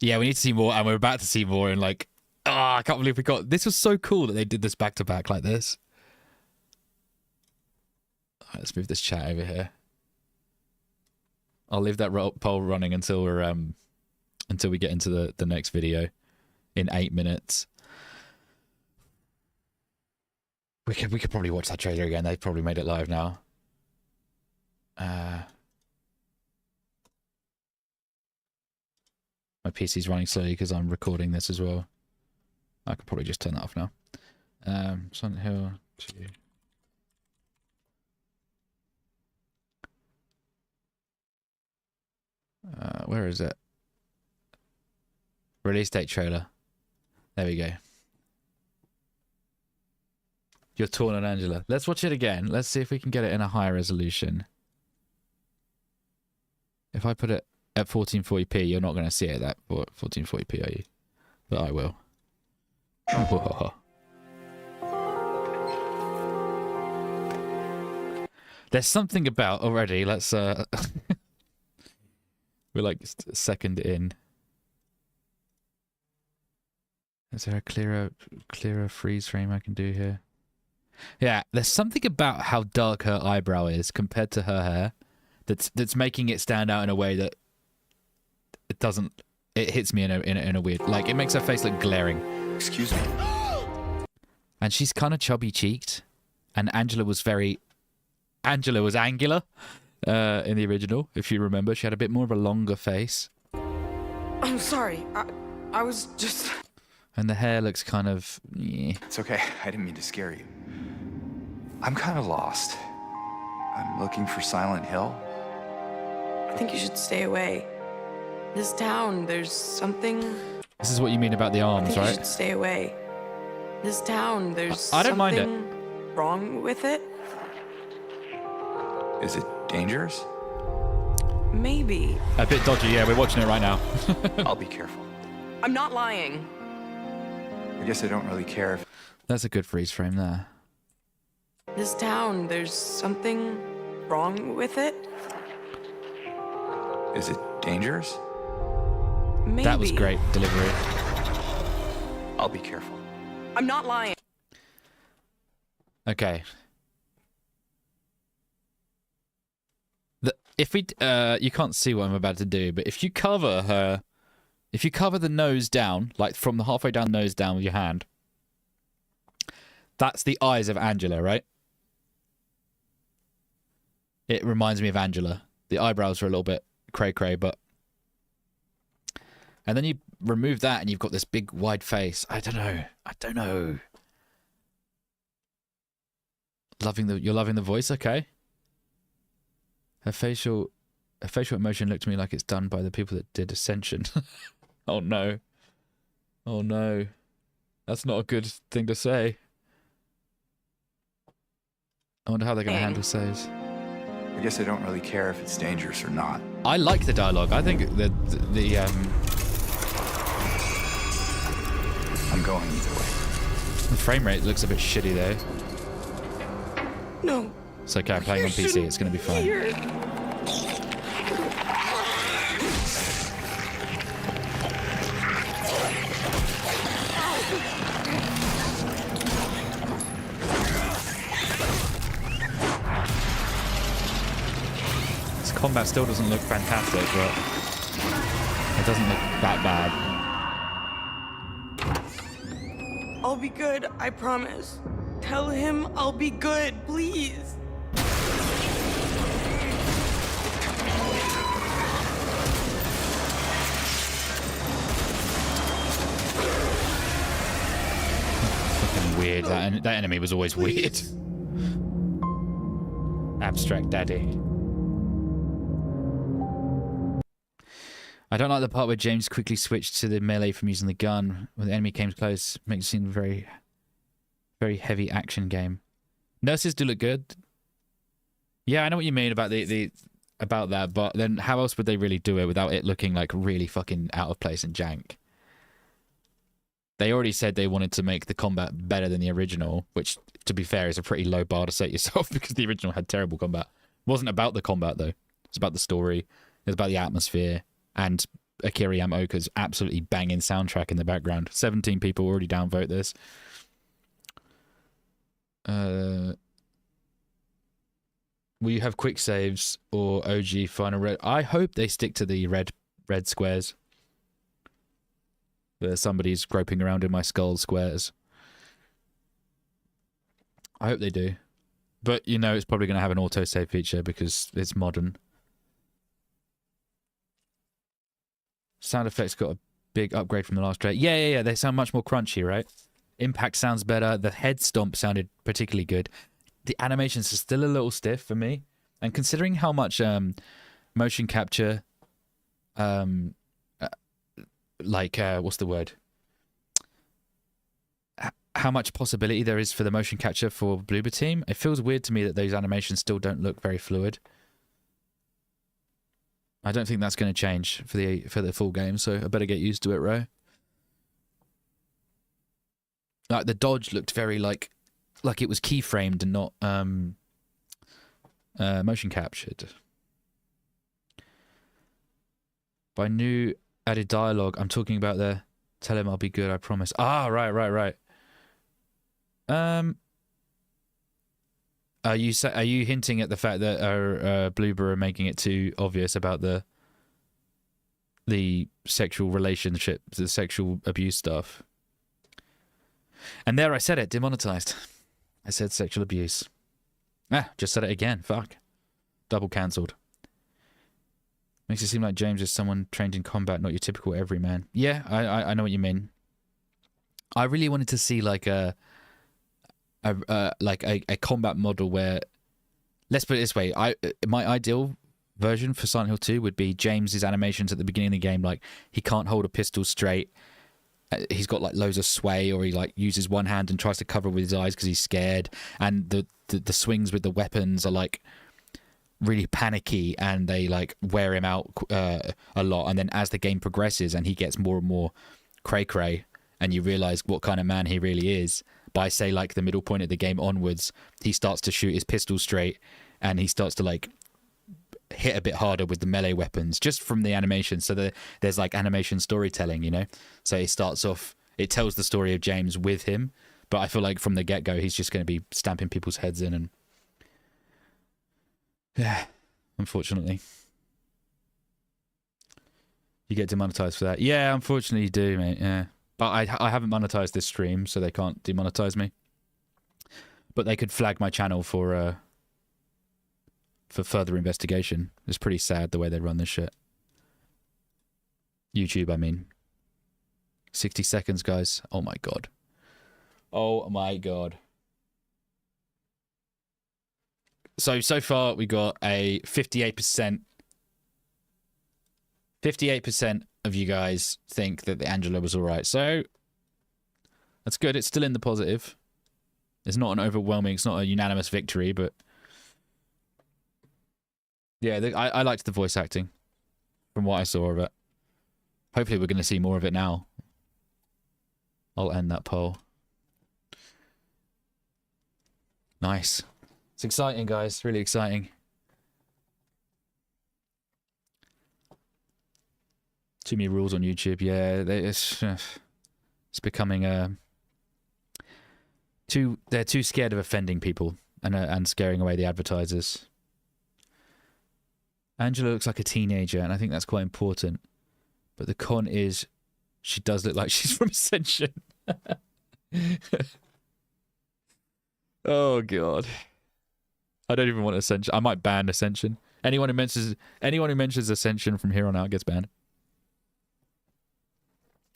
Yeah, we need to see more, and we're about to see more, and like, I can't believe we got... This was so cool that they did this back-to-back like this. All right, let's move this chat over here. I'll leave that poll running until we're until we get into the next video in 8 minutes. We could probably watch that trailer again. They've probably made it live now. My PC's running slowly because I'm recording this as well. I could probably just turn that off now. Silent Hill 2. Where is it? Release date trailer. There we go. You're torn on Angela. Let's watch it again. Let's see if we can get it in a higher resolution. If I put it at 1440p, you're not going to see it at 1440p, are you? But I will. There's something about already. Let's we're like a second in. Is there a clearer freeze frame I can do here? Yeah, there's something about how dark her eyebrow is compared to her hair that's making it stand out in a way that it doesn't. It hits me in a weird, like, it makes her face look glaring.
Excuse me.
And she's kind of chubby cheeked, and Angela was angular in the original, if you remember. She had a bit more of a longer face.
I'm sorry. I was just...
And the hair looks kind of... Yeah.
It's okay. I didn't mean to scare you. I'm kind of lost. I'm looking for Silent Hill.
I think you should stay away. This town, there's something...
This is what you mean about the arms, right?
You should stay away. This town, there's
I don't mind it.
something wrong with it.
Is it dangerous?
Maybe.
A bit dodgy, yeah. We're watching it right now.
I'll be careful.
I'm not lying.
I guess I don't really care if...
That's a good freeze frame there.
This town, there's something wrong with it.
Is it dangerous?
Maybe.
That was great delivery.
I'll be careful.
I'm not lying.
Okay. If we, you can't see what I'm about to do, but if you cover her, if you cover the nose down, like from the halfway down nose down with your hand, that's the eyes of Angela, right? It reminds me of Angela. The eyebrows are a little bit cray-cray, but And then you remove that and you've got this big wide face. I don't know. You're loving the voice, okay? Her facial emotion looked to me like it's done by the people that did Ascension. Oh no. Oh no. That's not a good thing to say. I wonder how they're going to handle saves.
I guess I don't really care if it's dangerous or not.
I like the dialogue. I think
I'm going either way.
the frame rate looks a bit shitty though.
No.
It's okay, I'm playing on PC. It's going to be fine. Combat still doesn't look fantastic, but it doesn't look that bad.
I'll be good, I promise. Tell him I'll be good, please.
Fucking weird. That enemy was always weird. Abstract Daddy. I don't like the part where James quickly switched to the melee from using the gun. When the enemy came close, makes it seem very, very heavy action game. Nurses do look good. Yeah, I know what you mean about about that, but then how else would they really do it without it looking like really fucking out of place and jank? They already said they wanted to make the combat better than the original, which, to be fair, is a pretty low bar to set yourself because the original had terrible combat. It wasn't about the combat, though. It's about the story. It was about the atmosphere. And Akira Yamaoka's absolutely banging soundtrack in the background. 17 people already downvote this. Will you have quick saves or OG final red? I hope they stick to the red squares. Somebody's groping around in my skull squares. I hope they do. But, you know, it's probably going to have an autosave feature because it's modern. Sound effects got a big upgrade from the last trailer. Yeah. They sound much more crunchy, right? Impact sounds better. The head stomp sounded particularly good. The animations are still a little stiff for me. And considering how much motion capture, what's the word? How much possibility there is for the motion capture for Bloober Team, it feels weird to me that those animations still don't look very fluid. I don't think that's going to change for the full game, so I better get used to it, Ro. Like the dodge looked very like it was keyframed and not motion captured. By new added dialogue, I'm talking about the "Tell him I'll be good, I promise." Ah, right. Are you hinting at the fact that Bloober are making it too obvious about the sexual relationships, the sexual abuse stuff? And there I said it, demonetized. I said sexual abuse. Just said it again. Fuck. Double cancelled. Makes it seem like James is someone trained in combat, not your typical everyman. Yeah, I know what you mean. I really wanted to see like a combat model where, let's put it this way, my ideal version for Silent Hill 2 would be James's animations at the beginning of the game, like he can't hold a pistol straight, he's got like loads of sway, or he like uses one hand and tries to cover with his eyes because he's scared, and the swings with the weapons are like really panicky and they like wear him out a lot, and then as the game progresses and he gets more and more cray and you realize what kind of man he really is, by say like the middle point of the game onwards, he starts to shoot his pistol straight and he starts to like hit a bit harder with the melee weapons just from the animation. So there's like animation storytelling, you know? So it starts off, it tells the story of James with him, but I feel like from the get-go he's just going to be stamping people's heads in, and yeah, unfortunately. You get demonetized for that. Yeah, unfortunately you do, mate, yeah. But I haven't monetized this stream, so they can't demonetize me. But they could flag my channel for further investigation. It's pretty sad the way they run this shit. YouTube, I mean. 60 seconds, guys. Oh my god. Oh my god. So far we got a 58%. 58% of you guys think that the Angela was alright. So that's good. It's still in the positive. It's not an overwhelming, it's not a unanimous victory, but yeah, I liked the voice acting from what I saw of it. Hopefully we're going to see more of it now. I'll end that poll. Nice. It's exciting, guys. Really exciting. Too many rules on YouTube. Yeah, it's becoming they're too scared of offending people and scaring away the advertisers. Angela looks like a teenager, and I think that's quite important. But the con is, she does look like she's from Ascension. Oh god, I don't even want Ascension. I might ban Ascension. Anyone who mentions Ascension from here on out gets banned.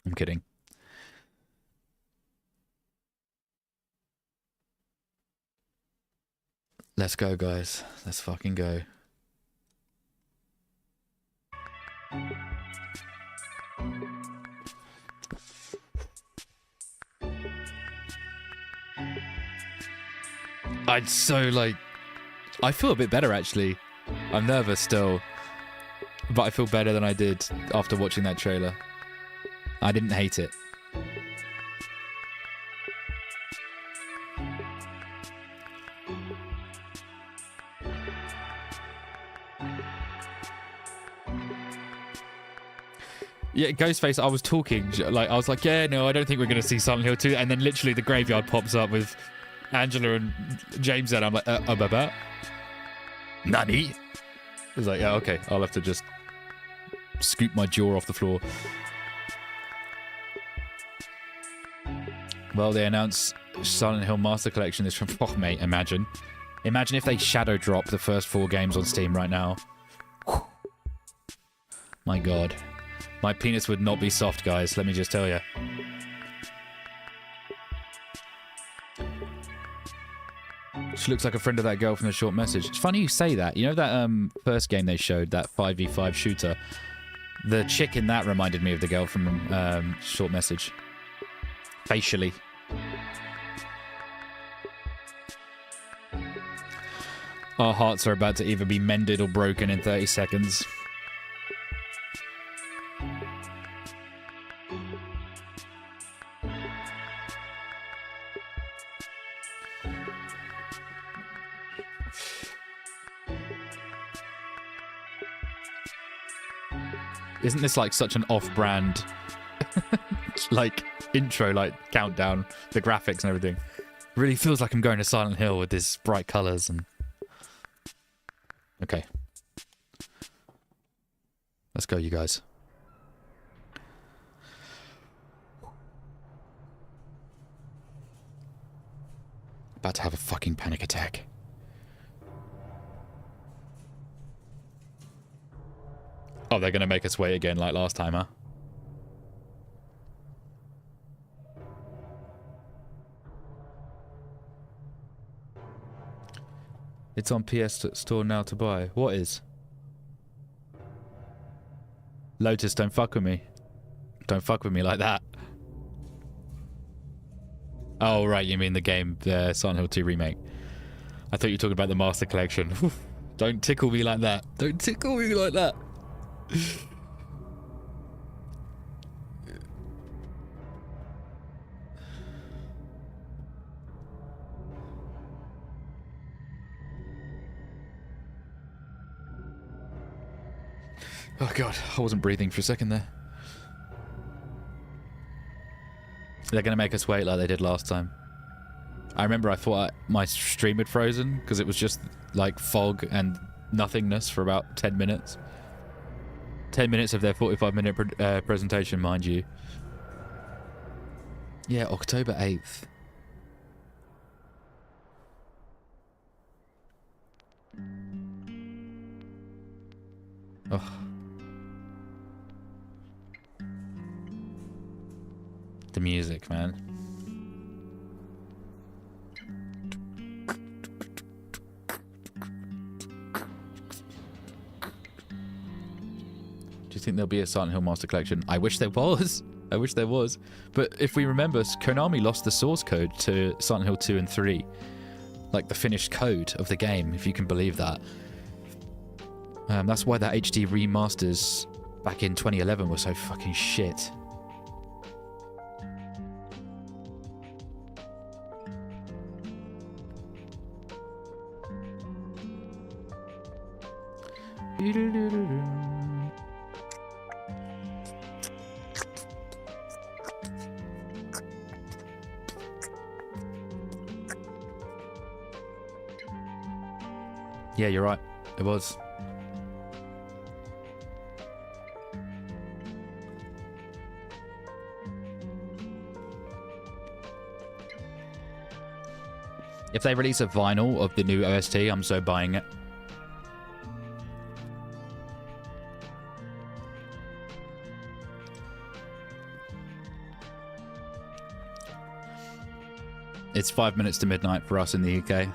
I'm kidding. Let's go, guys. Let's fucking go. I'd so like... I feel a bit better, actually. I'm nervous still. But I feel better than I did after watching that trailer. I didn't hate it. Yeah, Ghostface, I was talking, like, I was like, yeah, no, I don't think we're going to see Silent Hill 2. And then literally the graveyard pops up with Angela and James and I'm like, Baba? Nani? I was like, yeah, okay, I'll have to just scoop my jaw off the floor. Well, they announced Silent Hill Master Collection is from... Oh, mate, imagine. Imagine if they shadow drop the first 4 games on Steam right now. Whew. My god. My penis would not be soft, guys, let me just tell you. She looks like a friend of that girl from the short message. It's funny you say that. You know that first game they showed, that 5v5 shooter? The chick in that reminded me of the girl from short message. Facially. Our hearts are about to either be mended or broken in 30 seconds. Isn't this like such an off-brand like intro, like countdown, the graphics and everything? Really feels like I'm going to Silent Hill with these bright colors and... Okay. Let's go, you guys. About to have a fucking panic attack. Oh, they're gonna make us wait again like last time, huh? It's on PS Store now to buy. What is? Lotus, don't fuck with me. Don't fuck with me like that. Oh, right, you mean the game, the Silent Hill 2 remake. I thought you were talking about the Master Collection. Don't tickle me like that. Don't tickle me like that. Oh god, I wasn't breathing for a second there. They're gonna make us wait like they did last time. I remember I thought my stream had frozen because it was just like fog and nothingness for about 10 minutes. 10 minutes of their 45-minute presentation, mind you. Yeah, October 8th. Oh. The music, man. Do you think there'll be a Silent Hill Master Collection? I wish there was. I wish there was. But if we remember, Konami lost the source code to Silent Hill 2 and 3. Like the finished code of the game, if you can believe that. That's why that HD remasters back in 2011 were so fucking shit. Yeah, you're right. It was. If they release a vinyl of the new OST, I'm so buying it. It's 5 minutes to midnight for us in the UK.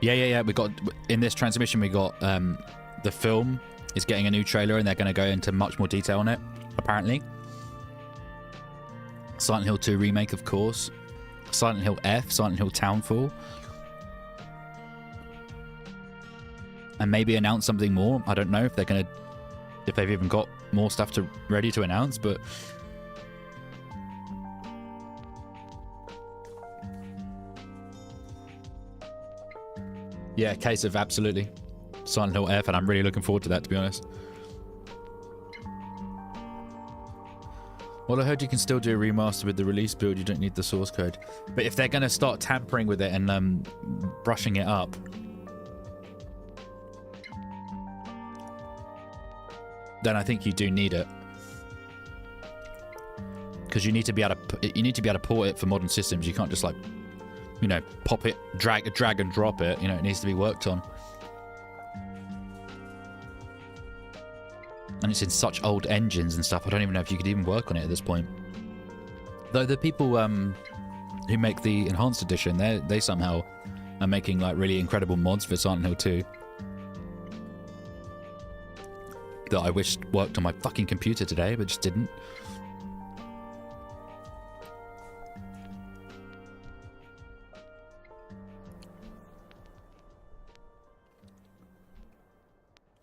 Yeah. We got, in this transmission, we got the film is getting a new trailer and they're going to go into much more detail on it, apparently. Silent Hill 2 Remake, of course. Silent Hill F, Silent Hill Townfall. And maybe announce something more. I don't know if they're going to, if they've even got more stuff ready to announce, but yeah, case of absolutely Silent Hill F, and I'm really looking forward to that, to be honest. Well, I heard you can still do a remaster with the release build. You don't need the source code. But if they're going to start tampering with it and brushing it up, then I think you do need it, because you need to be able to port it for modern systems. You can't just, like, you know, pop it, drag and drop it. You know, it needs to be worked on. And it's in such old engines and stuff. I don't even know if you could even work on it at this point. Though the people who make the enhanced edition, they somehow are making, like, really incredible mods for Silent Hill 2 that I wish worked on my fucking computer today, but just didn't.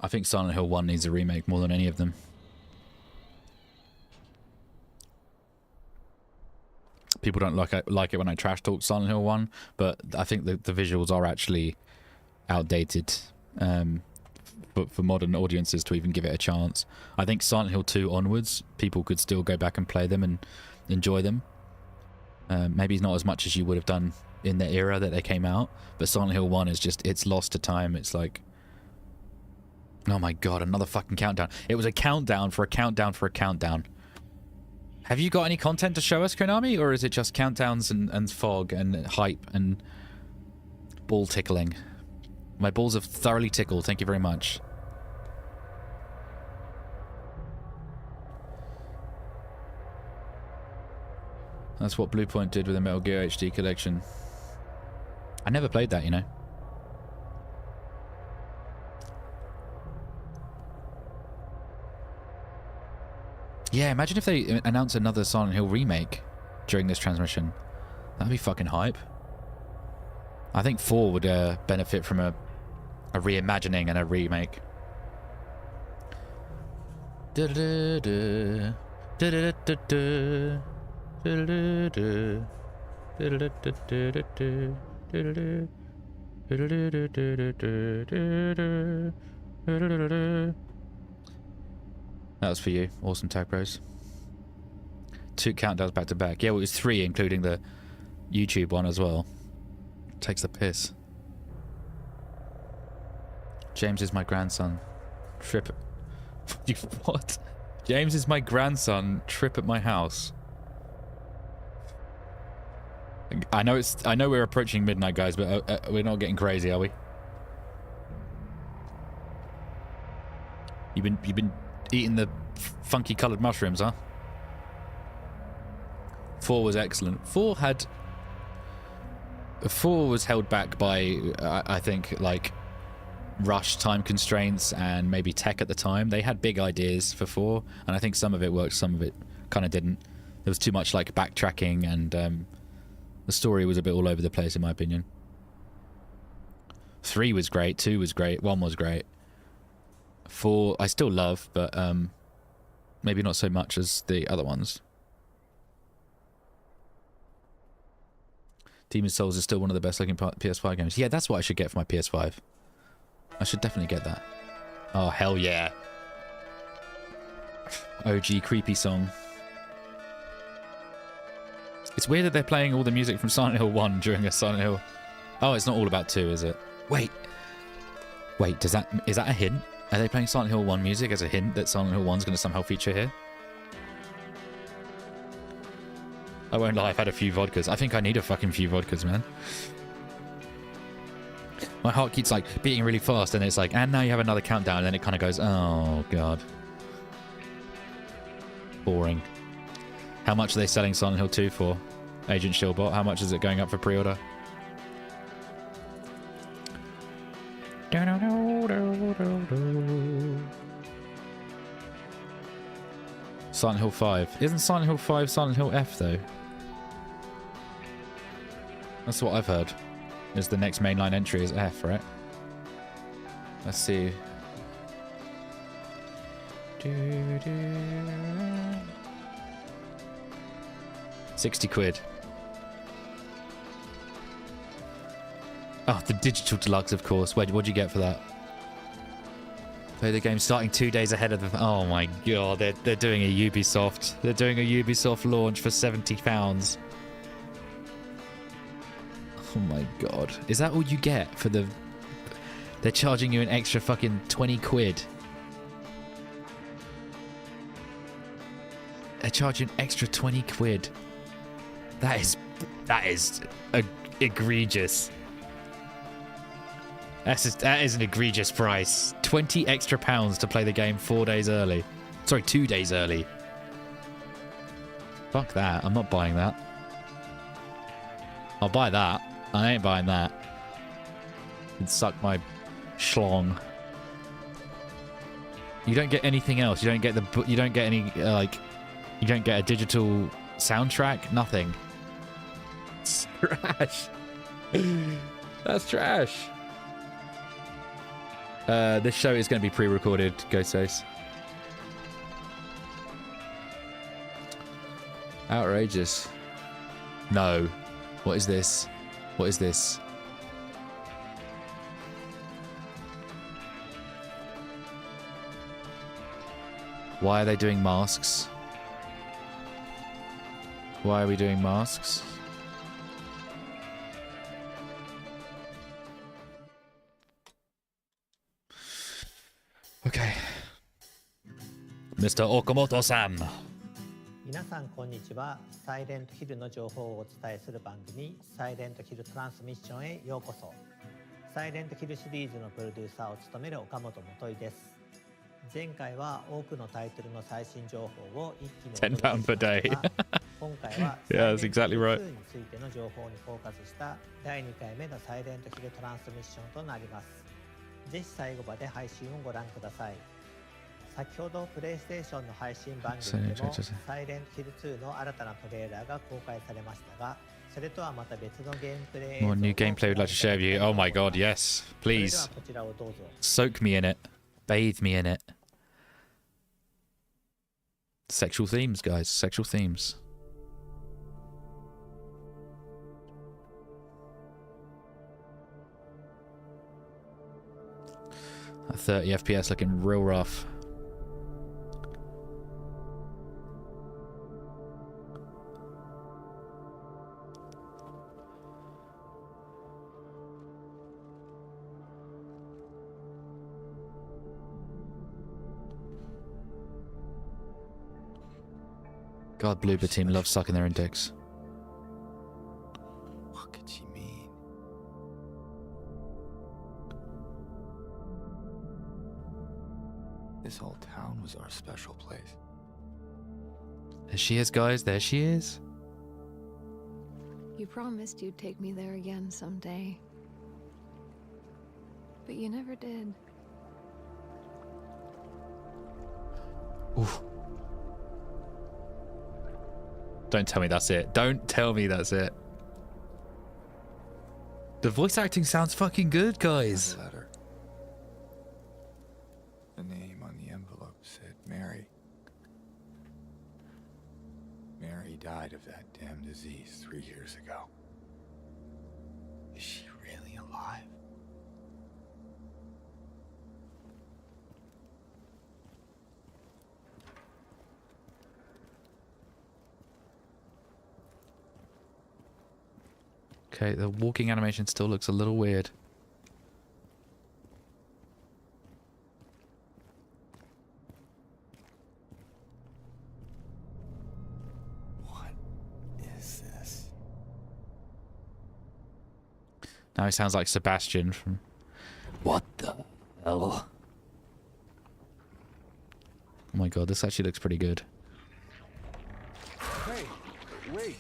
I think Silent Hill 1 needs a remake more than any of them. People don't like it when I trash talk Silent Hill 1, but I think the visuals are actually outdated for modern audiences to even give it a chance. I think Silent Hill 2 onwards, people could still go back and play them and enjoy them. Maybe not as much as you would have done in the era that they came out, but Silent Hill 1 is just, it's lost to time. It's like, oh my god, another fucking countdown. It was a countdown for a countdown for a countdown. Have you got any content to show us, Konami? Or is it just countdowns and fog and hype and ball tickling? My balls have thoroughly tickled, thank you very much. That's what Bluepoint did with the Metal Gear HD collection. I never played that, you know. Yeah, imagine if they announce another Silent Hill remake during this transmission. That'd be fucking hype. I think 4 would benefit from a reimagining and a remake. That was for you. Awesome Tag Bros. 2 countdowns back to back. Yeah, well, it was 3, including the YouTube one as well. Takes the piss. James is my grandson. Trip. What? James is my grandson. Trip at my house. I know we're approaching midnight, guys, but we're not getting crazy, are we? You've been eating the funky coloured mushrooms, huh? 4 was excellent. 4 was held back by, I think, like, rush time constraints and maybe tech at the time. They had big ideas for 4, and I think some of it worked, some of it kind of didn't. There was too much, like, backtracking, and the story was a bit all over the place, in my opinion. 3 was great, 2 was great, 1 was great. 4, I still love, but maybe not so much as the other ones. Demon's Souls is still one of the best looking PS5 games. Yeah, that's what I should get for my PS5. I should definitely get that. Oh, hell yeah. OG creepy song. It's weird that they're playing all the music from Silent Hill 1 during a Silent Hill... Oh, it's not all about 2, is it? Wait, is that a hint? Are they playing Silent Hill 1 music as a hint that Silent Hill 1's going to somehow feature here? I won't lie, I've had a few vodkas. I think I need a fucking few vodkas, man. My heart keeps, like, beating really fast, and it's like, and now you have another countdown, and then it kind of goes, oh, God. Boring. How much are they selling Silent Hill 2 for? Agent Shieldbot, how much is it going up for pre-order? Silent Hill 5. Isn't Silent Hill 5 Silent Hill F, though? That's what I've heard. Is the next mainline entry is F, right? Let's see. 60 quid. Oh, the digital deluxe, of course. What'd you get for that? Play the game starting 2 days ahead of the... Oh my god, they're doing a Ubisoft. They're doing a Ubisoft launch for £70. Oh my god. Is that all you get for the... They're charging you an extra fucking 20 quid. They're charging an extra 20 quid. That is egregious. That is an egregious price. 20 extra pounds to play the game 4 days early. Sorry, 2 days early. Fuck that. I'm not buying that. I'll buy that. I ain't buying that. It'd suck my schlong. You don't get anything else. You don't get the. You don't get any like. You don't get a digital soundtrack. Nothing. It's trash. That's trash. This show is going to be pre-recorded, Ghostface. Outrageous. No. What is this? What is this? Why are they doing masks? Why are we doing masks? Okay. Mr. Okamoto-san.
皆さんこんにちは。サイレントヒルの情報をお伝えする番組サイレントヒルトランスミッションへようこそ。サイレントヒルシリーズのプロデューサーを務める岡本元井です。前回は多くのタイトルの最新情報を一気にお届けしましたが、今回はサイレントヒル2についての情報にフォーカスした第2回目のサイレントヒルトランスミッションとなります。ぜひ最後まで配信をご覧ください。先ほどプレイステーションの配信番組でもサイレントヒル2の新たなトレーラーが公開されましたが、それとはまた別のゲームプレイ映像を
More new gameplay we'd like to share with you. Oh my god, yes. Please. Soak me in it. Bathe me in it. Sexual themes, guys. Sexual themes. At 30 FPS looking real rough. God, Bloober team loves sucking their own dicks.
What could she mean? This whole town was our special.
There she is, guys. There she is.
You promised you'd take me there again someday. But you never did.
Oof. Don't tell me that's it. Don't tell me that's it. The voice acting sounds fucking good, guys.
Letter. The name on the envelope said Mary. Mary died of that damn disease 3 years ago. Is she really alive?
Okay, the walking animation still looks a little weird.
What is this?
Now he sounds like Sebastian from... What the hell? Oh my god, this actually looks pretty good.
Hey, wait.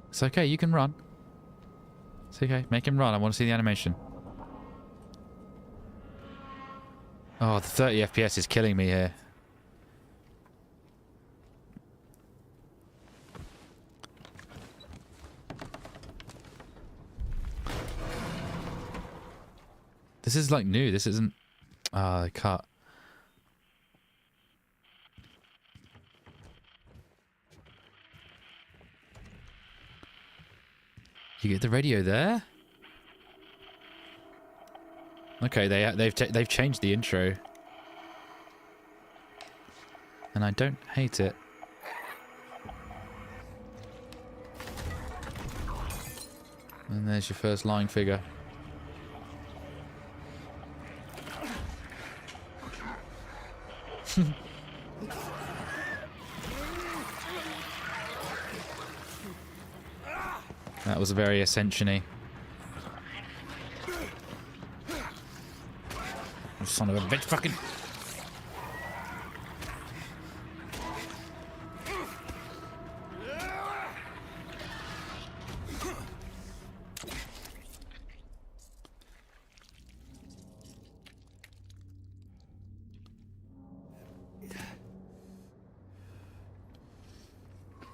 It's okay, you can run. It's okay, make him run. I want to see the animation. Oh, the 30 FPS is killing me here. This is like new. This isn't... Ah, they cut. You get the radio there? Okay, they've changed the intro. And I don't hate it. And there's your first lying figure. That was very Ascension-y. Son of a bitch, fucking...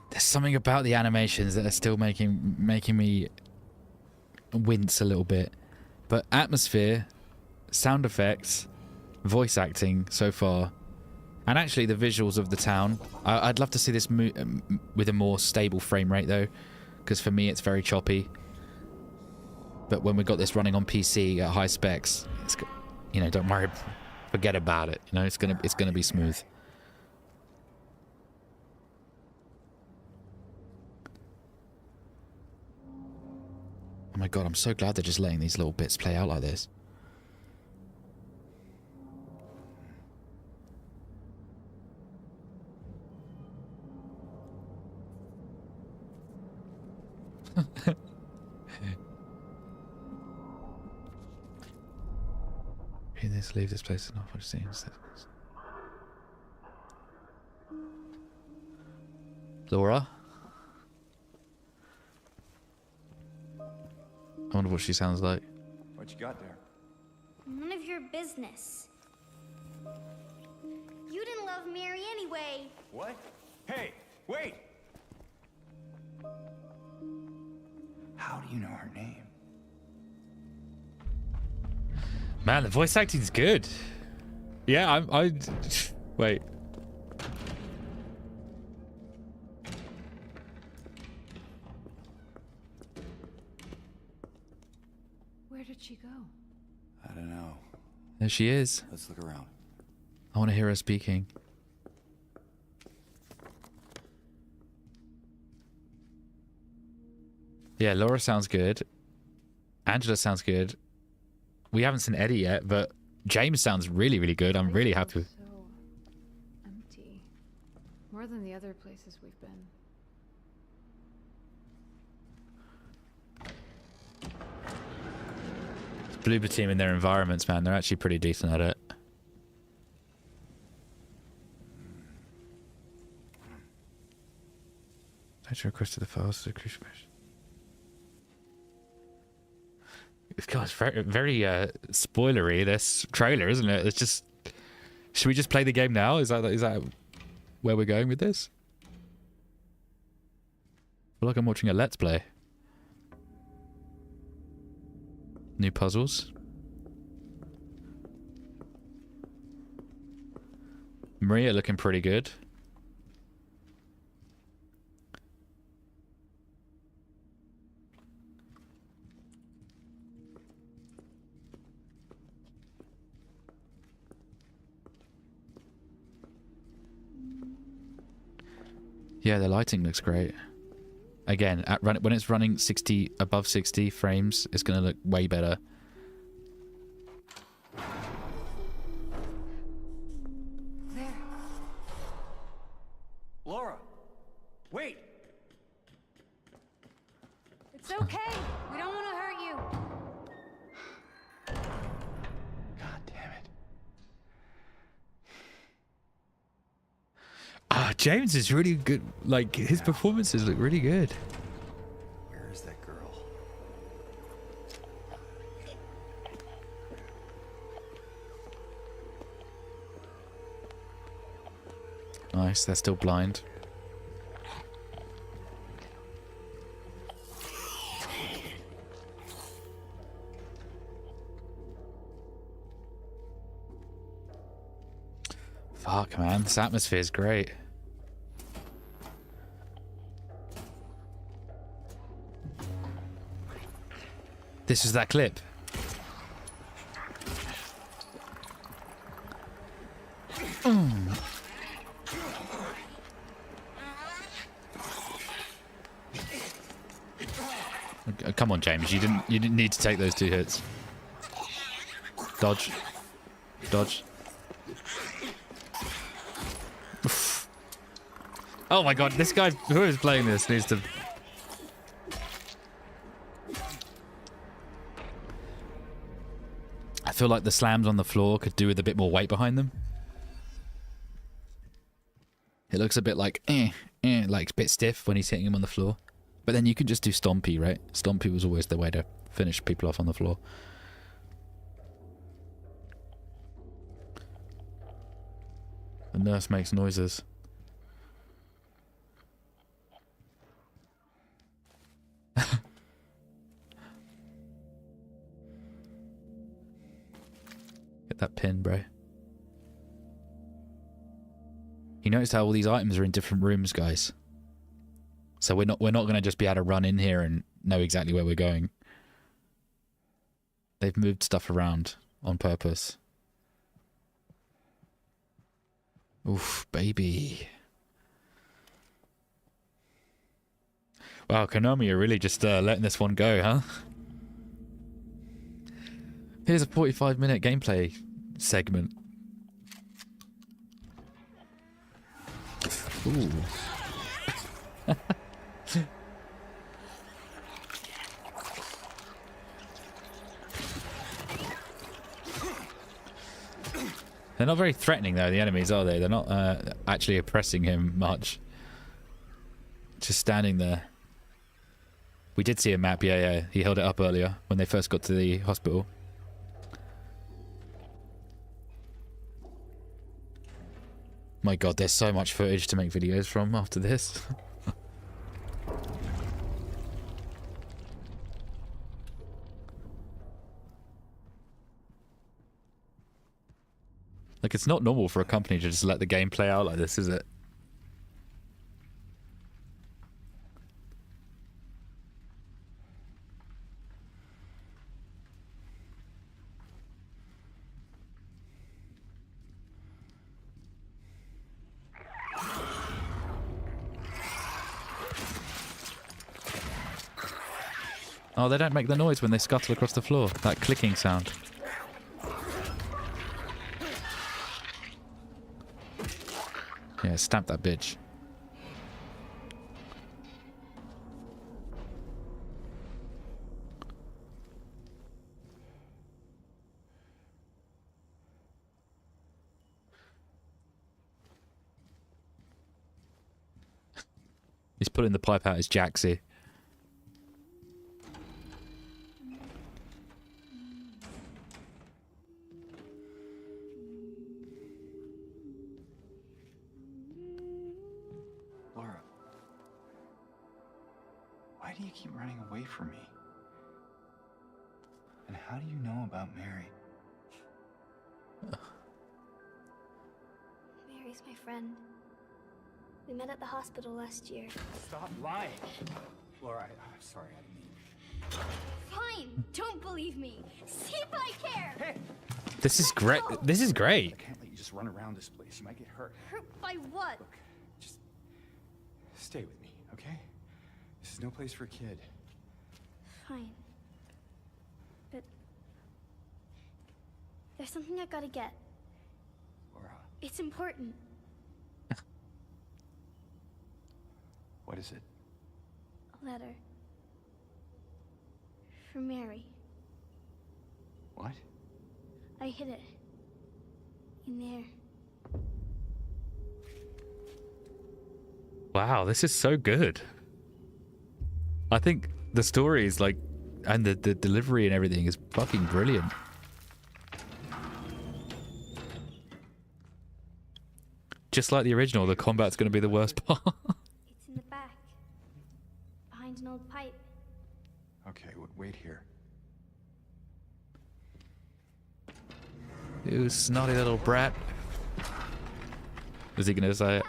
There's something about the animations that are still making me wince a little bit. But atmosphere, sound effects, voice acting so far, and actually the visuals of the town. I'd love to see this with a more stable frame rate though, because for me it's very choppy. But when we got this running on PC at high specs, it's, you know, don't worry, forget about it. You know, it's gonna be smooth. Oh my god, I'm so glad they're just letting these little bits play out like this. Leave this place enough. I've seen Laura? I wonder what she sounds like.
What you got there?
None of your business. You didn't love Mary anyway.
What? Hey, wait! How do you know her name?
Man, the voice acting's good. Yeah, I wait.
Where did she go?
I don't know.
There she is.
Let's look around.
I want to hear her speaking. Yeah, Laura sounds good. Angela sounds good. We haven't seen Eddie yet, but James sounds really, really good. I'm really happy with.
So empty. More than the other places we've been.
Bloober team in their environments, man, they're actually pretty decent at it. Actually requested the files to the crucifixion. God, it's very spoilery, this trailer, isn't it? It's just... Should we just play the game now? Is that where we're going with this? I feel like I'm watching a Let's Play. New puzzles. Maria looking pretty good. Yeah, the lighting looks great. Again, when it's running above 60 frames, it's going to look way better.
There.
Laura, wait!
It's okay. We don't want to hurt you.
God damn it.
James is really good. Like, his performances look really good.
Where is that girl?
Nice, they're still blind. Fuck, man, this atmosphere is great. This is that clip. Come on, James. You didn't need to take those 2 hits. Dodge. Dodge. Oof. Oh my god, this guy who is playing this needs to... I feel like the slams on the floor could do with a bit more weight behind them. It looks a bit like like a bit stiff when he's hitting him on the floor. But then you can just do Stompy, right? Stompy was always the way to finish people off on the floor. The nurse makes noises. Get that pin, bro. You notice how all these items are in different rooms, guys. So we're not going to just be able to run in here and know exactly where we're going. They've moved stuff around on purpose. Oof, baby. Wow, Konami are really just letting this one go, huh? Here's a 45-minute gameplay segment. Ooh. They're not very threatening, though, the enemies, are they? They're not actually oppressing him much. Just standing there. We did see a map, yeah. He held it up earlier when they first got to the hospital. My god, there's so much footage to make videos from after this. Like, it's not normal for a company to just let the game play out like this, is it? Oh, they don't make the noise when they scuttle across the floor. That clicking sound. Yeah, stamp that bitch. He's pulling the pipe out as Jaxie.
Laura, why do you keep running away from me? And how do you know about Mary?
Mary's my friend. We met at the hospital last year.
Stop lying. Laura, I'm sorry, I didn't mean.
Fine, don't believe me. See if I care.
Hey!
This is great. This is great.
I can't let you just run around this place. You might get hurt.
Hurt by what?
Look, just stay with me, okay? This is no place for a kid.
Fine. But there's something I gotta get.
Laura.
It's important.
What is it?
A letter. For Mary.
What?
I hid it. In there.
Wow, this is so good. I think the story is like, and the delivery and everything is fucking brilliant. Just like the original, the combat's going to be the worst part.
It's in the back. Behind an old pipe.
Okay, wait here.
You snotty little brat. Is he going to say it?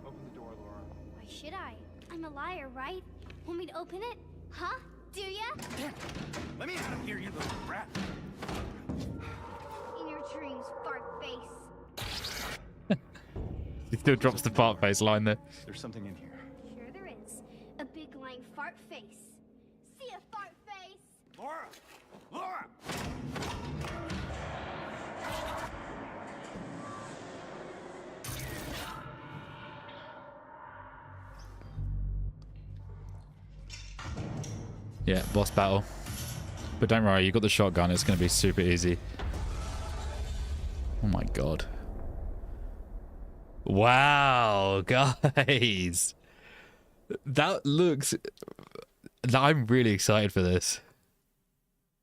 Open the door, Laura.
Why should I? I'm a liar, right? Want me to open it? Huh? Do ya?
Let me out of here, you little brat.
In your dreams, fart face.
He still drops the fart face line there.
There's something in here.
Sure there is. A big lying fart face. See a fart face?
Laura! Laura!
Yeah, boss battle. But don't worry, you got the shotgun. It's going to be super easy. Oh my god. Wow, guys. That looks... I'm really excited for this.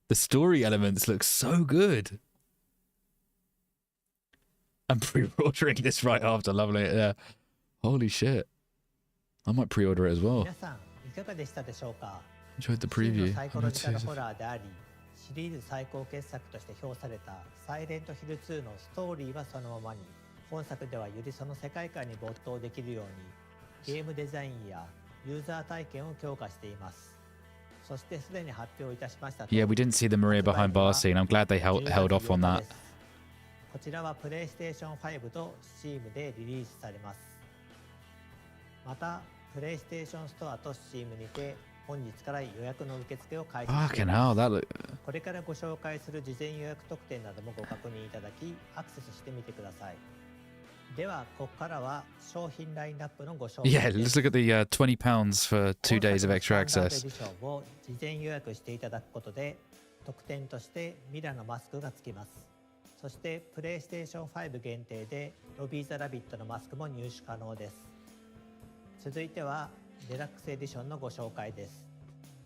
The story elements look so good. I'm pre-ordering this right after. Lovely. Yeah. Holy shit. I might pre-order it as well.
皆さんいかがでしたでしょうか。
Enjoyed the
真の
preview.
サイコロジカルホラーであり、シリーズ最高傑作として評されたサイレントヒル2のストーリーはそのままに、本作ではよりその世界観に没頭できるように、ゲームデザインやユーザー体験を強化しています。そしてすでに発表いたしましたと。
Yeah, we didn't see the Maria behind bar scene. I'm glad they held off on that.
こちらはプレイステーション5と Steam でリリースされます。また、プレイステーションストアと Steam にて本日から予約の受付を開始してい
Fucking
ま
hell,
す。
that look...
これからご紹介する事前予約特典などもご確認いただき、アクセスしてみてください。では、ここからは商品ラインナップのご紹介
Yeah,
です。
let's look at the £20 for 2 days of extra
本作の
access.
スタンダードエディションを事前予約していただくことで、特典としてミラのマスクがつきます。そして、プレイステーション5限定でロビー・ザ・ラビットのマスクも入手可能です。続いては、デラックスエディションのご紹介です。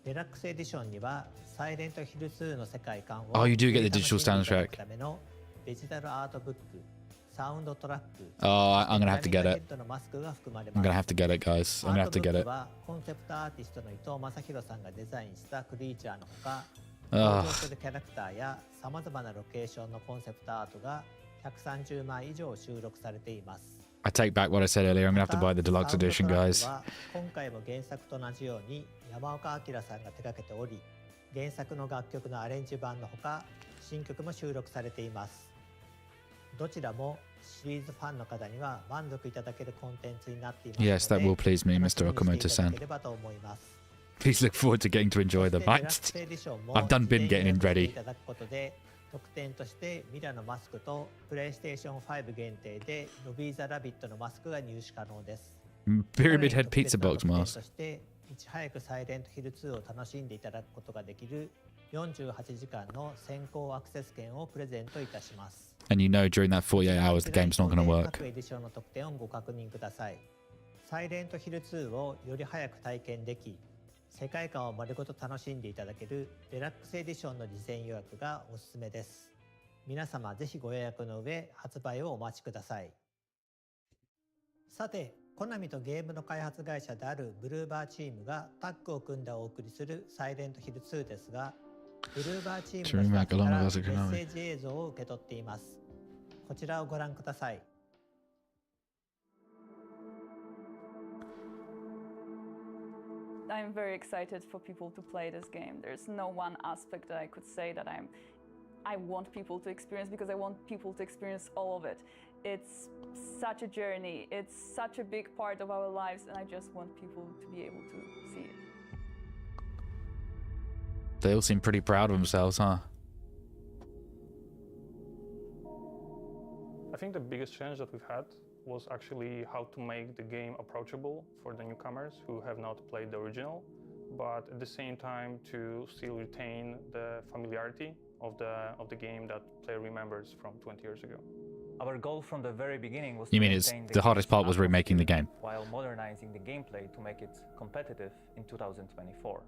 デラックスエディションには、サイレントヒル2の世界観を
Oh, you do get the digital
楽しんでいただ
soundtrack.
くためのデジタルアートブック、サウンドトラック、
Oh, I'm gonna have to get
ヘ
it.
ッドのマスクが含まれ
I'm
ます。
gonna have to get it, guys. I'm gonna have to get
アートブッ
it.
クはコンセプトアーティストの伊藤正弘さんがデザインしたクリーチャーのほか、
Ah.
登場するキャラクターやさまざまなロケーションのコンセプトアートが130枚以上収録されています。
I take back what I said earlier. I'm gonna have to buy the deluxe
サウンド
edition,
トラッ
guys.
クは今回も原作と同じように山岡明さんが手掛けており、原作の楽曲のアレンジ版のほか新曲も収録されています。どちらもシリーズファンの方には満足いただけるコンテンツになっていますので、
Yes, that will please me, Mr.
楽しみにしていただ
Okamoto-san.
ければと思います。
Please look forward to getting to enjoy them. I've done been getting in ready.
特典としてミラのマスクとプレイステーション5限定でロビー・ザ・ラビットのマスクが入手可能です。
Pyramid Head Pizza Box
特典
mask.
としていち早くサイレントヒル2を楽しんでいただくことができる48時間の先行アクセス券をプレゼントいたします。
And you know during that 48 hours the game's not gonna work.
各エディションの特典をご確認ください。サイレントヒル2をより早く体験でき、世界観を丸ごと楽しんでいただけるデラックスエディションの事前予約がおすすめです。皆様ぜひご予約の上、発売をお待ちください。さて、コナミとゲームの開発会社であるブルーバーチームがタッグを組んでお送りするサイレントヒル2ですが、ブルーバーチームのスタッフからメッセージ映像を受け取っています。こちらをご覧ください。
I'm very excited for people to play this game. There's no one aspect that I could say that I want people to experience, because I want people to experience all of it. It's such a journey, it's such a big part of our lives, and I just want people to be able to see it.
They all seem pretty proud of themselves, huh?
I think the biggest challenge that we've had was actually how to make the game approachable for the newcomers who have not played the original, but at the same time to still retain the familiarity of the game that player remembers from 20 years ago.
Our goal from the very beginning was
You mean it's the hardest part was remaking the game?
While modernizing the gameplay to make it competitive in 2024.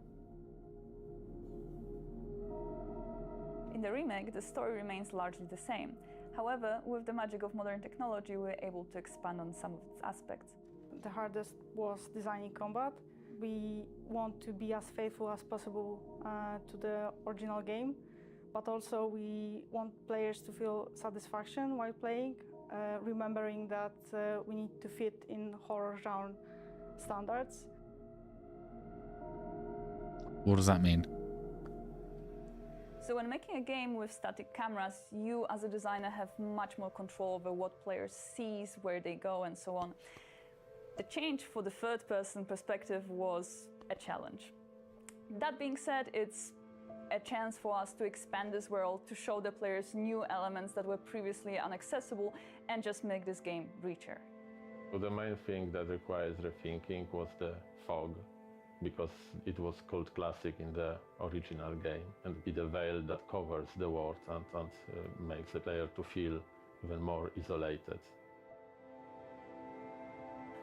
In the remake, the story remains largely the same. However, with the magic of modern technology, we're able to expand on some of its aspects.
The hardest was designing combat. We want to be as faithful as possible to the original game, but also we want players to feel satisfaction while playing, remembering that we need to fit in horror genre standards.
What does that mean?
So when making a game with static cameras, you as a designer have much more control over what players sees, where they go, and so on. The change for the third-person perspective was a challenge. That being said, it's a chance for us to expand this world, to show the players new elements that were previously inaccessible, and just make this game richer.
So the main thing that requires rethinking was the fog, because it was called classic in the original game, and it's a veil that covers the world and makes the player to feel even more isolated.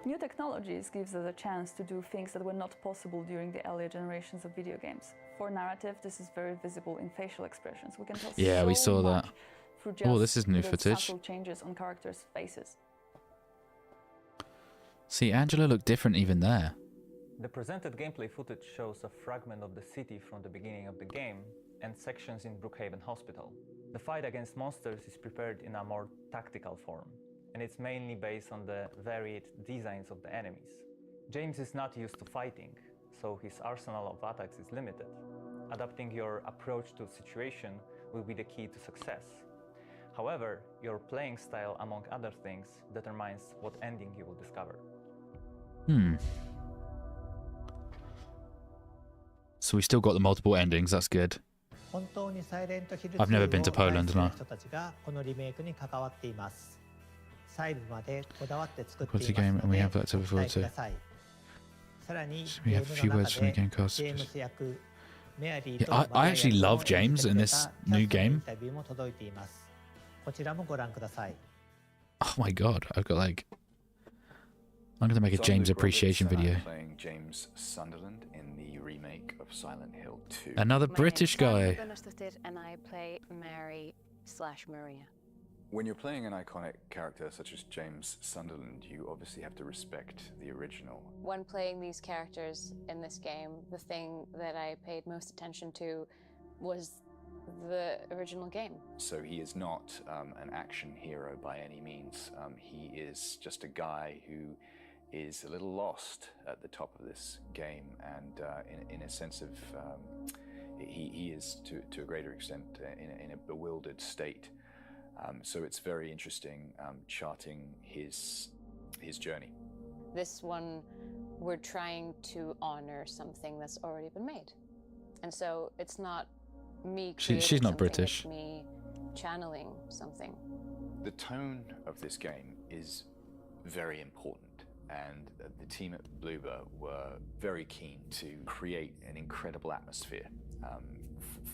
New technologies gives us a chance to do things that were not possible during the earlier generations of video games. For narrative, this is very visible in facial expressions. We can tell
Yeah, we saw that.
Through just
Oh, this is new
the
footage.
subtle changes on characters' faces.
See, Angela looked different even there.
The presented gameplay footage shows a fragment of the city from the beginning of the game and sections in Brookhaven Hospital. The fight against monsters is prepared in a more tactical form, and it's mainly based on the varied designs of the enemies. James is not used to fighting, so his arsenal of attacks is limited. Adapting your approach to a situation will be the key to success. However, your playing style, among other things, determines what ending you will discover.
So we still got the multiple endings, that's good. I've never been to Poland, no. What's the game? And we have that to look forward to. So we have a few words from the game cast. Yeah, I actually love James in this new game. Oh my god, I've got like... I'm gonna make a James appreciation video.
Playing James Sunderland in the remake of Silent Hill 2.
Another British guy.
And I play Mary/Maria.
When you're playing an iconic character such as James Sunderland, you obviously have to respect the original.
When playing these characters in this game, the thing that I paid most attention to was the original game.
So he is not an action hero by any means. He is just a guy who is a little lost at the top of this game, and in a sense of he is to a greater extent in a bewildered state. So it's very interesting charting his journey.
This one, we're trying to honor something that's already been made, and so it's not me creating
she's not
something,
British.
It's me channeling something.
The tone of this game is very important, and the team at Bloober were very keen to create an incredible atmosphere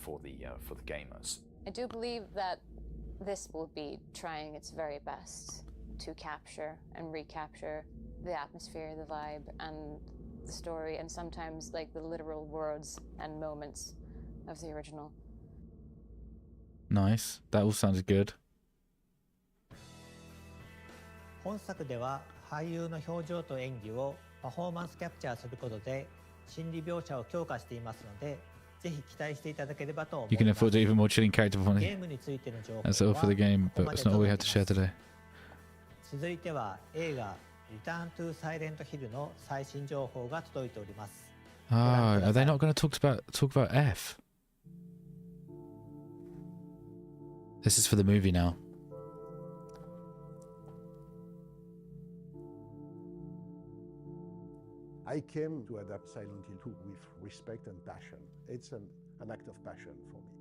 for the gamers.
I do believe that this will be trying its very best to capture and recapture the atmosphere, the vibe, and the story, and sometimes like the literal words and moments of the original.
Nice. That all sounded good.
本作では俳優の表情と演技をパフォーマンスキャプチャーすることで心理描写を強化していますので、ぜひ期待していただければと思います。
You can afford even more chilling character performance.
ゲームについての情報は
That's all for the game, but it's not all we have to share today.
続いては映画リターントゥサイレントヒルの最新情報が届いております。
Ah, are they not going to talk about F? This is for the movie now.
I came to adapt Silent Hill 2 with respect and passion. It's an act of passion for me.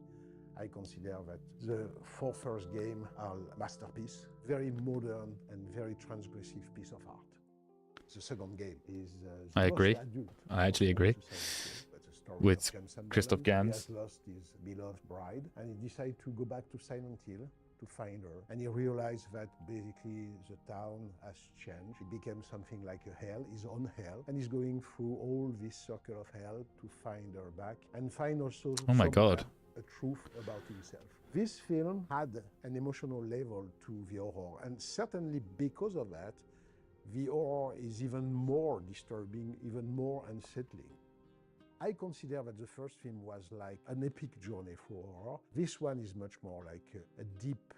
I consider that the 4 first games are a masterpiece, very modern and very transgressive piece of art. The second game is
I agree.
adult.
I actually agree. With Christoph Gans.
He has lost his beloved bride and he decided to go back to Silent Hill to find her. And he realized that basically the town has changed. It became something like a hell, his own hell. And he's going through all this circle of hell to find her back and find also
Oh my God.
a truth about himself. This film had an emotional level to the horror, and certainly because of that, the horror is even more disturbing, even more unsettling. I consider that the first film was like an epic journey for horror. This one is much more like a deep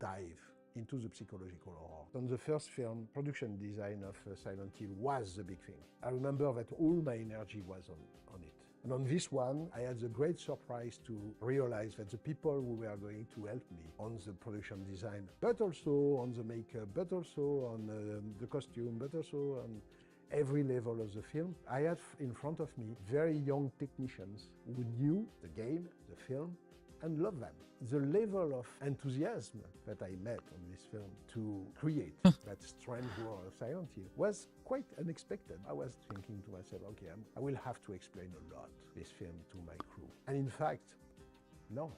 dive into the psychological horror. On the first film, production design of Silent Hill was the big thing. I remember that all my energy was on it. And on this one, I had the great surprise to realize that the people who were going to help me on the production design, but also on the makeup, but also on the costume, but also on every level of the film, I had in front of me very young technicians who knew the game, the film, and loved them. The level of enthusiasm that I met on this film to create that strange world of Silent Hill was quite unexpected. I was thinking to myself, okay, I will have to explain a lot this film to my crew. And in fact, no,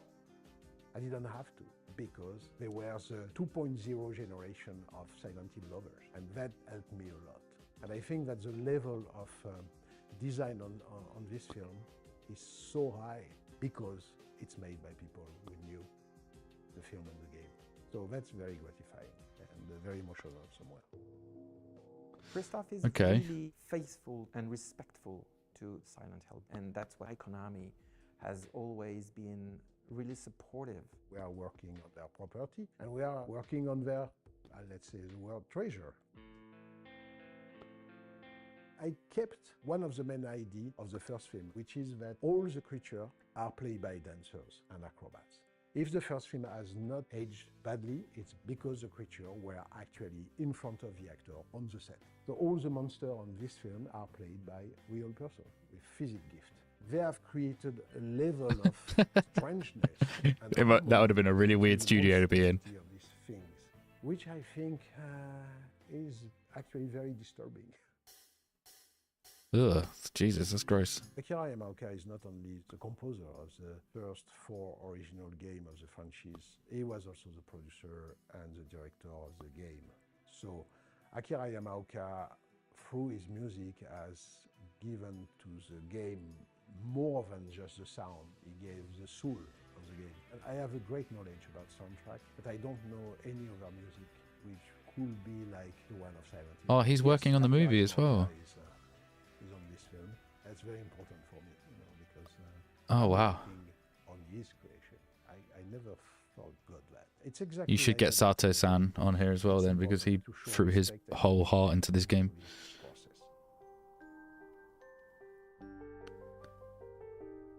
I didn't have to, because there was a 2.0 generation of Silent Hill lovers, and that helped me a lot. And I think that the level of design on this film is so high because it's made by people who knew the film and the game. So that's very gratifying and very emotional somewhere.
Christoph is
Okay.
really faithful and respectful to Silent Hill, and that's why Konami has always been really supportive.
We are working on their property and we are working on their, let's say, the word treasure. I kept one of the main ideas of the first film, which is that all the creatures are played by dancers and acrobats. If the first film has not aged badly, it's because the creatures were actually in front of the actor on the set. So all the monsters on this film are played by real persons with physical gift. They have created a level of strangeness.
That would have been a really weird studio to be in.
Of these things, which I think is actually very disturbing.
Ugh, Jesus, that's gross.
Akira Yamaoka is not only the composer of the first 4 original games of the franchise, he was also the producer and the director of the game. So Akira Yamaoka, through his music, has given to the game more than just the sound. He gave the soul of the game. And I have a great knowledge about soundtrack, but I don't know any other music which could be like the one of Silent Hill.
Oh, he's working on the movie as well.
Is on this film. That's very important for me, because
Oh, wow.
on his creation, I never forgot that. It's exactly.
You should get Sato-san on here as well then, because he threw his whole heart into this game.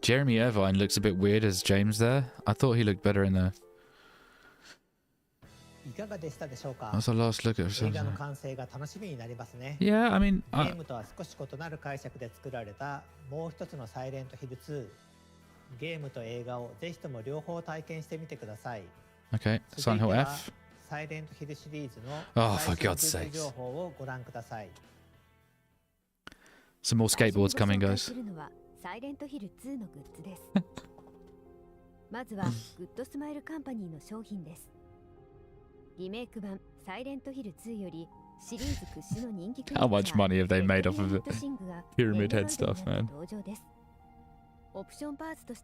Jeremy Irvine looks a bit weird as James there. I thought he looked better in the...
いかがでしたでしょうか。
That's our last look at
映画の完成が楽しみになりますね。
Yeah, I mean,
ゲームとは少し異なる解釈で作られたもう一つのサイレントヒル2。ゲームと映画をぜひとも両方体験してみてください。
Okay, Silent Hill F.
サイレントヒルシリーズの
Oh, for
最
God's
新
sakes.
情報をご覧ください。
Some more skateboards coming, guys.
サイレントヒル2のグッズです。まずはグッドスマイルカンパニーの商品です。リメイク版サイレントヒル2より
How much money have they made off of it? Pyramid Head stuff, man.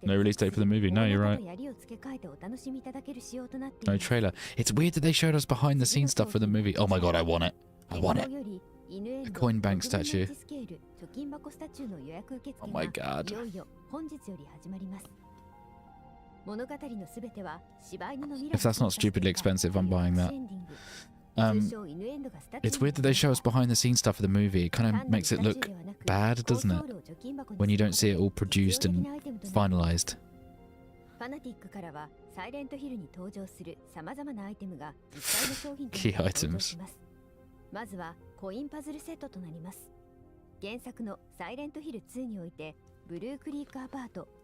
No release date for the movie. No, you're right. No trailer. It's weird that they showed us behind the scenes stuff for the movie. Oh my god, I want it. I want it. A coin bank statue. Oh my god. If that's not stupidly expensive, I'm buying that. It's weird that they show us behind the scenes stuff of the movie. It kind of makes it look bad, doesn't it? When you don't see it all produced and finalized. Key items.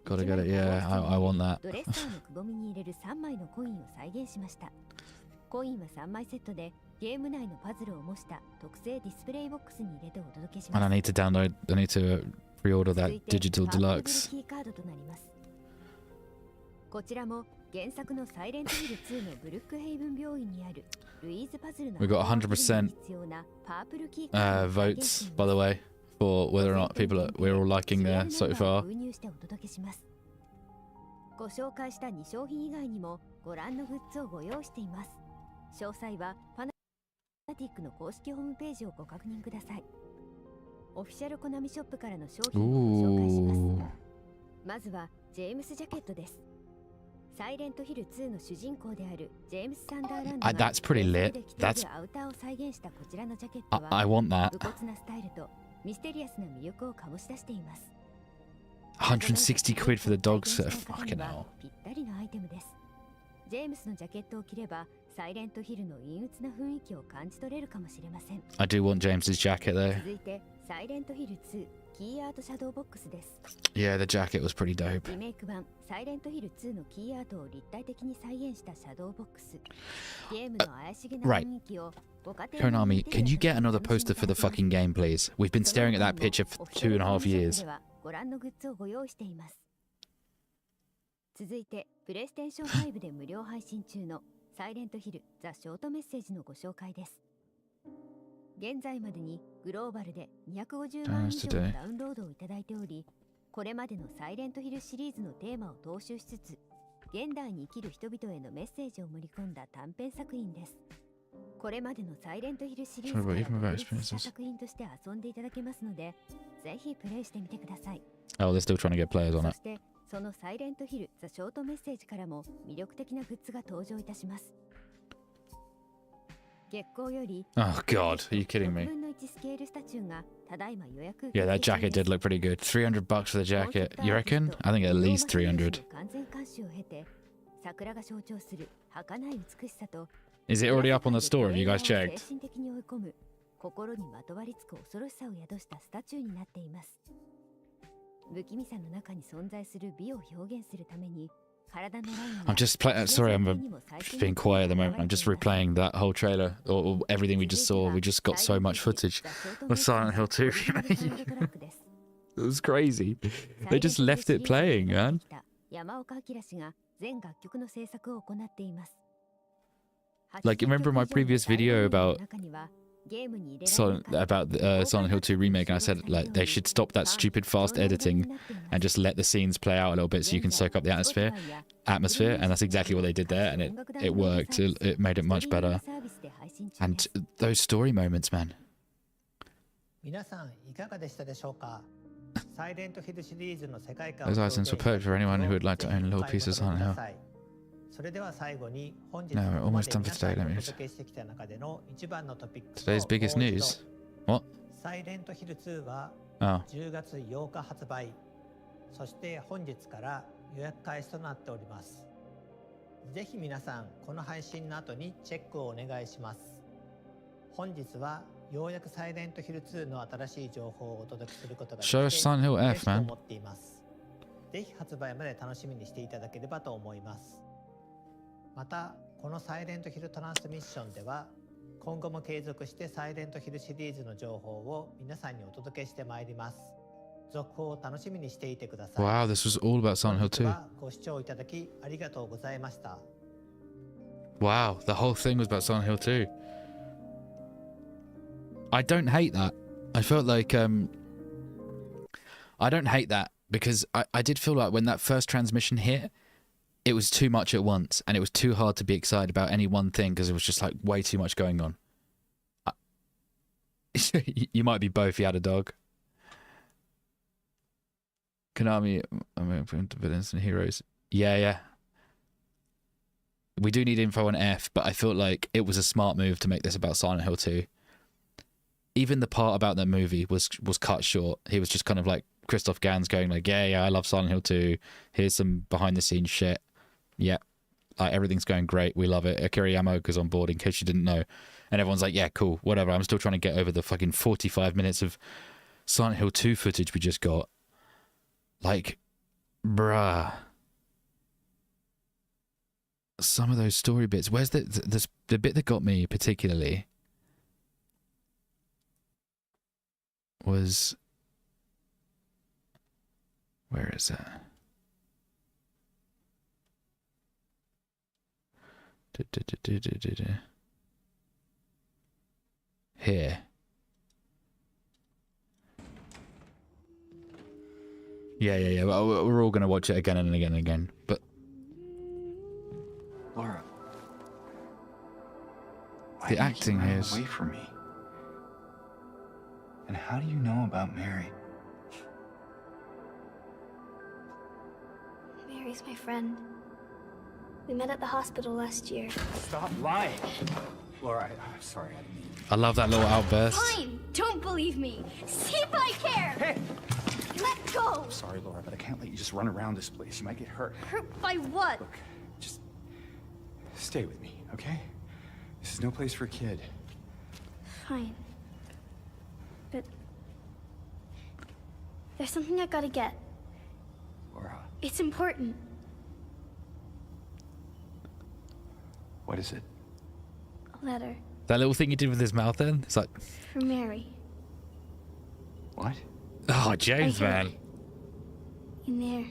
Gotta get it, yeah, I want that. コインは3枚セットでゲーム内のパズルを模した特製ディスプレイボックスに入れてお届けします。And I need to pre-order that digital deluxe. キーカードとなります。こちらも原作のサイレントヒル2のブルックヘイブン病院にあるルイーズパズルの We got 100% votes, by the way, for whether or not we're all liking so far. ご紹介した2商品以外にもご覧のグッズをご用意しています。詳細はファナティックの公式ホームページをご確認ください。オフィシャルコナミショップからの商品をご紹介します。まずはジェームスジャケットです。サイレントヒル2の主人公であるジェームス・サンダーランドがThat's pretty lit. That'sアウターを再現したこちらのジャケットは I want that. 武骨なスタイルとミステリアスな魅力を醸し出しています。160 quid for the dog set. Fucking hell. ぴったりのアイテムです。ジェームスのジャケットを着ればサイレントヒルの陰鬱な雰囲気を感じ取れるかもしれません。I do want James's jacket though. 続いてサイレントヒル2キーアートシャドウボックスです。Yeah, the jacket was pretty dope. リメイク版サイレントヒル2のキーアートを立体的に再現したシャドウボックス。ゲームの怪しげな雰囲気をご家庭 Konami, can you get another poster for the fucking game, please? We've been staring at that picture for 2.5 years. ご覧のグッズをご用意しています。続いてプレイステーション5で無料配信中のサイレントヒルザ・ショートメッセージのご紹介です。現在までにグローバルで250万以上のダウンロードをいただいており、これまでのサイレントヒルシリーズのテーマを踏襲しつつ、現代に生きる人々へのメッセージを盛り込んだ短編作品です。これまでのサイレントヒルシリーズから独立した作品として遊んでいただけますので、ぜひプレイしてみてください。Oh, they're still trying to get players on it. そしてそのサイレントヒルザ・ショートメッセージからも魅力的なグッズが登場いたします。月光より Oh god, are you kidding me? 分の1スケールスタチューがただいま予約 Yeah, that jacket did look pretty good. $300 for the jacket. You reckon? I think at least 300. 完全監視を経て桜が象徴する儚い美しさと Is it already up on the store? Have you guys checked? 精神的に追い込む心にまとわりつく恐ろしさを宿したスタチューになっています。不気味さの中に存在する美を表現するために I'm just sorry, I'm being quiet at the moment. I'm just replaying that whole trailer or everything we just saw. We just got so much footage of Silent Hill 2 remake. It was crazy. They just left it playing, man. Like, remember in my previous video about Silent Hill 2 remake, and I said like they should stop that stupid fast editing and just let the scenes play out a little bit so you can soak up the atmosphere, and that's exactly what they did there, and it worked. It made it much better. And those story moments, man. Those items were perfect for anyone who would like to own a little piece of Silent Hill. No, we're almost done for today, Today's biggest news? What? Oh.
10月8日発売。そして本日から予約開始となっております。ぜひ皆さんこの配信の後にチェックをお願いします。本日はようやくサイレントヒル2の新しい情報をお届けすることができて嬉しく思っています。ぜひ発売まで楽しみにしていただければと思います。またこのサイレントヒルトランスミッションでは今後も継続してサイレントヒルシリーズの情報を皆さんにお届けしてまいります。続報を楽しみにしていてください。
Wow, this was all about Silent Hill 2.
ご視聴いただきありがとうございました。
Wow, the whole thing was about Silent Hill 2. I don't hate that. I felt like I don't hate that because I did feel like when that first transmission hit, it was too much at once, and it was too hard to be excited about any one thing because it was just like way too much going on. You might be both. You had a dog. Konami, I'm going to villains and heroes. Yeah. We do need info on F, but I felt like it was a smart move to make this about Silent Hill 2. Even the part about that movie was cut short. He was just kind of like Christoph Gans going like, yeah, I love Silent Hill 2. Here's some behind the scenes shit. Yeah, like everything's going great. We love it. Akira Yamaoka's on board in case you didn't know. And everyone's like, yeah, cool, whatever. I'm still trying to get over the fucking 45 minutes of Silent Hill 2 footage we just got. Like, bruh. Some of those story bits. Where's the bit that got me particularly was... Where is that? Here. Yeah. Well, we're all going to watch it again and again and again. But
Laura,
the acting here is
away from me. And how do you know about Mary?
Mary's my friend. We met at the hospital last year.
Stop lying. Laura, I'm sorry. I didn't mean...
I love that little outburst.
Fine! Don't believe me! See if I care!
Hey!
Let go!
I'm sorry, Laura, but I can't let you just run around this place. You might get hurt.
Hurt by what?
Look, just stay with me, okay? This is no place for a kid.
Fine. But... there's something I gotta get.
Laura.
It's important.
What is it?
A letter.
That little thing he did with his mouth then? It's like...
For Mary.
What?
Oh, James,
Right here.
man.
In there.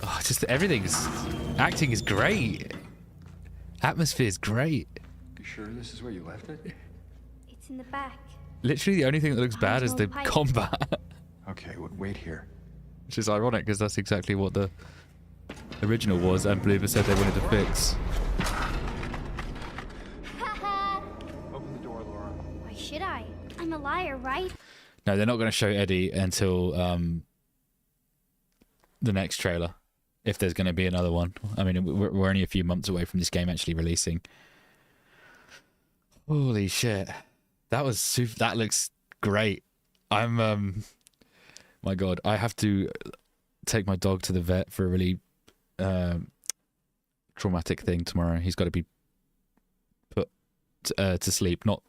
Oh, just everything's... Acting is great. Atmosphere is great.
You sure this is where you left it?
It's in the back.
Literally the only thing that looks bad is the
pipe.
combat.
Okay, wait here.
Which is ironic because that's exactly what the original was and Bloober said they wanted to fix.
Open the door, Laura.
Why should I? I'm a liar, right?
No, they're not going to show Eddie until the next trailer. If there's going to be another one. I mean, we're only a few months away from this game actually releasing. Holy shit. That was super. That looks great. I'm my god, I have to take my dog to the vet for a really traumatic thing tomorrow. He's got to be put to sleep, not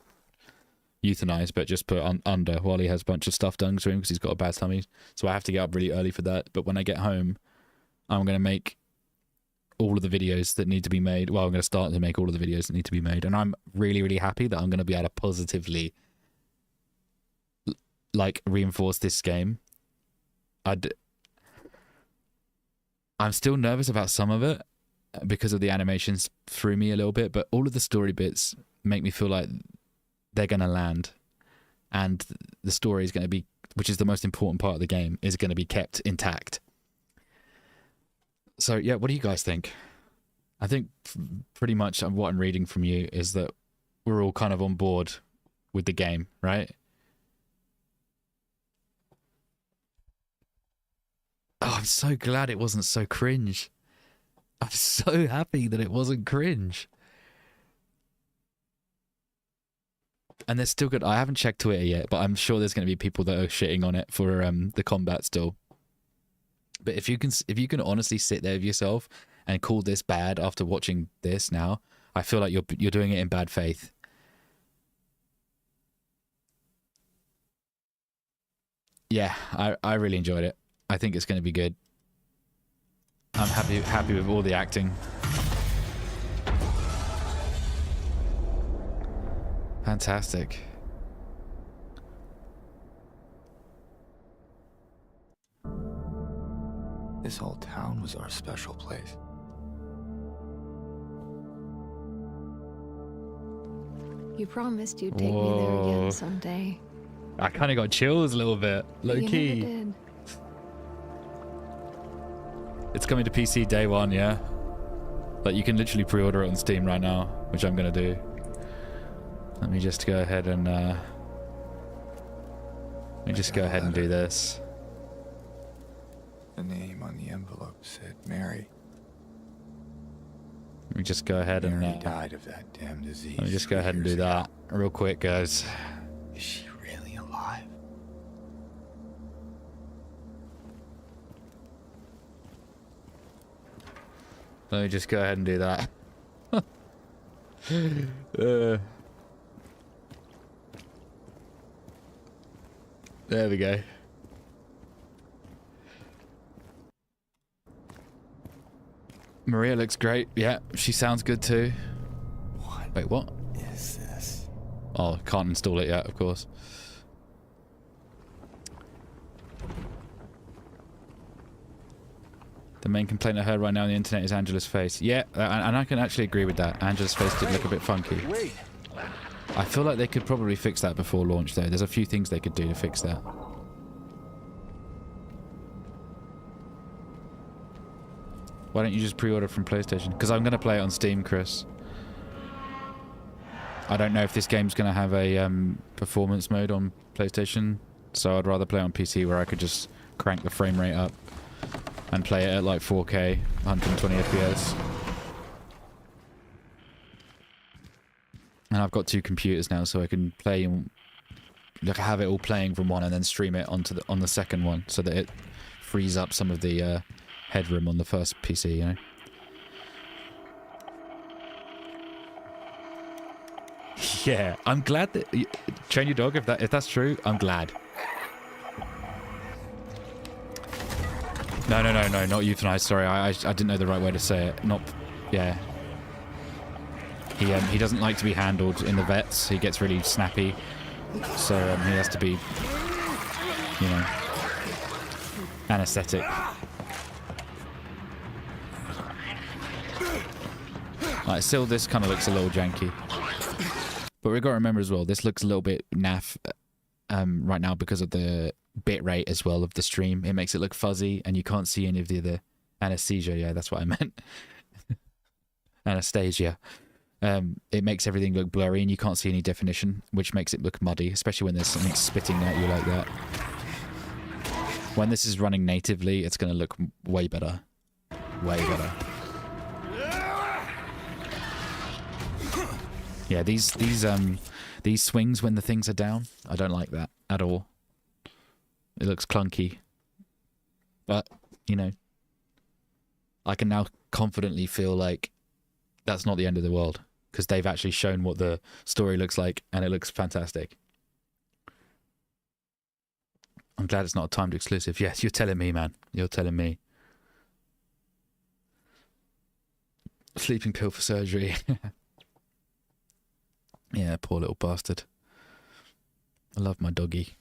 euthanized, but just put under while he has a bunch of stuff done to him because he's got a bad tummy. So I have to get up really early for that. But when I get home, I'm going to make all of the videos that need to be made. Well, I'm going to start to make all of the videos that need to be made. And I'm really, really happy that I'm going to be able to positively like reinforce this game. I'm still nervous about some of it because of the animations threw me a little bit, but all of the story bits make me feel like they're going to land. And the story is going to be, which is the most important part of the game, is going to be kept intact. So, yeah, what do you guys think? I think pretty much what I'm reading from you is that we're all kind of on board with the game, right? Oh, I'm so glad it wasn't so cringe. I'm so happy that it wasn't cringe. And there's still good. I haven't checked Twitter yet, but I'm sure there's going to be people that are shitting on it for the combat still. But if you can honestly sit there with yourself and call this bad after watching this now, I feel like you're doing it in bad faith. Yeah, I really enjoyed it. I think it's going to be good. I'm happy with all the acting. Fantastic.
This whole town was our special place.
You promised you'd take me there again someday.
I kind of got chills a little bit, low
You
key.
never did.
It's coming to PC day one, yeah. Like you can literally pre-order it on Steam right now, which I'm gonna do. Let me just go ahead and do this.
The name on the envelope said Mary.
Let me just go ahead and
Mary died of that damn disease.
let me just go ahead and do that real quick, guys.
Is she really alive?
Let me just go ahead and do that. There we go. Maria looks great. Yeah, she sounds good too. Wait, what?
Is this?
Oh, can't install it yet, of course. The main complaint I heard right now on the internet is Angela's face. Yeah, and I can actually agree with that. Angela's face did look a bit funky.
Wait.
I feel like they could probably fix that before launch, though. There's a few things they could do to fix that. Why don't you just pre-order from PlayStation? Because I'm going to play it on Steam, Chris. I don't know if this game's going to have a performance mode on PlayStation, so I'd rather play on PC where I could just crank the frame rate up and play it at like 4K, 120 FPS. And I've got two computers now, so I can play and like have it all playing from one and then stream it onto on the second one, so that it frees up some of the headroom on the first PC, you know. Yeah, I'm glad that train your dog. If that's true, I'm glad. No, not euthanize. Sorry, I didn't know the right way to say it. Not, yeah. He doesn't like to be handled in the vets. He gets really snappy, so he has to be, you know, anesthetic. Like, still, this kind of looks a little janky. But we've got to remember as well, this looks a little bit naff right now because of the bit rate as well of the stream. It makes it look fuzzy, and you can't see any of the other anesthesia. Yeah, that's what I meant. Anastasia. It makes everything look blurry, and you can't see any definition, which makes it look muddy, especially when there's something spitting at you like that. When this is running natively, it's going to look way better. Way better. Yeah, these swings when the things are down, I don't like that at all. It looks clunky. But, you know, I can now confidently feel like that's not the end of the world, because they've actually shown what the story looks like, and it looks fantastic. I'm glad it's not a timed exclusive. Yes, you're telling me, man. You're telling me. Sleeping pill for surgery. Yeah, poor little bastard. I love my doggy.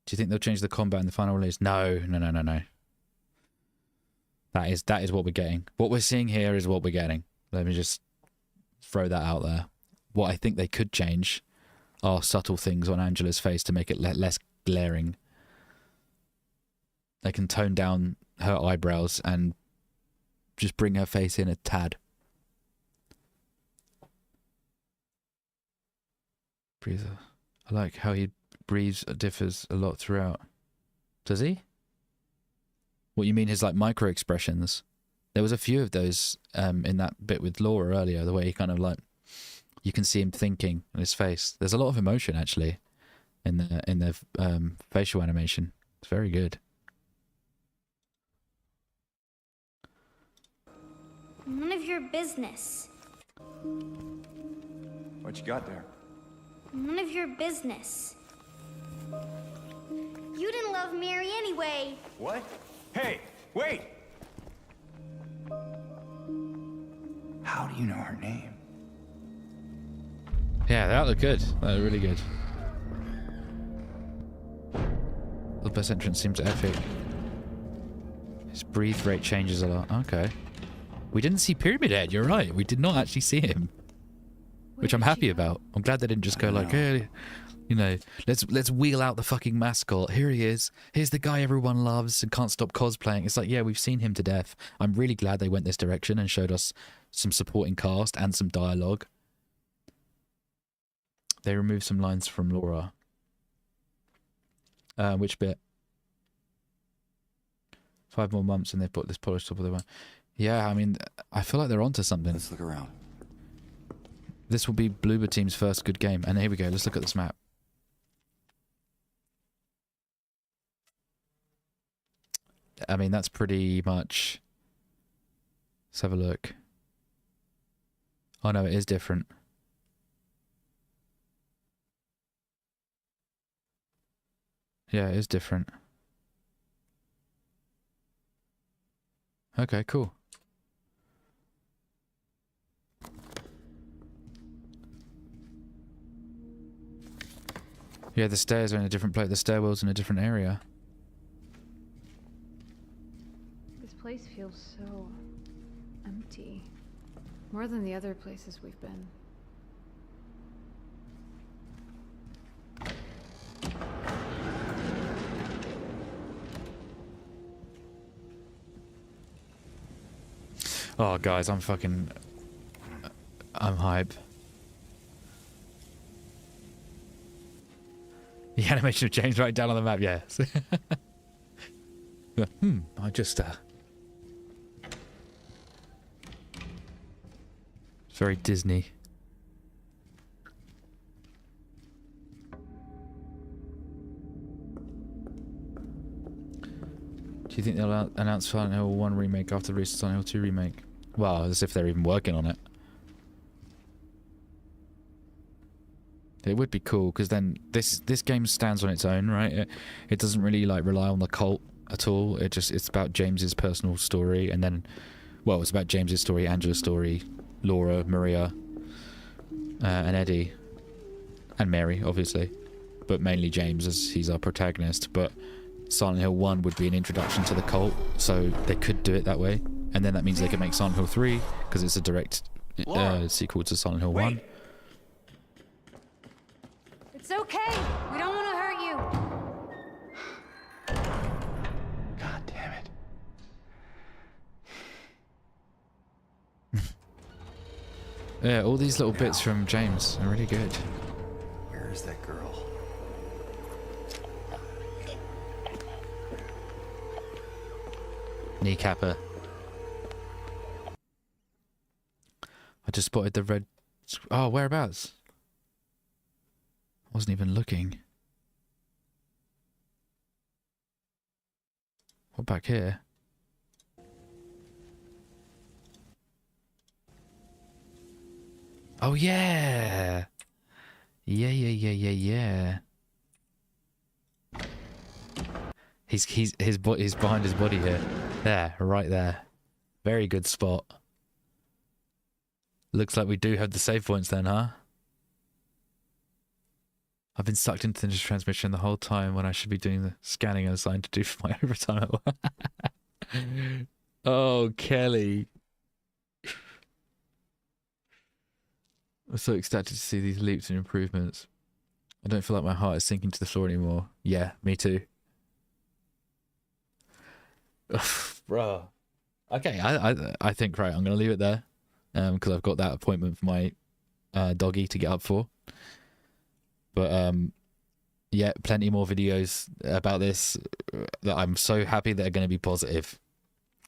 Do you think they'll change the combat in the final release? No. That is what we're getting. What we're seeing here is what we're getting. Let me just throw that out there. What I think they could change are subtle things on Angela's face to make it less glaring. They can tone down her eyebrows and just bring her face in a tad. Breather. I like how he breathes differs a lot throughout. Does he? What you mean his like micro expressions? There was a few of those in that bit with Laura earlier, the way he kind of like, you can see him thinking in his face. There's a lot of emotion actually in the facial animation. It's very good.
None of your business.
What you got there?
None of your business. You didn't love Mary anyway.
What? Hey, wait! How do you know her name?
Yeah, that looked good. That looked really good. The best entrance seems epic. His breathe rate changes a lot. Okay. We didn't see Pyramid Head, you're right. We did not actually see him. Which I'm happy about. I'm glad they didn't just go like, hey, you know, let's wheel out the fucking mascot. Here he is. Here's the guy everyone loves and can't stop cosplaying. It's like, yeah, we've seen him to death. I'm really glad they went this direction and showed us some supporting cast and some dialogue. They removed some lines from Laura. Which bit? 5 more months and they've put this polished top of the one. Yeah, I mean, I feel like they're onto something.
Let's look around.
This will be Bloober Team's first good game. And here we go. Let's look at this map. I mean, that's pretty much... Let's have a look. Oh no, it is different. Yeah, it is different. Okay, cool. Yeah, the stairs are in a different place. The stairwell's in a different area.
This place feels so empty. More than the other places we've been.
Oh, guys, I'm hype. The animation of James right down on the map, yes. I just, it's very Disney. Do you think they'll announce Silent Hill 1 remake after the release of Silent Hill 2 remake? Well, as if they're even working on it. It would be cool, because then this game stands on its own, right? It doesn't really like rely on the cult at all. It's about James's personal story, and then, well, it's about James's story, Angela's story, Laura, Maria, and Eddie, and Mary, obviously, but mainly James as he's our protagonist. But Silent Hill 1 would be an introduction to the cult, so they could do it that way, and then that means they could make Silent Hill 3 because it's a direct sequel to Silent Hill 1.
It's okay. We don't want to hurt you.
God damn it.
Yeah, all these little bits from James are really good.
Where is that girl?
Kneecapper. I just spotted the red... Oh, whereabouts? Wasn't even looking. What back here? Oh yeah! Yeah. He's behind his body here. There, right there. Very good spot. Looks like we do have the save points then, huh? I've been sucked into the transmission the whole time when I should be doing the scanning I'm assigned to do for my overtime at work. Oh, Kelly. I'm so ecstatic to see these leaps and improvements. I don't feel like my heart is sinking to the floor anymore. Yeah, me too. Bruh. Okay, I think, right, I'm going to leave it there. Because I've got that appointment for my doggy to get up for. But yeah, plenty more videos about this that I'm so happy that are going to be positive.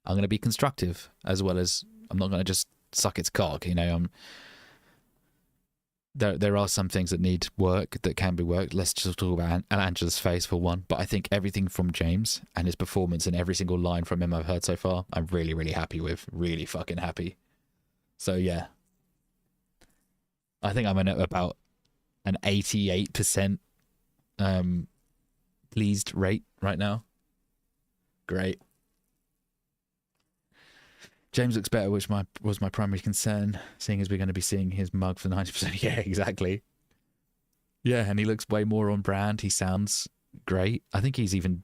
I'm going to be constructive as well as I'm not going to just suck its cock, you know. There are some things that need work that can be worked. Let's just talk about Angela's face for one. But I think everything from James and his performance and every single line from him I've heard so far, I'm really, really happy with. Really fucking happy. So yeah, I think I'm at about an 88% pleased rate right now. Great. James looks better, which was my primary concern, seeing as we're going to be seeing his mug for 90%. Yeah, exactly. Yeah, and he looks way more on brand. He sounds great. I think he's even,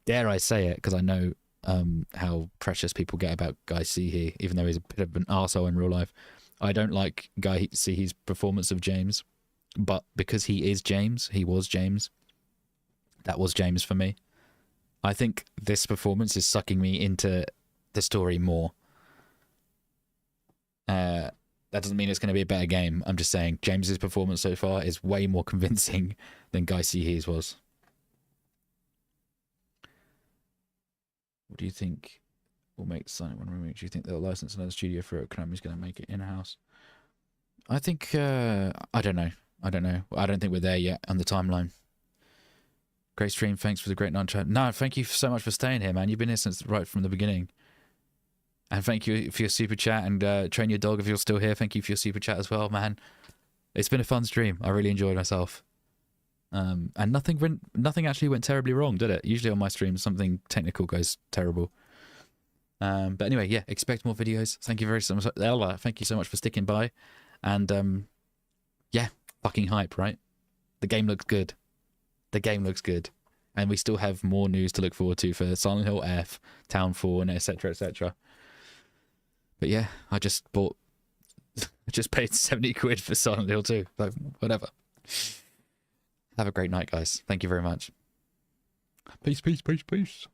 dare I say it, because I know how precious people get about Guy Seehee, even though he's a bit of an arsehole in real life. I don't like Guy Seehee's performance of James, but because he is James, he was James, that was James for me. I think this performance is sucking me into the story more. That doesn't mean it's going to be a better game. I'm just saying James's performance so far is way more convincing than Guy Seehee's was. What do you think will make Silent One Remake? Do you think they'll license another studio for it? Konami's going to make it in-house? I think, I don't know. I don't think we're there yet on the timeline. Great stream. Thanks for the great non-chat. No, thank you so much for staying here, man. You've been here since right from the beginning. And thank you for your super chat, and Train Your Dog, if you're still here, thank you for your super chat as well, man. It's been a fun stream. I really enjoyed myself. And nothing actually went terribly wrong, did it? Usually on my streams, something technical goes terrible. But anyway, yeah, expect more videos. Thank you very much. Ella, thank you so much for sticking by. And yeah, fucking hype, right? The game looks good. The game looks good. And we still have more news to look forward to for Silent Hill F, Town 4, and etc, etc. But yeah, I just paid 70 quid for Silent Hill 2. Like, whatever. Have a great night, guys. Thank you very much. Peace, peace, peace, peace.